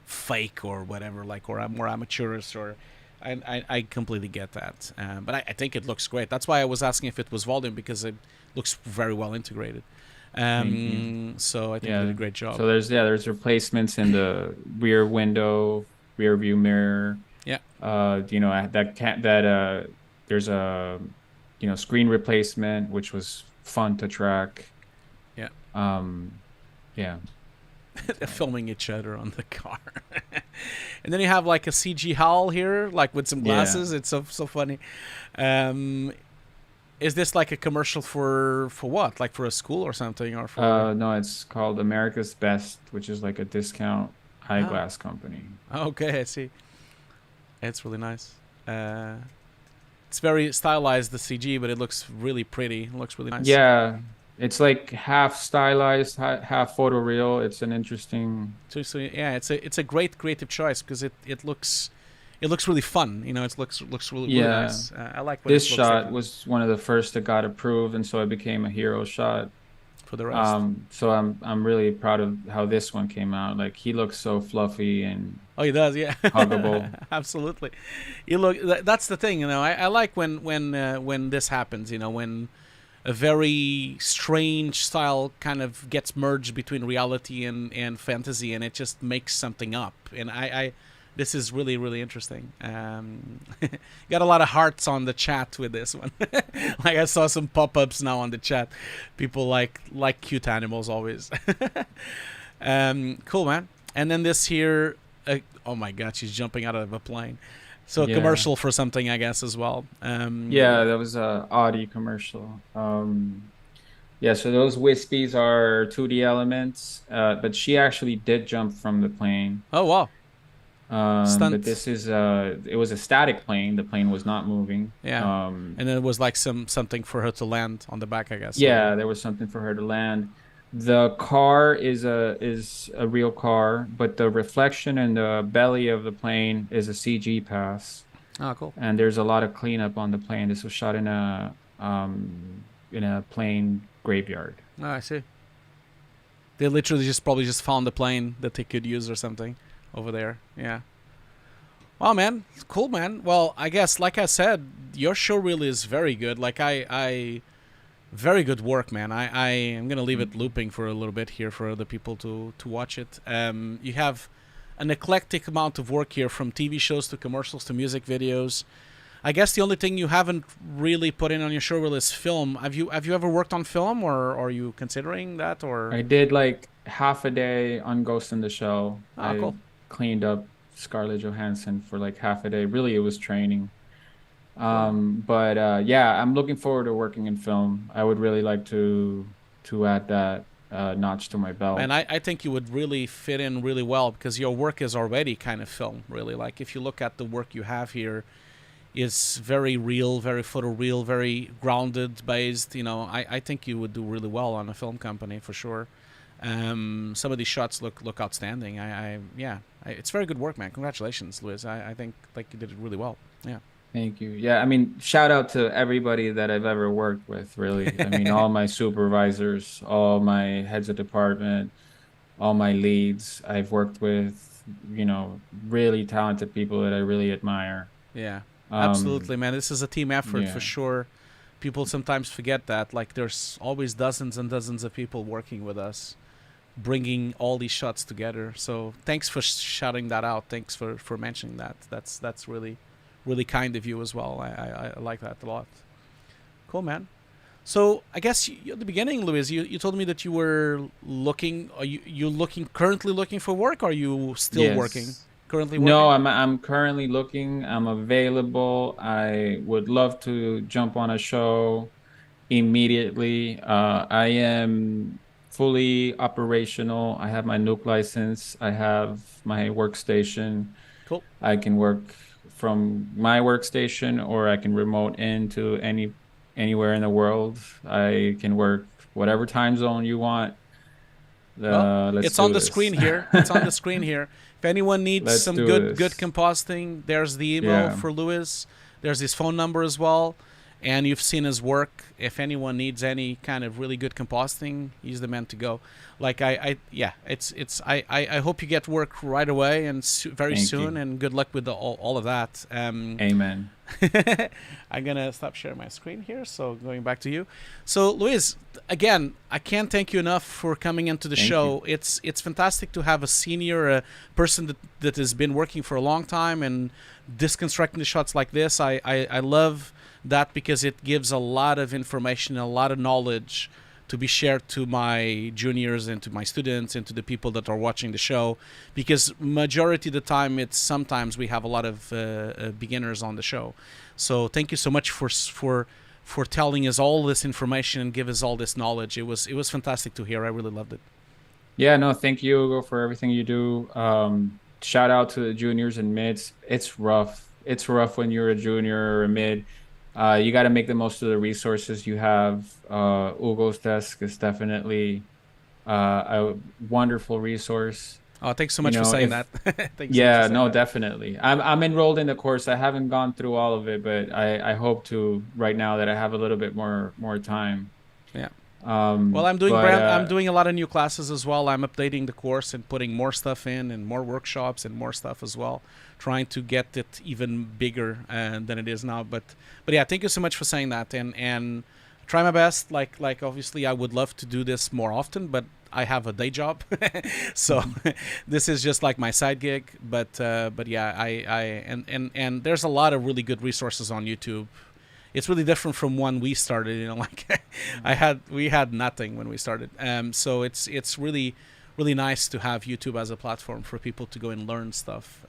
fake or whatever, like, or more amateurish, or I completely get that. But I think it looks great. That's why I was asking if it was volume, because it looks very well integrated. So I think you did a great job. So there's replacements in the rear window, rear view mirror. Yeah. There's a screen replacement, which was fun to track. Yeah. Yeah. They're filming each other on the car. And then you have like a CG Howl here, like with some glasses. It's so funny. Is this like a commercial for what? Like for a school or something? Or for no, it's called America's Best, which is like a discount eyeglass company. Okay, I see. It's really nice. It's very stylized, the CG, but it looks really pretty. It looks really nice. Yeah. It's like half stylized, half photoreal. It's an interesting. So yeah, it's a great creative choice because it looks really fun. It looks really nice. I like what this it looks shot like. was one of the first that got approved, and so it became a hero shot for the rest. So I'm really proud of how this one came out. Like he looks so fluffy and he does, yeah, huggable. Absolutely. That's the thing, I like when this happens. When a very strange style kind of gets merged between reality and fantasy, and it just makes something up. And this is really, really interesting. Got a lot of hearts on the chat with this one. Like I saw some pop-ups now on the chat. People like cute animals always. Cool, man. And then this here, oh my God, she's jumping out of a plane. So a commercial for something, I guess, as well. That was a Audi commercial. So those wispies are 2D elements, but she actually did jump from the plane. Oh, wow. But this is it was a static plane. The plane was not moving. Yeah. And then it was like something for her to land on the back, I guess. Yeah, there was something for her to land. The car is a real car, but the reflection in the belly of the plane is a CG pass. Oh, cool. And there's a lot of cleanup on the plane. This was shot in a plane graveyard. Oh, I see. They literally probably just found the plane that they could use or something over there. Yeah. Well, man, cool, man. Well, I guess, like I said, your show really is very good. Like very good work, man. I am gonna leave it looping for a little bit here for other people to watch it. You have an eclectic amount of work here, from TV shows to commercials to music videos. I guess the only thing you haven't really put in on your showreel is film. Have you ever worked on film, or are you considering that? Or I did like half a day on Ghost in the Shell. Oh, cool. Cleaned up Scarlett Johansson for like half a day. Really, it was training. I'm looking forward to working in film. I would really like to add that notch to my belt. And I think you would really fit in really well, because your work is already kind of film, really. Like if you look at the work you have here, is very real, very photoreal, very grounded based. I think you would do really well on a film company for sure. Some of these shots look outstanding. It's very good work, man. Congratulations, Luis. I think like you did it really well. Yeah. Thank you. Yeah, I mean, shout out to everybody that I've ever worked with, really. I mean, all my supervisors, all my heads of department, all my leads. I've worked with, really talented people that I really admire. Yeah, absolutely, man. This is a team effort for sure. People sometimes forget that. Like, there's always dozens and dozens of people working with us, bringing all these shots together. So thanks for shouting that out. Thanks for mentioning that. That's really kind of you as well. I like that a lot. Cool, man. So I guess at the beginning, Luis, you told me that you were looking. Are you currently looking for work? Or are you still working? Currently working? No, I'm currently looking. I'm available. I would love to jump on a show immediately. I am fully operational. I have my Nuke license. I have my workstation. Cool. I can work from my workstation, or I can remote into anywhere in the world. I can work whatever time zone you want. It's on the screen here. It's on the screen here. If anyone needs some good compositing, there's the email for Luis. There's his phone number as well. and you've seen his work. If anyone needs any kind of really good compositing, he's the man to go. Like I hope you get work right away and very Thank soon, you. and good luck with all of that. Amen. I'm gonna stop sharing my screen here. So going back to you. So Luis, again, I can't thank you enough for coming into the show. It's fantastic to have a senior person that has been working for a long time and disconstructing the shots like this. I love that because it gives a lot of information, a lot of knowledge to be shared to my juniors and to my students and to the people that are watching the show, because majority of the time sometimes we have a lot of beginners on the show. So thank you so much for telling us all this information and give us all this knowledge. It was fantastic to hear. I really loved it. Yeah, no, thank you, Hugo, for everything you do. Shout out to the juniors and mids. It's rough. It's rough when you're a junior or a mid. You got to make the most of the resources you have. Hugo's desk is definitely a wonderful resource. Oh, thanks so much for saying that. Yeah, no, definitely. I'm enrolled in the course. I haven't gone through all of it, but I hope to right now that I have a little bit more time. Yeah. Well, I'm doing a lot of new classes as well. I'm updating the course and putting more stuff in and more workshops and more stuff as well, trying to get it even bigger than it is now. But yeah, thank you so much for saying that, and try my best. Like obviously, I would love to do this more often, but I have a day job, so this is just like my side gig. But yeah, and there's a lot of really good resources on YouTube. It's really different from when we started, you know, like we had nothing when we started. So it's really, really nice to have YouTube as a platform for people to go and learn stuff.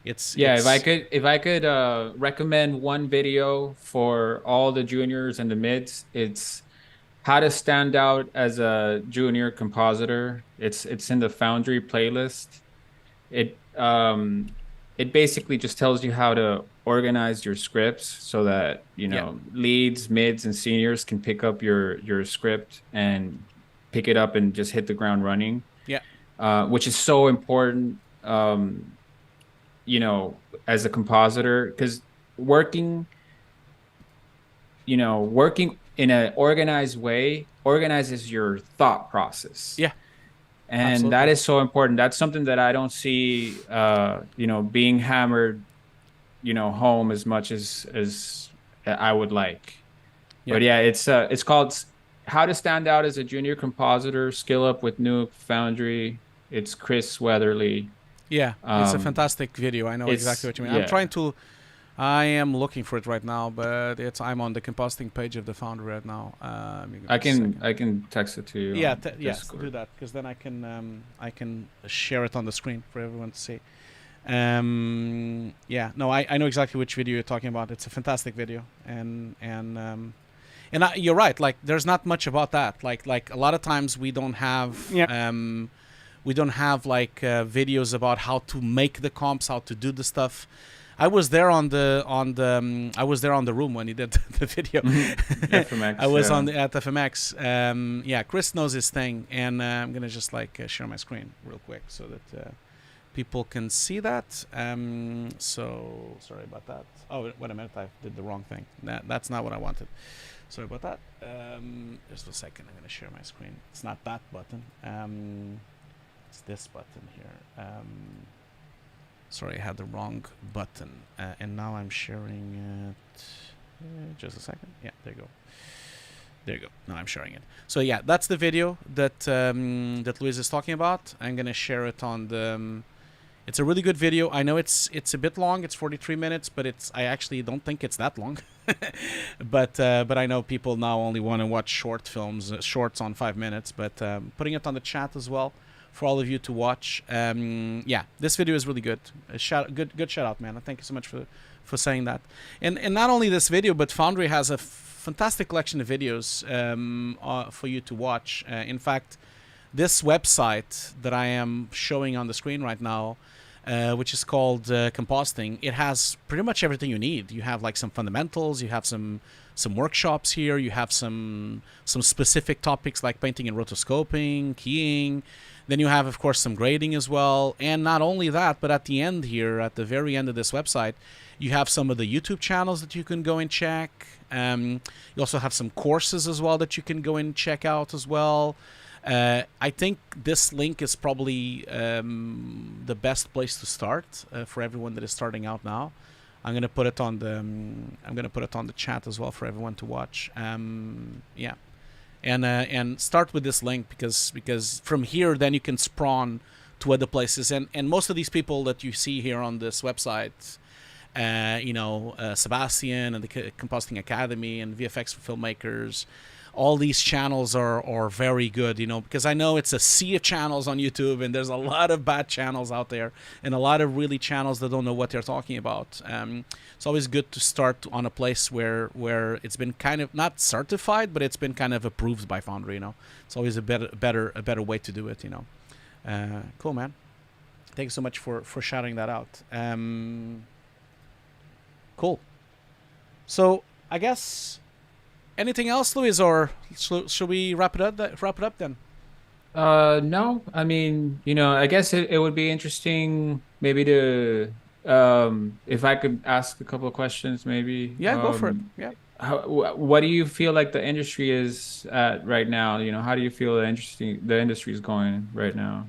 If I could recommend one video for all the juniors and the mids, it's how to stand out as a junior compositor. It's in the Foundry playlist. It basically just tells you how to organize your scripts so that leads, mids, and seniors can pick up your script and pick it up and just hit the ground running. Yeah, which is so important. As a compositor, because working in an organized way organizes your thought process. Yeah. And absolutely. That is so important. That's something that I don't see, being hammered, home as much as I would like. Yep. But yeah, it's called How to Stand Out as a Junior Compositor, Skill Up with New Foundry. It's Chris Weatherly. Yeah, it's a fantastic video. I know exactly what you mean. Yeah. I am looking for it right now, but I'm on the compositing page of the Foundry right now. I can text it to you. Yeah, yes, do that, because then I can share it on the screen for everyone to see. I know exactly which video you're talking about. It's a fantastic video, and you're right. Like, there's not much about that. Like a lot of times we don't have videos about how to make the comps, how to do the stuff. I was there on the room when he did the video. FMX, I was at FMX. Chris knows his thing, and I'm gonna just share my screen real quick so that people can see that. So sorry about that. Oh, wait a minute, I did the wrong thing. That's not what I wanted. Sorry about that. Just a second. I'm gonna share my screen. It's not that button. It's this button here. Sorry, I had the wrong button, and now I'm sharing it. Just a second. Yeah, there you go. There you go. Now I'm sharing it. So yeah, that's the video that Luis is talking about. I'm gonna share it on the. It's a really good video. I know it's a bit long. It's 43 minutes, but I actually don't think it's that long. but I know people now only want to watch shorts on 5 minutes. But putting it on the chat as well for all of you to watch. This video is really good. Good shout out, man. Thank you so much for saying that. And not only this video, but Foundry has a fantastic collection of videos for you to watch. In fact, this website that I am showing on the screen right now, which is called compositing. It has pretty much everything you need. You have like some fundamentals, you have some workshops here, you have some specific topics like painting and rotoscoping, keying. Then you have, of course, some grading as well. And not only that, but at the end here, at the very end of this website, you have some of the YouTube channels that you can go and check. You also have some courses as well that you can go and check out as well. I think this link is probably the best place to start for everyone that is starting out now. I'm gonna put it on the chat as well for everyone to watch. Yeah, and start with this link because from here then you can spawn to other places, and most of these people that you see here on this website, Sebastian and the Compositing Academy and VFX for Filmmakers, all these channels are very good, because I know it's a sea of channels on YouTube, and there's a lot of bad channels out there, and a lot of really channels that don't know what they're talking about. It's always good to start on a place where it's been kind of not certified, but it's been kind of approved by Foundry. It's always a better way to do it. Cool, man. Thank you so much for shouting that out. Cool. So I guess. Anything else, Luis, or should we wrap it up then? No, I mean, I guess it would be interesting maybe to, if I could ask a couple of questions, maybe. Yeah, go for it. Yeah. What do you feel like the industry is at right now? How do you feel the industry is going right now?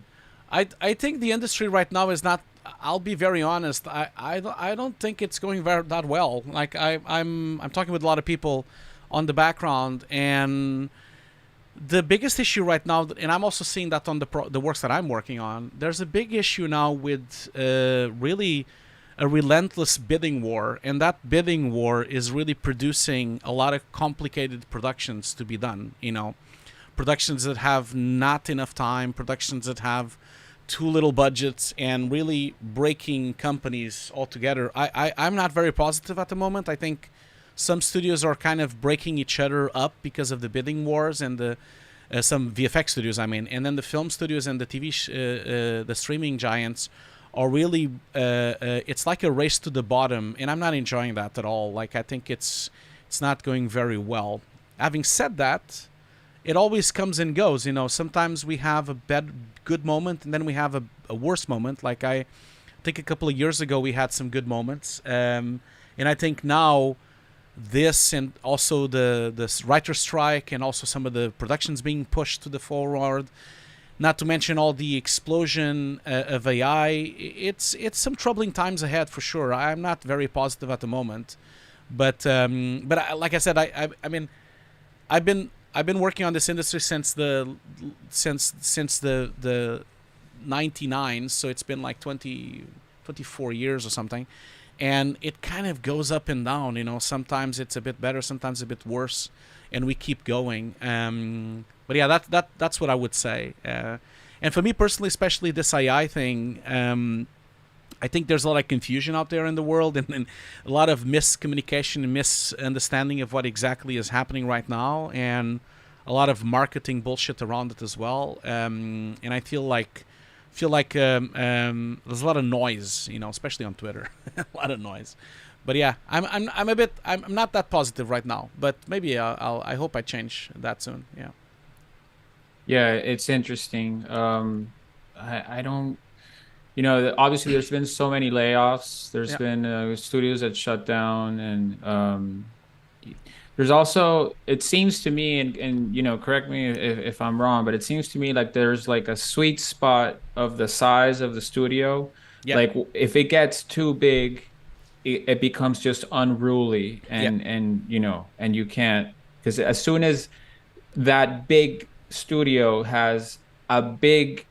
I think the industry right now is not. I'll be very honest. I don't think it's going that well. Like I'm talking with a lot of people on the background, and the biggest issue right now, and I'm also seeing that on the works that I'm working on, there's a big issue now with really a relentless bidding war, and that bidding war is really producing a lot of complicated productions to be done. Productions that have not enough time, productions that have too little budgets, and really breaking companies altogether. I'm not very positive at the moment. I think some studios are kind of breaking each other up because of the bidding wars, and some VFX studios, and then the film studios and the the streaming giants are really, it's like a race to the bottom, and I'm not enjoying that at all. Like, I think it's not going very well. Having said that, it always comes and goes. Sometimes we have a good moment, and then we have a worse moment. Like, I think a couple of years ago we had some good moments, and I think now this, and also the writer strike, and also some of the productions being pushed to the forward, not to mention all the explosion of AI, it's some troubling times ahead for sure. I'm not very positive at the moment, but like I said, I've been working on this industry since the 99, so it's been like 24 years or something. And it kind of goes up and down, Sometimes it's a bit better, sometimes a bit worse, and we keep going. But yeah, that's what I would say. And for me personally, especially this AI thing, I think there's a lot of confusion out there in the world, and a lot of miscommunication and misunderstanding of what exactly is happening right now, and a lot of marketing bullshit around it as well. And I feel like there's a lot of noise, especially on Twitter, a lot of noise. But yeah, I'm not that positive right now. But maybe I hope I change that soon. Yeah. Yeah, it's interesting. I don't, obviously there's been so many layoffs. There's been studios that shut down, and there's also, it seems to me, and correct me if I'm wrong, but it seems to me like there's like a sweet spot of the size of the studio. Yep. Like if it gets too big, it becomes just unruly, and you can't, because as soon as that big studio has a big,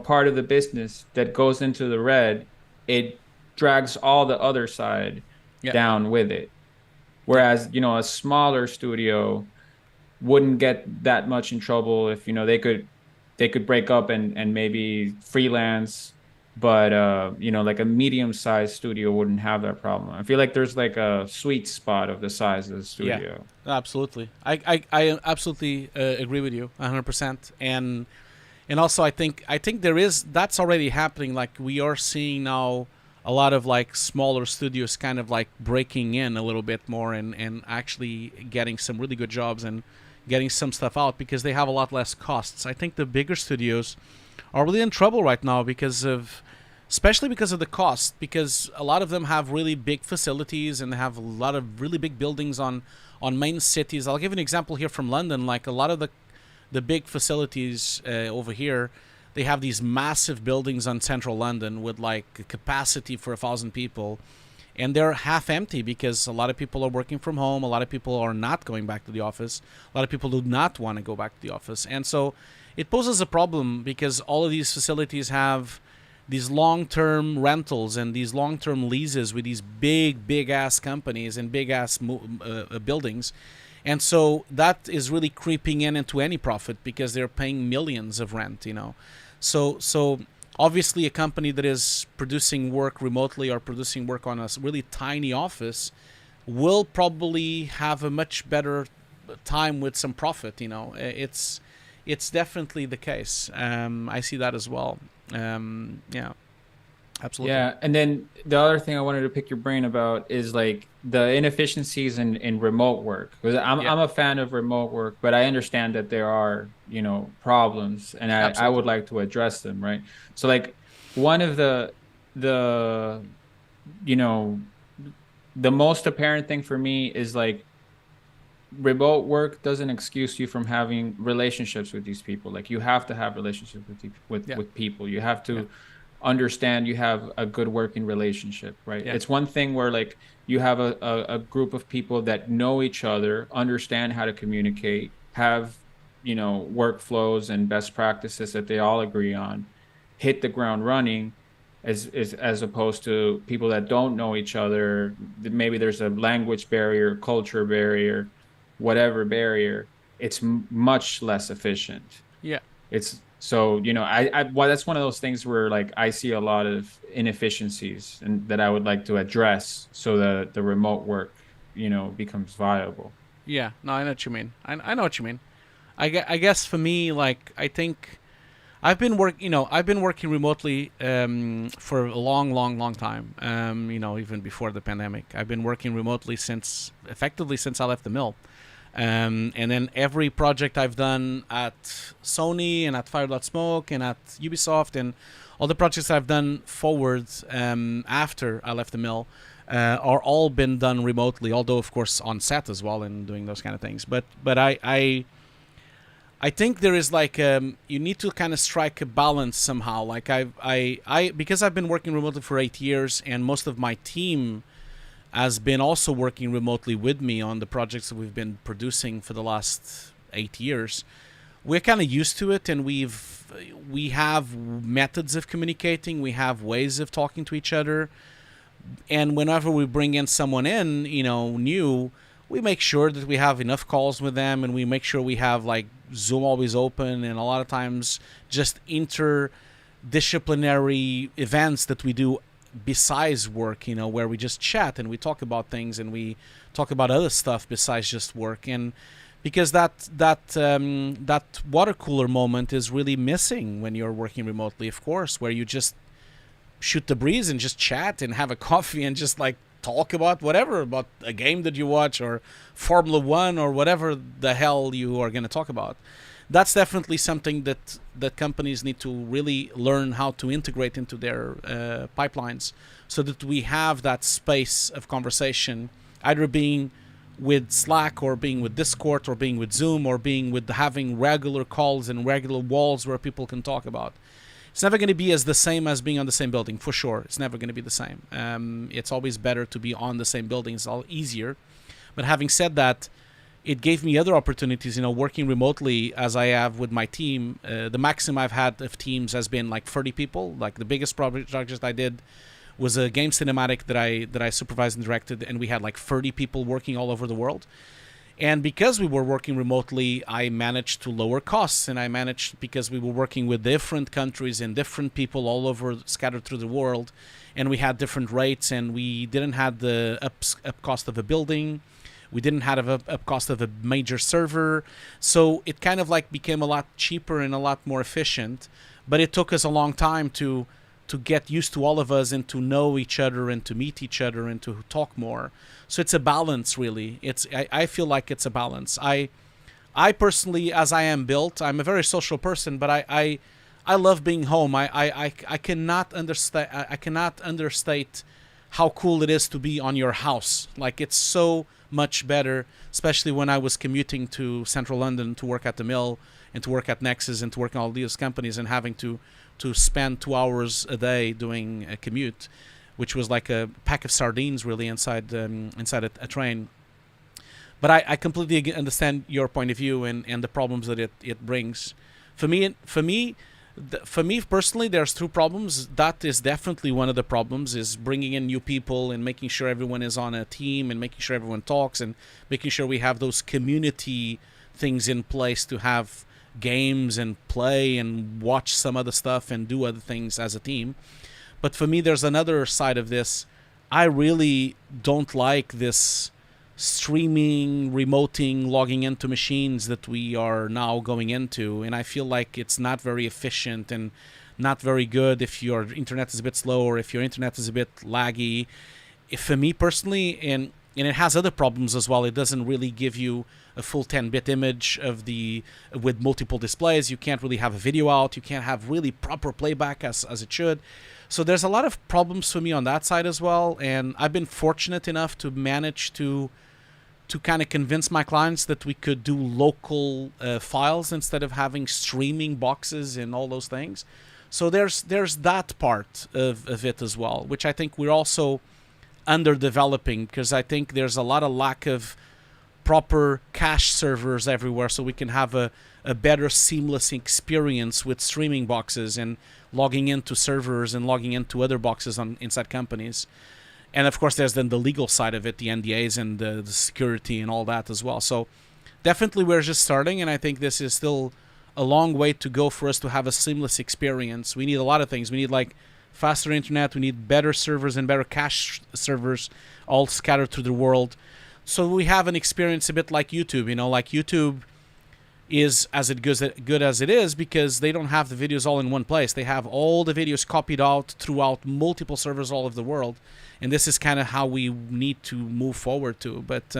part of the business that goes into the red, it drags all the other side down with it. Whereas, a smaller studio wouldn't get that much in trouble if, they could break up and maybe freelance, but, like a medium-sized studio wouldn't have that problem. I feel like there's like a sweet spot of the size of the studio. Yeah, absolutely. I absolutely agree with you 100%. And And also, I think that's already happening. Like we are seeing now a lot of like smaller studios kind of like breaking in a little bit more and actually getting some really good jobs and getting some stuff out because they have a lot less costs. I think the bigger studios are really in trouble right now especially because of the cost, because a lot of them have really big facilities and they have a lot of really big buildings on main cities. I'll give you an example here from London. Like a lot of the big facilities over here, they have these massive buildings on central London with like a capacity for 1,000 people, and they're half empty because a lot of people are working from home. A lot of people are not going back to the office. A lot of people do not want to go back to the office. And so it poses a problem because all of these facilities have these long-term rentals and these long-term leases with these big ass companies and big ass buildings. And so that is really creeping into any profit because they're paying millions of rent, you know. So obviously a company that is producing work remotely or producing work on a really tiny office will probably have a much better time with some profit, you know. It's definitely the case. I see that as well. Yeah, absolutely. Yeah, and then the other thing I wanted to pick your brain about is like the inefficiencies in remote work. Because I'm a fan of remote work, but I understand that there are, you know, problems, and I would like to address them, right? So like one of the you know, the most apparent thing for me is like remote work doesn't excuse you from having relationships with these people. Like you have to have relationships with people. You have to understand you have a good working relationship, right? It's one thing where like you have a group of people that know each other, understand how to communicate, have, you know, workflows and best practices that they all agree on, hit the ground running, as opposed to people that don't know each other. Maybe there's a language barrier, culture barrier, whatever barrier. It's much less efficient. Yeah. It's so, you know, well, that's one of those things where like I see a lot of inefficiencies and that I would like to address so that the remote work, you know, becomes viable. Yeah, no, I know what you mean. I know what you mean. I guess for me, like, I think I've been working remotely for a long time. You know, even before the pandemic, I've been working remotely effectively since I left the mill. And then every project I've done at Sony and at Fire.Smoke and at Ubisoft and all the projects I've done forwards after I left the mill are all been done remotely, although of course on set as well and doing those kind of things. But I think there is like you need to kind of strike a balance somehow. Like I because I've been working remotely for 8 years and most of my team has been also working remotely with me on the projects that we've been producing for the last 8 years. We're kind of used to it, and we have methods of communicating, we have ways of talking to each other, and whenever we bring in someone in, you know, new, we make sure that we have enough calls with them, and we make sure we have like Zoom always open, and a lot of times just interdisciplinary events that we do besides work, you know, where we just chat and we talk about things and we talk about other stuff besides just work. And because that water cooler moment is really missing when you're working remotely, of course, where you just shoot the breeze and just chat and have a coffee and just like talk about whatever, about a game that you watch or Formula One or whatever the hell you are going to talk about. That's definitely something that companies need to really learn how to integrate into their pipelines, so that we have that space of conversation, either being with Slack or being with Discord or being with Zoom or being with having regular calls and regular walls where people can talk about. It's never going to be as the same as being on the same building, for sure. It's never going to be the same. It's always better to be on the same building. It's all easier. But having said that, it gave me other opportunities, you know, working remotely as I have with my team. The maximum I've had of teams has been like 30 people. Like the biggest project I did was a game cinematic that I supervised and directed, and we had like 30 people working all over the world. And because we were working remotely, I managed to lower costs, and I managed, because we were working with different countries and different people all over, scattered through the world, and we had different rates, and we didn't have the up cost of a building. We didn't have a cost of a major server. So it kind of like became a lot cheaper and a lot more efficient. But it took us a long time to get used to all of us and to know each other and to meet each other and to talk more. So it's a balance, really. I feel like it's a balance. I personally, as I am built, I'm a very social person, but I love being home. I cannot understate how cool it is to be on your house. Like, it's so much better, especially when I was commuting to central London to work at the mill and to work at Nexus and to work in all these companies and having to spend 2 hours a day doing a commute, which was like a pack of sardines really inside a train. But I completely understand your point of view and the problems that it brings. For me personally, there's two problems. That is definitely one of the problems, is bringing in new people and making sure everyone is on a team and making sure everyone talks and making sure we have those community things in place to have games and play and watch some other stuff and do other things as a team. But for me, there's another side of this. I really don't like this streaming, remoting, logging into machines that we are now going into, and I feel like it's not very efficient and not very good if your internet is a bit slow or if your internet is a bit laggy. For me personally, and it has other problems as well, it doesn't really give you a full 10-bit image with multiple displays. You can't really have a video out. You can't have really proper playback as it should. So there's a lot of problems for me on that side as well, and I've been fortunate enough to manage to kind of convince my clients that we could do local files instead of having streaming boxes and all those things. So there's that part of it as well, which I think we're also underdeveloping, because I think there's a lot of lack of proper cache servers everywhere, so we can have a better seamless experience with streaming boxes and logging into servers and logging into other boxes inside companies. And of course, there's then the legal side of it, the NDAs and the security and all that as well. So definitely we're just starting, and I think this is still a long way to go for us to have a seamless experience. We need a lot of things. We need like faster internet. We need better servers and better cache servers all scattered through the world. So we have an experience a bit like YouTube, like YouTube is as good as it is because they don't have the videos all in one place. They have all the videos copied out throughout multiple servers all over the world. And this is kind of how we need to move forward to. But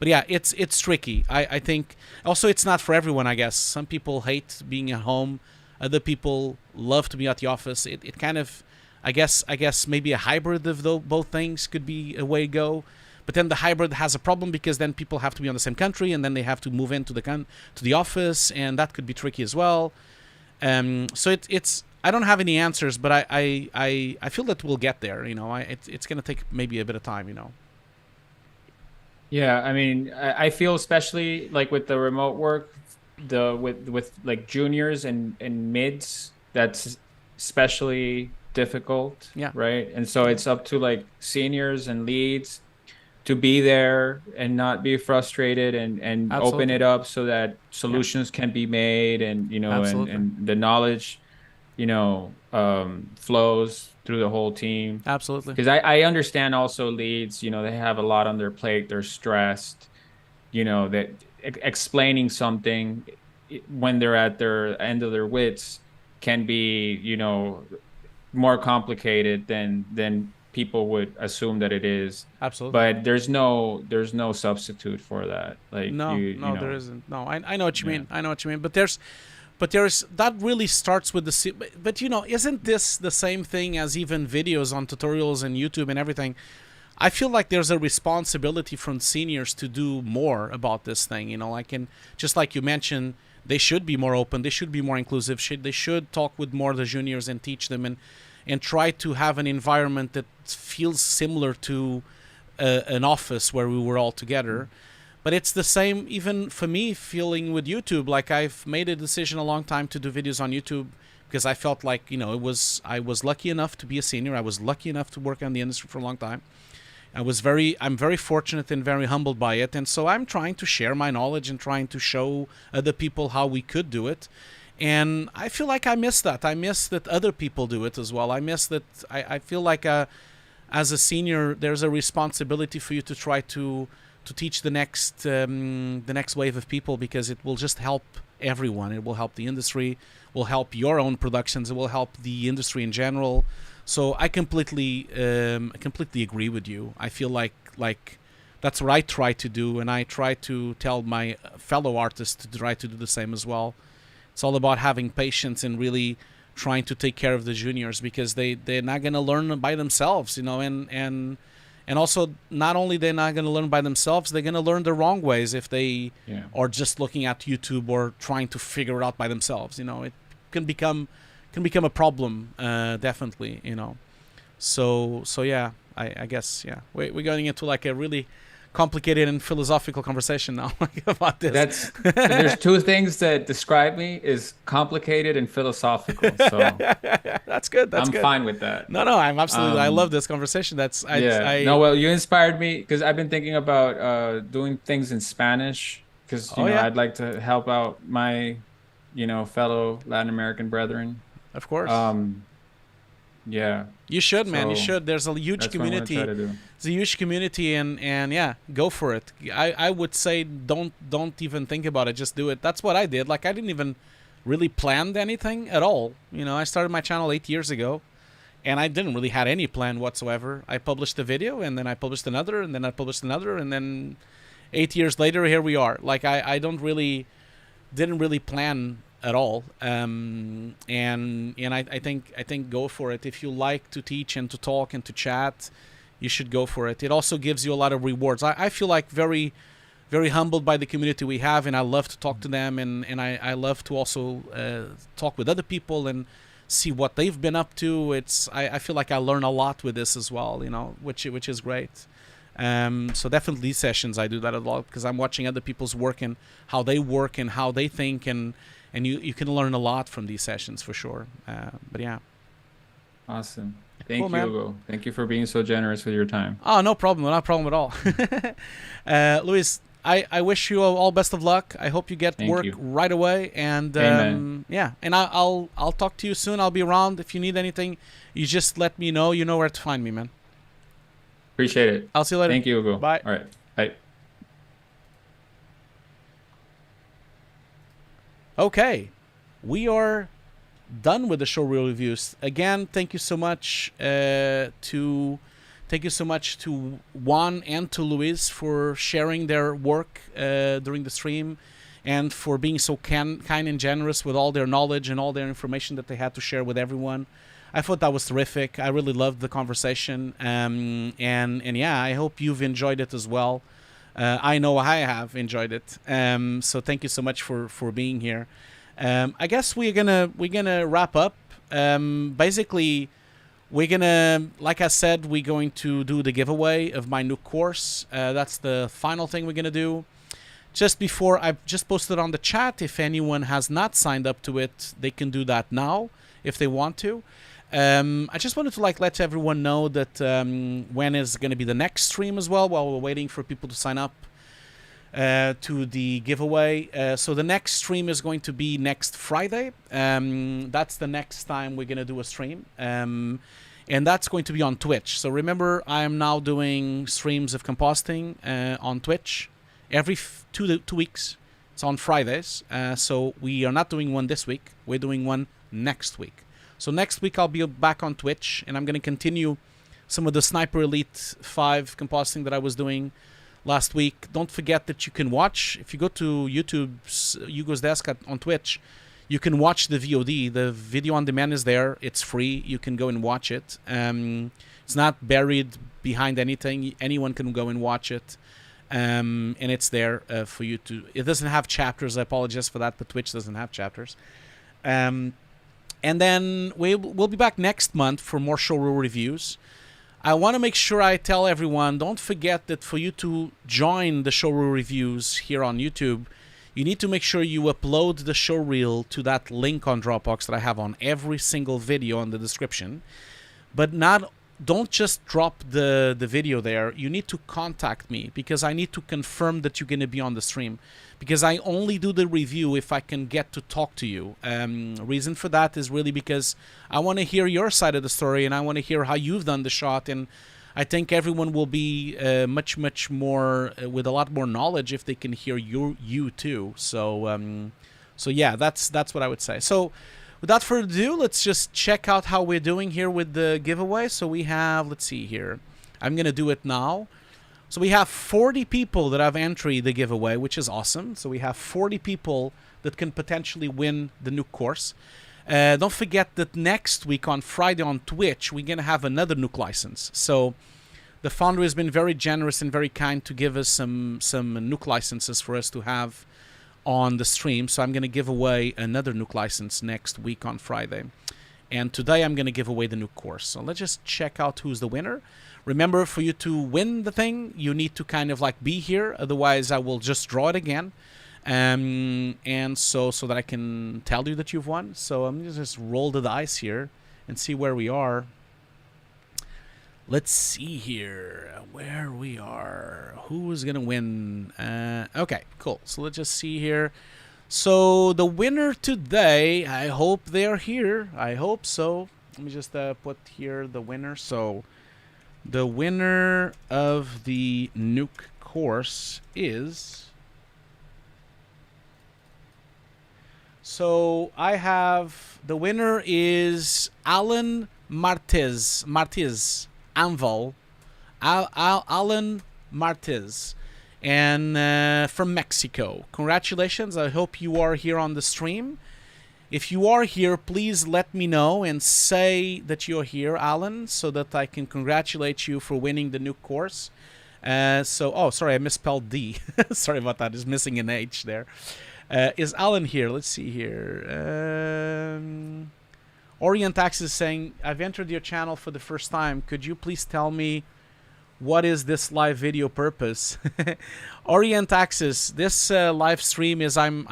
yeah, it's tricky. I think also it's not for everyone, I guess. Some people hate being at home. Other people love to be at the office. It kind of, I guess maybe a hybrid of both things could be a way to go. But then the hybrid has a problem because then people have to be on the same country and then they have to move into the office, and that could be tricky as well. So it's I don't have any answers, but I feel that we'll get there. It's going to take maybe a bit of time. Yeah, I mean, I feel especially like with the remote work, with like juniors and mids, that's especially difficult. Yeah. Right. And so it's up to like seniors and leads to be there and not be frustrated and Absolutely. open it up so that solutions can be made, and and the knowledge flows through the whole team. Absolutely. Because I understand also leads, they have a lot on their plate, they're stressed, that explaining something when they're at their end of their wits can be more complicated than people would assume that it is. Absolutely. But there's no substitute for that. Like no, there isn't. No, I know what you mean. I know what you mean. But there's that really starts with but isn't this the same thing as even videos on tutorials and YouTube and everything? I feel like there's a responsibility from seniors to do more about this thing. Just like you mentioned, they should be more open. They should be more inclusive. They should talk with more of the juniors and teach them and try to have an environment that feels similar to an office where we were all together. But it's the same even for me feeling with YouTube. Like, I've made a decision a long time to do videos on YouTube because I felt like, I was lucky enough to be a senior. I was lucky enough to work in the industry for a long time. I'm very fortunate and very humbled by it. And so I'm trying to share my knowledge and trying to show other people how we could do it. And I feel like I miss that. I miss that other people do it as well. I miss that. I feel like as a senior, there's a responsibility for you to try to to teach the next wave of people, because it will just help everyone. It will help the industry, will help your own productions, it will help the industry in general. So I completely agree with you. I feel like that's what I try to do, and I try to tell my fellow artists to try to do the same as well. It's all about having patience and really trying to take care of the juniors, because they're not going to learn by themselves, you know, and also not only they're not going to learn by themselves, they're going to learn the wrong ways if they are just looking at YouTube or trying to figure it out by themselves. You know, it can become a problem, definitely, you know. So yeah, I guess, yeah, we're going into like a really complicated and philosophical conversation now about this. There's two things that describe me, is complicated and philosophical. So that's good. I'm fine with that. No, I'm absolutely. I love this conversation. Well, you inspired me, because I've been thinking about doing things in Spanish, because I'd like to help out my fellow Latin American brethren. Of course. Yeah. You should, man. You should. There's a huge community. It's a huge community, and yeah, go for it. I would say don't even think about it. Just do it. That's what I did. Like, I didn't even really plan anything at all. You know, I started my channel 8 years ago, and I didn't really had any plan whatsoever. I published a video, and then I published another, and then I published another, and then 8 years later, here we are. Like, I didn't really plan at all, and I think go for it. If you like to teach and to talk and to chat, you should go for it. It also gives you a lot of rewards. I feel like very, very humbled by the community we have, and I love to talk to them, and I love to also talk with other people and see what they've been up to. I feel like I learn a lot with this as well, you know, which is great. So definitely these sessions, I do that a lot, because I'm watching other people's work and how they work and how they think, and you can learn a lot from these sessions for sure. But yeah. Awesome. Thank you, Hugo. Thank you for being so generous with your time. Oh, no problem. Not a problem at all. Luis, I wish you all best of luck. I hope you get work right away. And yeah, and I'll talk to you soon. I'll be around. If you need anything, you just let me know. You know where to find me, man. Appreciate it. I'll see you later. Thank you, Hugo. Bye. All right. Bye. Okay, we are done with the showreel reviews. Again, thank you so much to Juan and to Luis for sharing their work during the stream, and for being so kind and generous with all their knowledge and all their information that they had to share with everyone. I thought that was terrific. I really loved the conversation, and yeah, I hope you've enjoyed it as well. I know I have enjoyed it. So thank you so much for being here. I guess we're gonna wrap up. Basically, we're gonna, like I said, we're going to do the giveaway of my new course. That's the final thing we're gonna do. Just before, I just posted on the chat, if anyone has not signed up to it, they can do that now if they want to. I just wanted to let everyone know that when is going to be the next stream as well, while we're waiting for people to sign up to the giveaway. So the next stream is going to be next Friday. That's the next time we're going to do a stream. And that's going to be on Twitch. So remember, I am now doing streams of compositing on Twitch every 2 weeks. It's on Fridays. So we are not doing one this week. We're doing one next week. So next week I'll be back on Twitch, and I'm going to continue some of the Sniper Elite 5 compositing that I was doing last week. Don't forget that you can watch, if you go to YouTube's Hugo's Desk on Twitch, you can watch the VOD. The video on demand is there. It's free. You can go and watch it. It's not buried behind anything. Anyone can go and watch it. And it's there for you to... It doesn't have chapters. I apologize for that, but Twitch doesn't have chapters. And then we'll be back next month for more showreel reviews. I want to make sure I tell everyone, don't forget that for you to join the showreel reviews here on YouTube, you need to make sure you upload the showreel to that link on Dropbox that I have on every single video in the description. But don't just drop the video there. You need to contact me, because I need to confirm that you're going to be on the stream. Because I only do the review if I can get to talk to you. Reason for that is really because I want to hear your side of the story, and I want to hear how you've done the shot, and I think everyone will be much more with a lot more knowledge if they can hear you too. So so yeah, that's what I would say. So without further ado, let's just check out how we're doing here with the giveaway. So we have, let's see here. I'm gonna do it now. So we have 40 people that have entered the giveaway, which is awesome. So we have 40 people that can potentially win the Nuke course. Don't forget that next week on Friday on Twitch, we're going to have another Nuke license. So the founder has been very generous and very kind to give us some Nuke licenses for us to have on the stream. So I'm going to give away another Nuke license next week on Friday. And today I'm going to give away the Nuke course. So let's just check out who's the winner. Remember, for you to win the thing, you need to kind of like be here. Otherwise, I will just draw it again. And so that I can tell you that you've won. So I'm going to just roll the dice here and see where we are. Let's see here where we are. Who is going to win? Okay, cool. So let's just see here. So the winner today, I hope they're here. I hope so. Let me just put here the winner. So the winner of the Nuke course is... So I have... The winner is Alan Martiz. Anval. Alan Martiz. And from Mexico. Congratulations. I hope you are here on the stream. If you are here, please let me know and say that you're here, Alan, so that I can congratulate you for winning the Nuke course. Oh, sorry, I misspelled D. Sorry about that. It's missing an H there. Is Alan here? Let's see here. Orient Axis is saying, I've entered your channel for the first time. Could you please tell me what is this live video purpose? Orient Axis, this live stream is I'm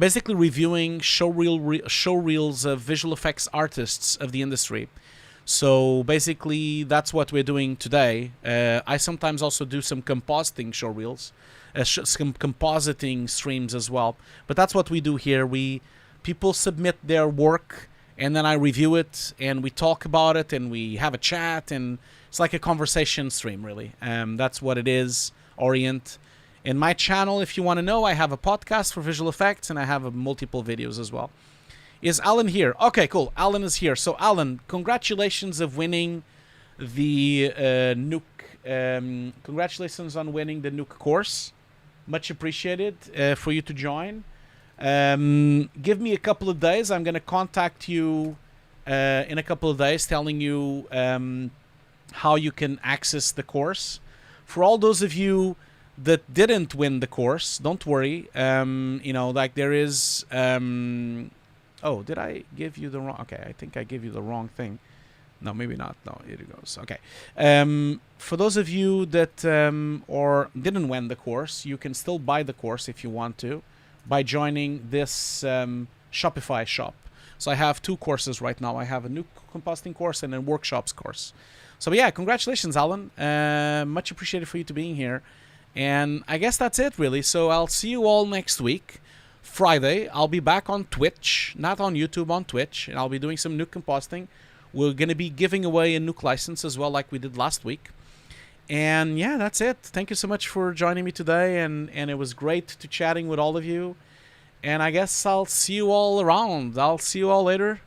basically reviewing showreels of visual effects artists of the industry. So basically, that's what we're doing today. I sometimes also do some compositing showreels, some compositing streams as well. But that's what we do here. People submit their work, and then I review it, and we talk about it, and we have a chat, and it's like a conversation stream, really. That's what it is, Orient. In my channel, if you want to know, I have a podcast for visual effects, and I have multiple videos as well. Is Alan here? Okay, cool. Alan is here. So, Alan, congratulations of winning the Nuke. Congratulations on winning the Nuke course. Much appreciated for you to join. Give me a couple of days. I'm going to contact you in a couple of days, telling you how you can access the course. For all those of you that didn't win the course, don't worry. You know, like there is... oh, did I give you the wrong... Okay, I think I gave you the wrong thing. No, maybe not. No, here it goes. Okay. For those of you that or didn't win the course, you can still buy the course if you want to by joining this Shopify shop. So I have two courses right now. I have a new compositing course and a workshops course. So yeah, congratulations, Alan. Much appreciated for you to being here. And I guess that's it, really. So I'll see you all next week. Friday, I'll be back on Twitch, not on YouTube, on Twitch. And I'll be doing some Nuke compositing. We're going to be giving away a Nuke license as well, like we did last week. And yeah, that's it. Thank you so much for joining me today. And it was great to chatting with all of you. And I guess I'll see you all around. I'll see you all later.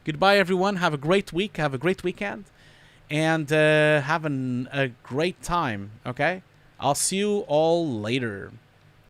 Goodbye, everyone. Have a great week. Have a great weekend. And have a great time, okay? I'll see you all later.